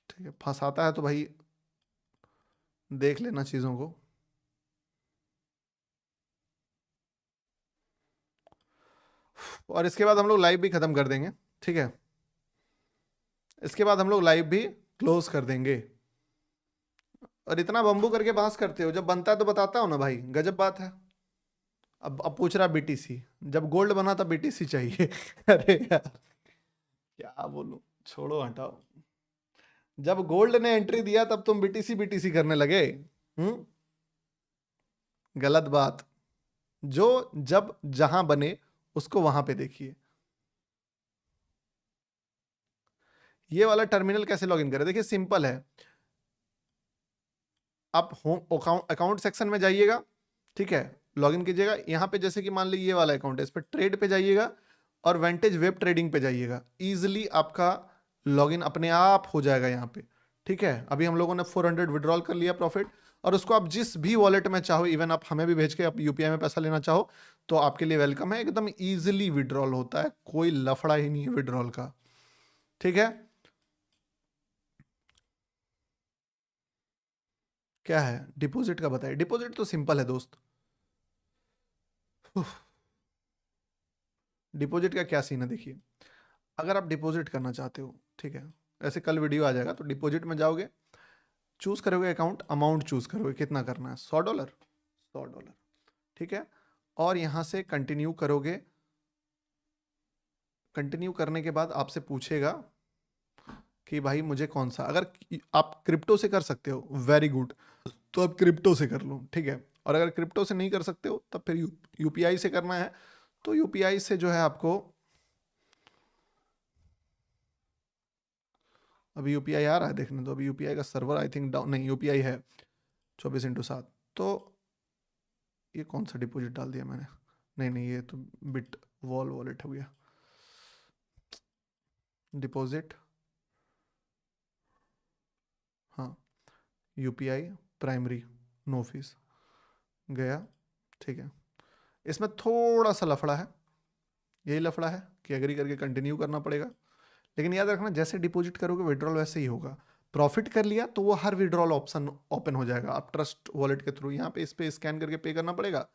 ठीक है, फंसाता है तो भाई देख लेना चीज़ों को। और इसके बाद हम लोग लाइव भी खत्म कर देंगे, ठीक है, इसके बाद हम लोग लाइव भी क्लोज कर देंगे। और इतना बम्बू करके बहस करते हो, जब बनता है तो बताता हो ना भाई, गजब बात है। अब पूछ रहा बीटीसी, जब गोल्ड बना था बीटीसी चाहिए अरे यार क्या बोलूं, छोड़ो हटाओ। जब गोल्ड ने एंट्री दिया तब तुम बीटीसी बीटीसी करने लगे। हम्म, गलत बात। जो जब जहां बने उसको वहां पे देखिए। ये वाला टर्मिनल कैसे लॉगिन करें, देखिए सिंपल है। आप होम अकाउंट सेक्शन में जाइएगा, ठीक है, लॉगिन कीजिएगा। यहाँ पे जैसे कि मान लीजिए ये वाला अकाउंट है, इस पर ट्रेड पे जाइएगा और वेंटेज वेब ट्रेडिंग पे जाइएगा। इजीली आपका लॉगिन अपने आप हो जाएगा यहाँ पे, ठीक है, अभी हम लोगों ने 400 विड्रॉल कर लिया प्रॉफिट, और उसको आप जिस भी वॉलेट में चाहो, इवन आप हमें भी भेज के आप यूपीआई में पैसा लेना चाहो तो आपके लिए वेलकम है। एकदम इजीली विड्रॉल होता है, कोई लफड़ा ही नहीं है विड्रॉल का। ठीक है, क्या है डिपॉजिट का बताइए। डिपॉजिट तो सिंपल है दोस्त। डिपॉजिट का क्या सीन है देखिए, अगर आप डिपॉजिट करना चाहते हो, ठीक है, ऐसे कल वीडियो आ जाएगा, तो डिपॉजिट में जाओगे, चूज करोगे अकाउंट, अमाउंट चूज करोगे कितना करना है, $100, $100, ठीक है, और यहां से कंटिन्यू करोगे। कंटिन्यू करने के बाद आपसे पूछेगा कि भाई मुझे कौन सा, अगर आप क्रिप्टो से कर सकते हो वेरी गुड, तो आप क्रिप्टो से कर लो, ठीक है, और अगर क्रिप्टो से नहीं कर सकते हो तब फिर यूपीआई से करना है, तो यूपीआई से जो है आपको, अभी यूपीआई आ रहा है देखने दो, अभी यूपीआई का सर्वर आई थिंक डाउन, नहीं यूपीआई है 24/7। तो ये कौन सा डिपॉजिट डाल दिया मैंने, नहीं नहीं ये तो बिट वॉलेट हो गया। डिपॉजिट, हाँ, यूपीआई प्राइमरी, नो फीस, गया, ठीक है। इसमें थोड़ा सा लफड़ा है, यही लफड़ा है कि एग्री करके कंटिन्यू करना पड़ेगा, लेकिन याद रखना जैसे डिपॉजिट करोगे विड्रॉल वैसे ही होगा। प्रॉफिट कर लिया तो वो हर विड्रॉल ऑप्शन ओपन हो जाएगा, आप ट्रस्ट वॉलेट के थ्रू यहाँ पे इस पे स्कैन करके पे करना पड़ेगा,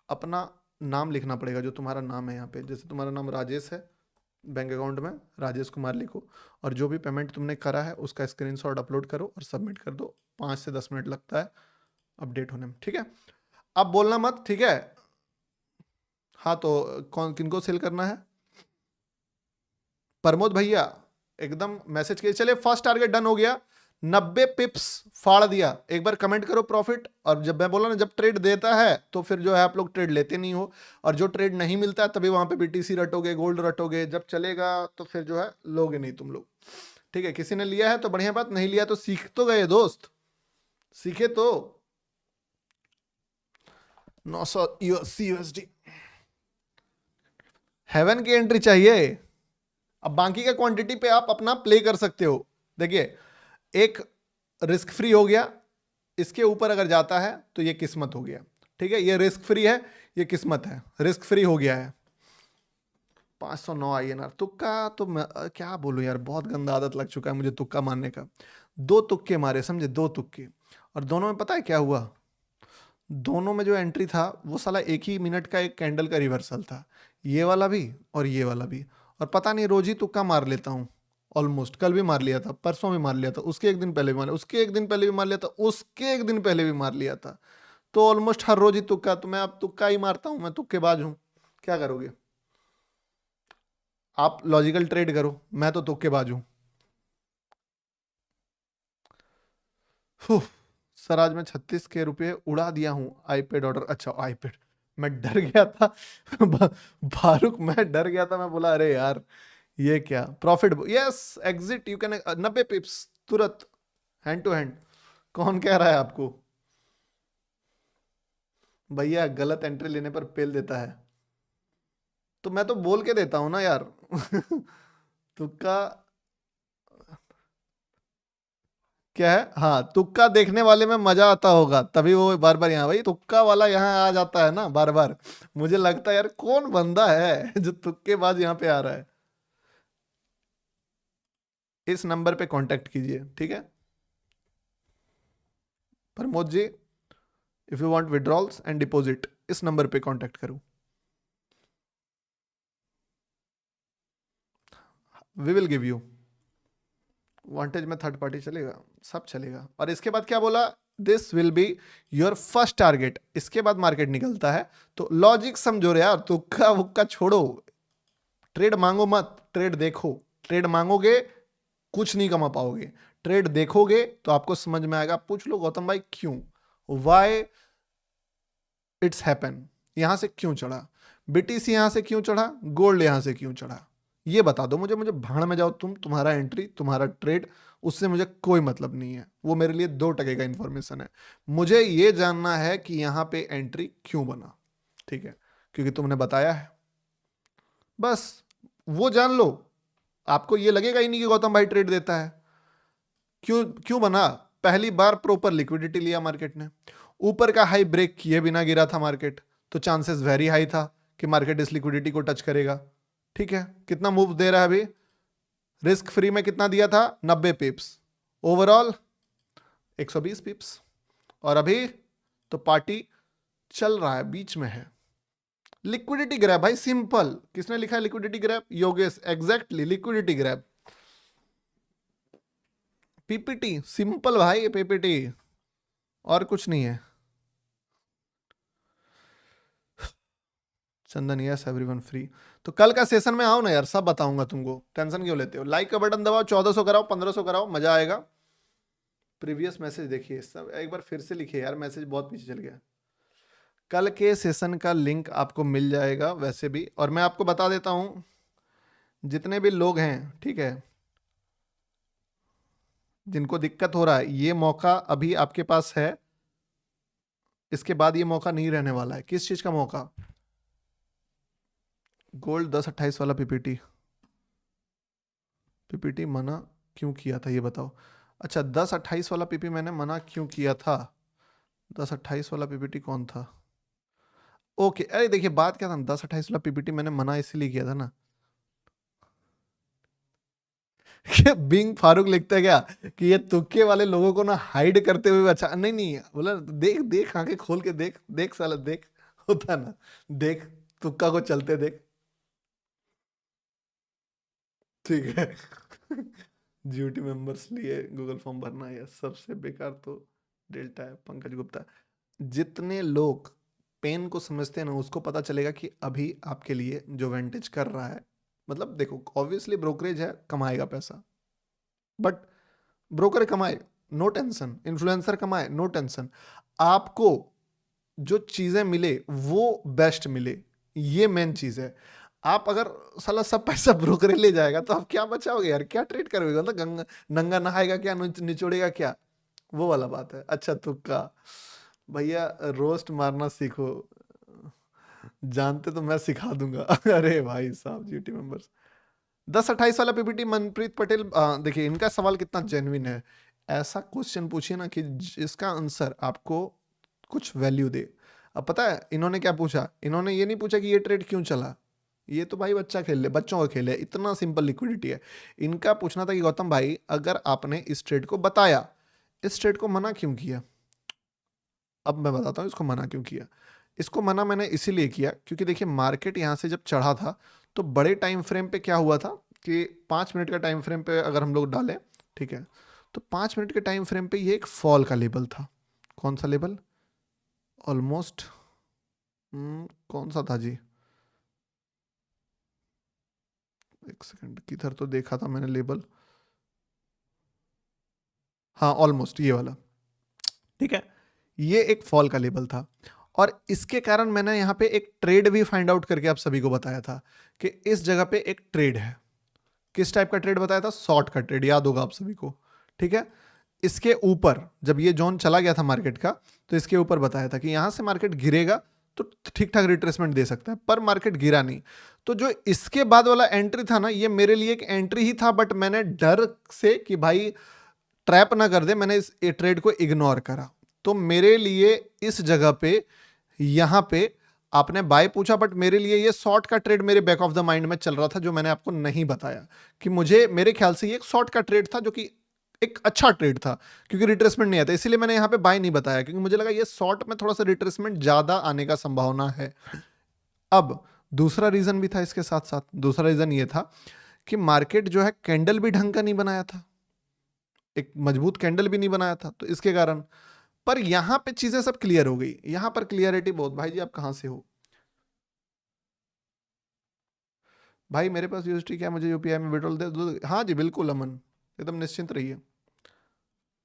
अपना नाम लिखना पड़ेगा जो तुम्हारा नाम है यहाँ पे, जैसे तुम्हारा नाम राजेश है, बैंक अकाउंट में राजेश कुमार लिखो, और जो भी पेमेंट तुमने करा है उसका स्क्रीनशॉट अपलोड करो और सबमिट कर दो। 5 से 10 मिनट लगता है अपडेट होने में, ठीक है। अब बोलना मत, ठीक है। हाँ तो कौन किनको सेल करना है, प्रमोद भैया, एकदम मैसेज किए, चलिए फर्स्ट टारगेट डन हो गया, 90 पिप्स फाड़ दिया। एक बार कमेंट करो प्रॉफिट, और जब मैं बोला ना जब ट्रेड देता है तो फिर जो है आप लोग ट्रेड लेते नहीं हो, और जो ट्रेड नहीं मिलता है तभी वहां पे बीटीसी रटोगे, गोल्ड रटोगे, जब चलेगा तो फिर जो है लोगे नहीं तुम लोग, ठीक है। किसी ने लिया है तो बढ़िया बात, नहीं लिया तो सीख तो गए दोस्त, सीखे तो। 980 USD हेवन की एंट्री चाहिए। अब बाकी का क्वांटिटी पे आप अपना प्ले कर सकते हो। देखिए, एक रिस्क फ्री हो गया, इसके ऊपर अगर जाता है तो ये किस्मत हो गया, ठीक है, ये रिस्क फ्री है, ये किस्मत है, रिस्क फ्री हो गया है। 509 INR तुक्का, तो मैं क्या बोलूं यार, बहुत गंदा आदत लग चुका है मुझे तुक्का मारने का। 2 तुक्के मारे, समझे, 2 तुक्के, और दोनों में पता है क्या हुआ, दोनों में जो एंट्री था वो साला एक ही मिनट का एक कैंडल का रिवर्सल था, ये वाला भी और ये वाला भी, और पता नहीं रोज ही तुक्का मार लेता हूँ। ऑलमोस्ट कल भी मार लिया था, परसों भी मार लिया था, उसके एक दिन पहले भी मार लिया, उसके एक दिन पहले भी मार लिया था, उसके एक दिन पहले भी मार लिया था। तो ऑलमोस्ट हर रोज ही तुक्का, तो मैं अब तुक्का ही मारता हूँ, मैं तुक्केबाज हूँ। क्या करोगे आप, लॉजिकल ट्रेड करो, मैं तो तुक्केबाज हूँ। सर आज मैं 36 के रुपए उड़ा दिया हूँ आईपैड ऑर्डर, अच्छा आईपैड, मैं डर गया था। फारूक मैं डर गया था, मैं बोला अरे यार ये क्या profit, yes exit you can, 90 पिप्स तुरंत, हैंड टू हैंड। कौन कह रहा है आपको, भैया गलत एंट्री लेने पर पेल देता है, तो मैं तो बोल के देता हूं ना यार। तुक्का क्या है, हाँ तुक्का देखने वाले में मजा आता होगा, तभी वो बार बार यहाँ, भाई तुक्का वाला यहाँ आ जाता है ना बार बार। मुझे लगता है यार कौन बंदा है जो तुक्केबाज यहाँ पे आ रहा है। इस नंबर पे कांटेक्ट कीजिए, ठीक है Pramod ji, if you want withdrawals and deposit इस नंबर पे कांटेक्ट करो, we will give you. Vantage में थर्ड पार्टी चलेगा, सब चलेगा। और इसके बाद क्या बोला, this will be your first target, इसके बाद मार्केट निकलता है। तो लॉजिक समझो रे यार, तुक्का वुक्का छोड़ो, ट्रेड मांगो मत, ट्रेड देखो। ट्रेड मांगोगे कुछ नहीं कमा पाओगे, ट्रेड देखोगे तो आपको समझ में आएगा। पूछ लो गौतम भाई क्यों, वाई इट्स हैपन, यहां से क्यों चढ़ा, बीटीसी यहां से क्यों चढ़ा, गोल्ड यहां से क्यों चढ़ा, ये बता दो मुझे। मुझे भाड़ में जाओ तुम, तुम्हारा एंट्री तुम्हारा ट्रेड, उससे मुझे कोई मतलब नहीं है, वो मेरे लिए 2 टके का इंफॉर्मेशन है। मुझे ये जानना है कि यहां पे एंट्री क्यों बना, ठीक है, क्योंकि तुमने बताया है, बस वो जान लो। आपको ये लगेगा ही नहीं कि गौतम भाई ट्रेड देता है, क्यों क्यों बना? पहली बार प्रॉपर लिक्विडिटी लिया मार्केट ने, ऊपर का हाई ब्रेक किए बिना गिरा था मार्केट, तो चांसेस वेरी हाई था कि मार्केट इस लिक्विडिटी को टच करेगा। ठीक है, कितना मूव दे रहा है अभी? रिस्क फ्री में कितना दिया था? 90 पिप्स, ओवरऑल 120 पिप्स, और अभी तो पार्टी चल रहा है, बीच में है। लिक्विडिटी ग्रैब भाई, सिंपल। किसने लिखा है liquidity grab? Yogesh, exactly liquidity grab. PPT simple भाई, पीपीटी, और कुछ नहीं है। चंदन, यस एवरीवन फ्री। तो कल का सेशन में आओ ना यार, सब बताऊंगा तुमको, टेंशन क्यों लेते हो? लाइक का बटन दबाओ, 1400 कराओ, 1500 कराओ, मजा आएगा। प्रीवियस मैसेज देखिए, सब एक बार फिर से लिखिए यार, मैसेज बहुत पीछे चल गया। कल के सेशन का लिंक आपको मिल जाएगा वैसे भी, और मैं आपको बता देता हूं, जितने भी लोग हैं, ठीक है, जिनको दिक्कत हो रहा है, ये मौका अभी आपके पास है, इसके बाद ये मौका नहीं रहने वाला है। किस चीज का मौका? गोल्ड 10-28 वाला पीपीटी। पीपीटी मना क्यों किया था ये बताओ? अच्छा, 10-28 वाला पीपी मैंने मना क्यों किया था? 10-28 वाला पीपीटी कौन था? ओके, अरे देखिए बात क्या था, 10-28 वाला पीपीटी मैंने मना इसलिए किया था ना, बिंग फारूक लिखता है क्या कि ये तुक्के वाले लोगों को ना हाइड करते हुए अच्छा, नहीं नहीं बोला, देख देख आंखें खोल के देख, देख साला देख, होता ना, देख, तुक्का को चलते देख। ठीक है। ड्यूटी मेंबर्स लिए गूगल फॉर्म भरना है, सबसे बेकार तो डेल्टा है। पंकज गुप्ता, जितने लोग पेन को समझते हैं ना, उसको पता चलेगा कि अभी आपके लिए जो वेंटेज कर रहा है, मतलब देखो ऑब्वियसली ब्रोकरेज है, कमाएगा पैसा, बट ब्रोकर कमाए नो टेंशन, इन्फ्लुएंसर कमाए नो टेंशन, आपको जो चीजें मिले वो बेस्ट मिले, ये मेन चीज है। आप अगर साला सब पैसा ब्रोकर ले जाएगा तो आप क्या बचाओगे यार? क्या ट्रेड करोगे? मतलब गंगा नंगा नहाएगा क्या, निचोड़ेगा क्या? वो वाला बात है। अच्छा तुक्का, भैया रोस्ट मारना सीखो, जानते तो मैं सिखा दूंगा। अरे भाई साहब, जीटी मेंबर्स 10-28 वाला पीपीटी, मनप्रीत पटेल, देखिए इनका सवाल कितना जेन्युइन है। ऐसा क्वेश्चन पूछिए ना कि जिसका आंसर आपको कुछ वैल्यू दे। अब पता है इन्होंने क्या पूछा? इन्होंने ये नहीं पूछा कि ये ट्रेड क्यों चला, ये तो भाई बच्चा खेल ले, बच्चों का खेल है, इतना सिंपल लिक्विडिटी है। इनका पूछना था कि गौतम भाई अगर आपने इस ट्रेड को बताया, इस ट्रेड को मना क्यों किया? अब मैं बताता हूँ इसको मना क्यों किया। इसको मना मैंने इसीलिए किया क्योंकि देखिए मार्केट यहाँ से जब चढ़ा था तो बड़े टाइम फ्रेम पे क्या हुआ था कि 5 मिनट का टाइम फ्रेम पे अगर हम लोग डालें, ठीक है, तो 5 मिनट के टाइम फ्रेम पे ये एक फॉल का लेवल था। कौन सा लेवल? ऑलमोस्ट कौन सा था जी? एक सेकंड, किधर तो देखा था मैंने लेवल, हाँ ऑलमोस्ट ये वाला, ठीक है, ये एक फॉल का लेवल था। और इसके कारण मैंने यहाँ पे एक ट्रेड भी फाइंड आउट करके आप सभी को बताया था कि इस जगह पे एक ट्रेड है। किस टाइप का ट्रेड बताया था? शॉर्ट का ट्रेड, याद होगा आप सभी को, ठीक है। इसके ऊपर जब ये जोन चला गया था मार्केट का, तो इसके ऊपर बताया था कि यहां से मार्केट गिरेगा तो ठीक ठाक रिट्रेसमेंट दे सकता है, पर मार्केट गिरा नहीं। तो जो इसके बाद वाला एंट्री था ना, ये मेरे लिए एक एंट्री ही था, बट मैंने डर से कि भाई ट्रैप ना कर दे, मैंने इस ट्रेड को इग्नोर करा। तो मेरे लिए इस जगह पे, यहां पे आपने बाय पूछा, बट मेरे लिए ये शॉर्ट का ट्रेड मेरे बैक ऑफ द माइंड में चल रहा था, जो मैंने आपको नहीं बताया कि मुझे, मेरे ख्याल से ये एक शॉर्ट का ट्रेड था, जो कि एक अच्छा ट्रेड था क्योंकि रिट्रेसमेंट नहीं आता, इसीलिए मैंने यहाँ पे बाय नहीं बताया, क्योंकि मुझे लगा ये शॉर्ट में थोड़ा सा रिट्रेसमेंट ज्यादा आने का संभावना है। अब दूसरा रीजन भी था इसके साथ साथ, दूसरा रीजन ये था कि मार्केट जो है कैंडल भी ढंग का नहीं बनाया था, एक मजबूत कैंडल भी नहीं बनाया था, तो इसके कारण। पर यहां पे चीजें सब क्लियर हो गई, यहां पर क्लियरिटी बहुत। भाई जी आप कहां से हो? भाई मेरे पास यूएसटी क्या है, मुझे यूपीआई में विड्रॉल दे दो? हाँ जी बिल्कुल अमन, एकदम निश्चिंत रहिए।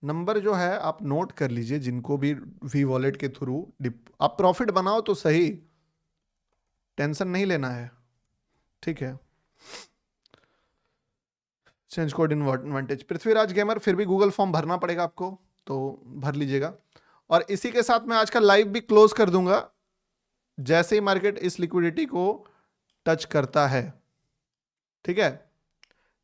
नंबर जो है आप नोट कर लीजिए, जिनको भी वी वॉलेट के थ्रू आप प्रॉफिट बनाओ तो सही, टेंशन नहीं लेना है, ठीक है। चेंज कोड इन एडवांटेज, पृथ्वीराज गेमर, फिर भी गूगल फॉर्म भरना पड़ेगा आपको, तो भर लीजिएगा। और इसी के साथ मैं आज का लाइव भी क्लोज कर दूंगा जैसे ही मार्केट इस लिक्विडिटी को टच करता है, ठीक है।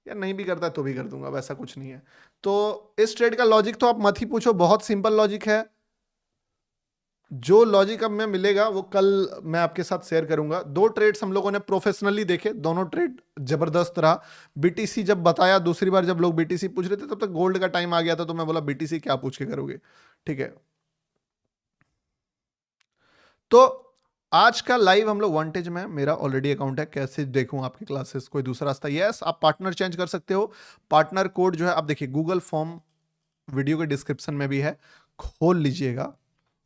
या नहीं भी करता है तो भी कर दूंगा, वैसा कुछ नहीं है। तो इस ट्रेड का लॉजिक तो आप मत ही पूछो, बहुत सिंपल लॉजिक है। जो लॉजिक अब मैं मिलेगा वो कल मैं आपके साथ शेयर करूंगा। दो ट्रेड्स हम लोगों ने प्रोफेशनली देखे, दोनों ट्रेड जबरदस्त रहा। बीटीसी जब बताया दूसरी बार, जब लोग बीटीसी पूछ रहे थे तब तक गोल्ड का टाइम आ गया था, तो मैं बोला बीटीसी क्या पूछ के करोगे, ठीक है। तो आज का लाइव हम लोग वांटेज में, मेरा ऑलरेडी अकाउंट है, कैसे देखूं आपकी क्लासेस, कोई दूसरा रास्ता? यस, आप पार्टनर चेंज कर सकते हो। पार्टनर कोड जो है आप देखिए गूगल फॉर्म वीडियो के डिस्क्रिप्शन में भी है, खोल लीजिएगा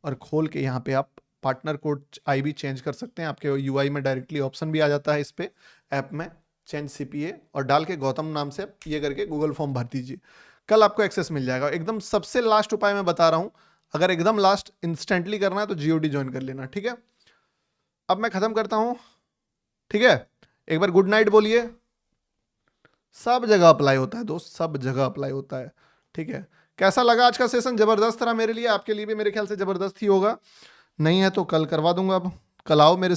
और खोल के यहाँ पे आप पार्टनर कोड आई भी चेंज कर सकते हैं। आपके यूआई में डायरेक्टली ऑप्शन भी आ जाता है इस पे ऐप में, चेंज सीपीए, और डाल के गौतम नाम से ये करके गूगल फॉर्म भर दीजिए, कल आपको एक्सेस मिल जाएगा। एकदम सबसे लास्ट उपाय मैं बता रहा हूं, अगर एकदम लास्ट इंस्टेंटली करना है तो जीओडी ज्वाइन कर लेना, ठीक है। अब मैं खत्म करता हूं, ठीक है। एक बार गुड नाइट बोलिए। सब जगह अप्लाई होता है दोस्त, सब जगह अप्लाई होता है, ठीक है। कैसा लगा आज का सेशन? जबरदस्त रहा मेरे लिए, आपके लिए भी मेरे ख्याल से जबरदस्त ही होगा। नहीं है तो कल करवा दूंगा। अब कल आओ मेरे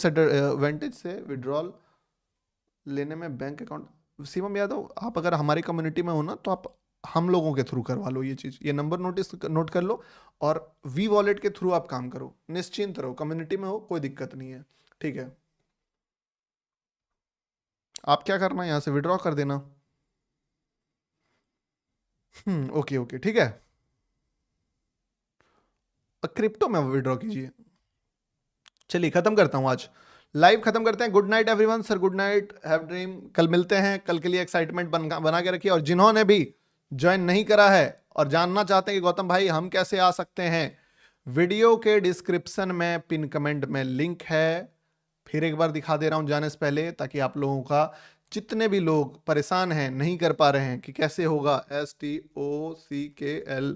वेंटेज से विड्रॉल लेने में, बैंक अकाउंट। शिवम यादव, आप अगर हमारी कम्युनिटी में हो ना तो आप हम लोगों के थ्रू करवा लो ये चीज़, ये नंबर नोट कर लो, और वी वॉलेट के थ्रू आप काम करो, निश्चिंत रहो, कम्युनिटी में हो कोई दिक्कत नहीं है, ठीक है। आप क्या करना है, यहाँ से विड्रॉ कर देना। ओके ओके, ठीक है। क्रिप्टो में विड्रॉ कीजिए। चलिए खत्म करता हूं, आज लाइव खत्म करते हैं। Good night everyone, sir good night, have dream. कल मिलते हैं, कल के लिए एक्साइटमेंट बना के रखिए। और जिन्होंने भी ज्वाइन नहीं करा है और जानना चाहते हैं कि गौतम भाई हम कैसे आ सकते हैं, वीडियो के डिस्क्रिप्शन में पिन कमेंट में लिंक है। फिर एक बार दिखा दे रहा हूं जाने से पहले, ताकि आप लोगों का, जितने भी लोग परेशान हैं नहीं कर पा रहे हैं कि कैसे होगा, STOCKL,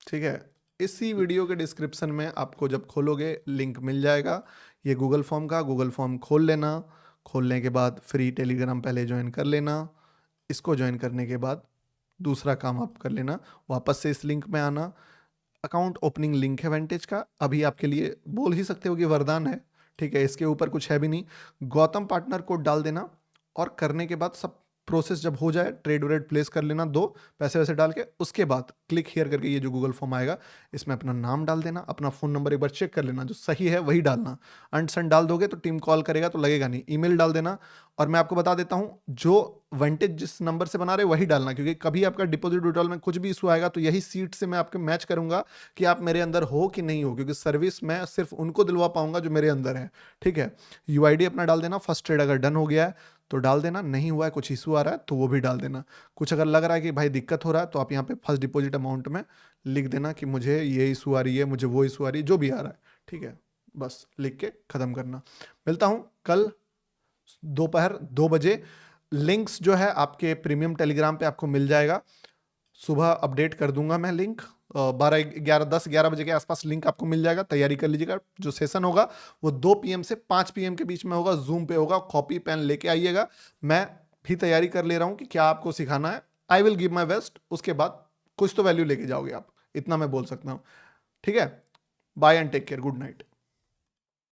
ठीक है। इसी वीडियो के डिस्क्रिप्शन में आपको जब खोलोगे लिंक मिल जाएगा ये गूगल फॉर्म का। गूगल फॉर्म खोल लेना, खोलने के बाद फ्री टेलीग्राम पहले ज्वाइन कर लेना। इसको ज्वाइन करने के बाद दूसरा काम आप कर लेना, वापस से इस लिंक में आना। अकाउंट ओपनिंग लिंक है वेंटेज का, अभी आपके लिए बोल ही सकते हो कि वरदान है, ठीक है। इसके ऊपर कुछ है भी नहीं, गौतम पार्टनर कोड डाल देना, और करने के बाद सब प्रोसेस जब हो जाए, ट्रेड व्रेड प्लेस कर लेना, दो पैसे वैसे डाल के, उसके बाद क्लिक हियर करके ये जो गूगल फॉर्म आएगा इसमें अपना नाम डाल देना, अपना फ़ोन नंबर एक बार चेक कर लेना, जो सही है वही डालना। अंड सन डाल दोगे तो टीम कॉल करेगा तो लगेगा नहीं, ईमेल डाल देना। और मैं आपको बता देता हूँ, जो वेंटेज जिस नंबर से बना रहे वही डालना, क्योंकि कभी आपका डिपॉजिट विड्रॉल में कुछ भी इशू आएगा तो यही सीट से मैं आपके मैच करूंगा कि आप मेरे अंदर हो कि नहीं हो, क्योंकि सर्विस मैं सिर्फ उनको दिलवा पाऊंगा जो मेरे अंदर है, ठीक है। यूआईडी अपना डाल देना, फर्स्ट ट्रेड अगर डन हो गया है तो डाल देना, नहीं हुआ है कुछ इशू आ रहा है तो वो भी डाल देना। कुछ अगर लग रहा है कि भाई दिक्कत हो रहा है तो आप यहाँ पे फर्स्ट डिपॉजिट अमाउंट में लिख देना कि मुझे ये इशू आ रही है, मुझे वो इशू आ रही है, जो भी आ रहा है, ठीक है। बस लिख के खत्म करना। मिलता हूँ कल दोपहर 2 बजे। लिंक्स जो है आपके प्रीमियम टेलीग्राम पे आपको मिल जाएगा, सुबह अपडेट कर दूंगा मैं लिंक, 12 11 10 11 बजे के आसपास लिंक आपको मिल जाएगा। तैयारी कर लीजिएगा, जो सेशन होगा वो 2 PM से 5 PM के बीच में होगा, जूम पे होगा। कॉपी पेन लेके आइएगा, मैं भी तैयारी कर ले रहा हूँ कि क्या आपको सिखाना है। आई विल गिव माई बेस्ट, उसके बाद कुछ तो वैल्यू लेके जाओगे आप, इतना मैं बोल सकता हूँ, ठीक है। Bye and take care, good night.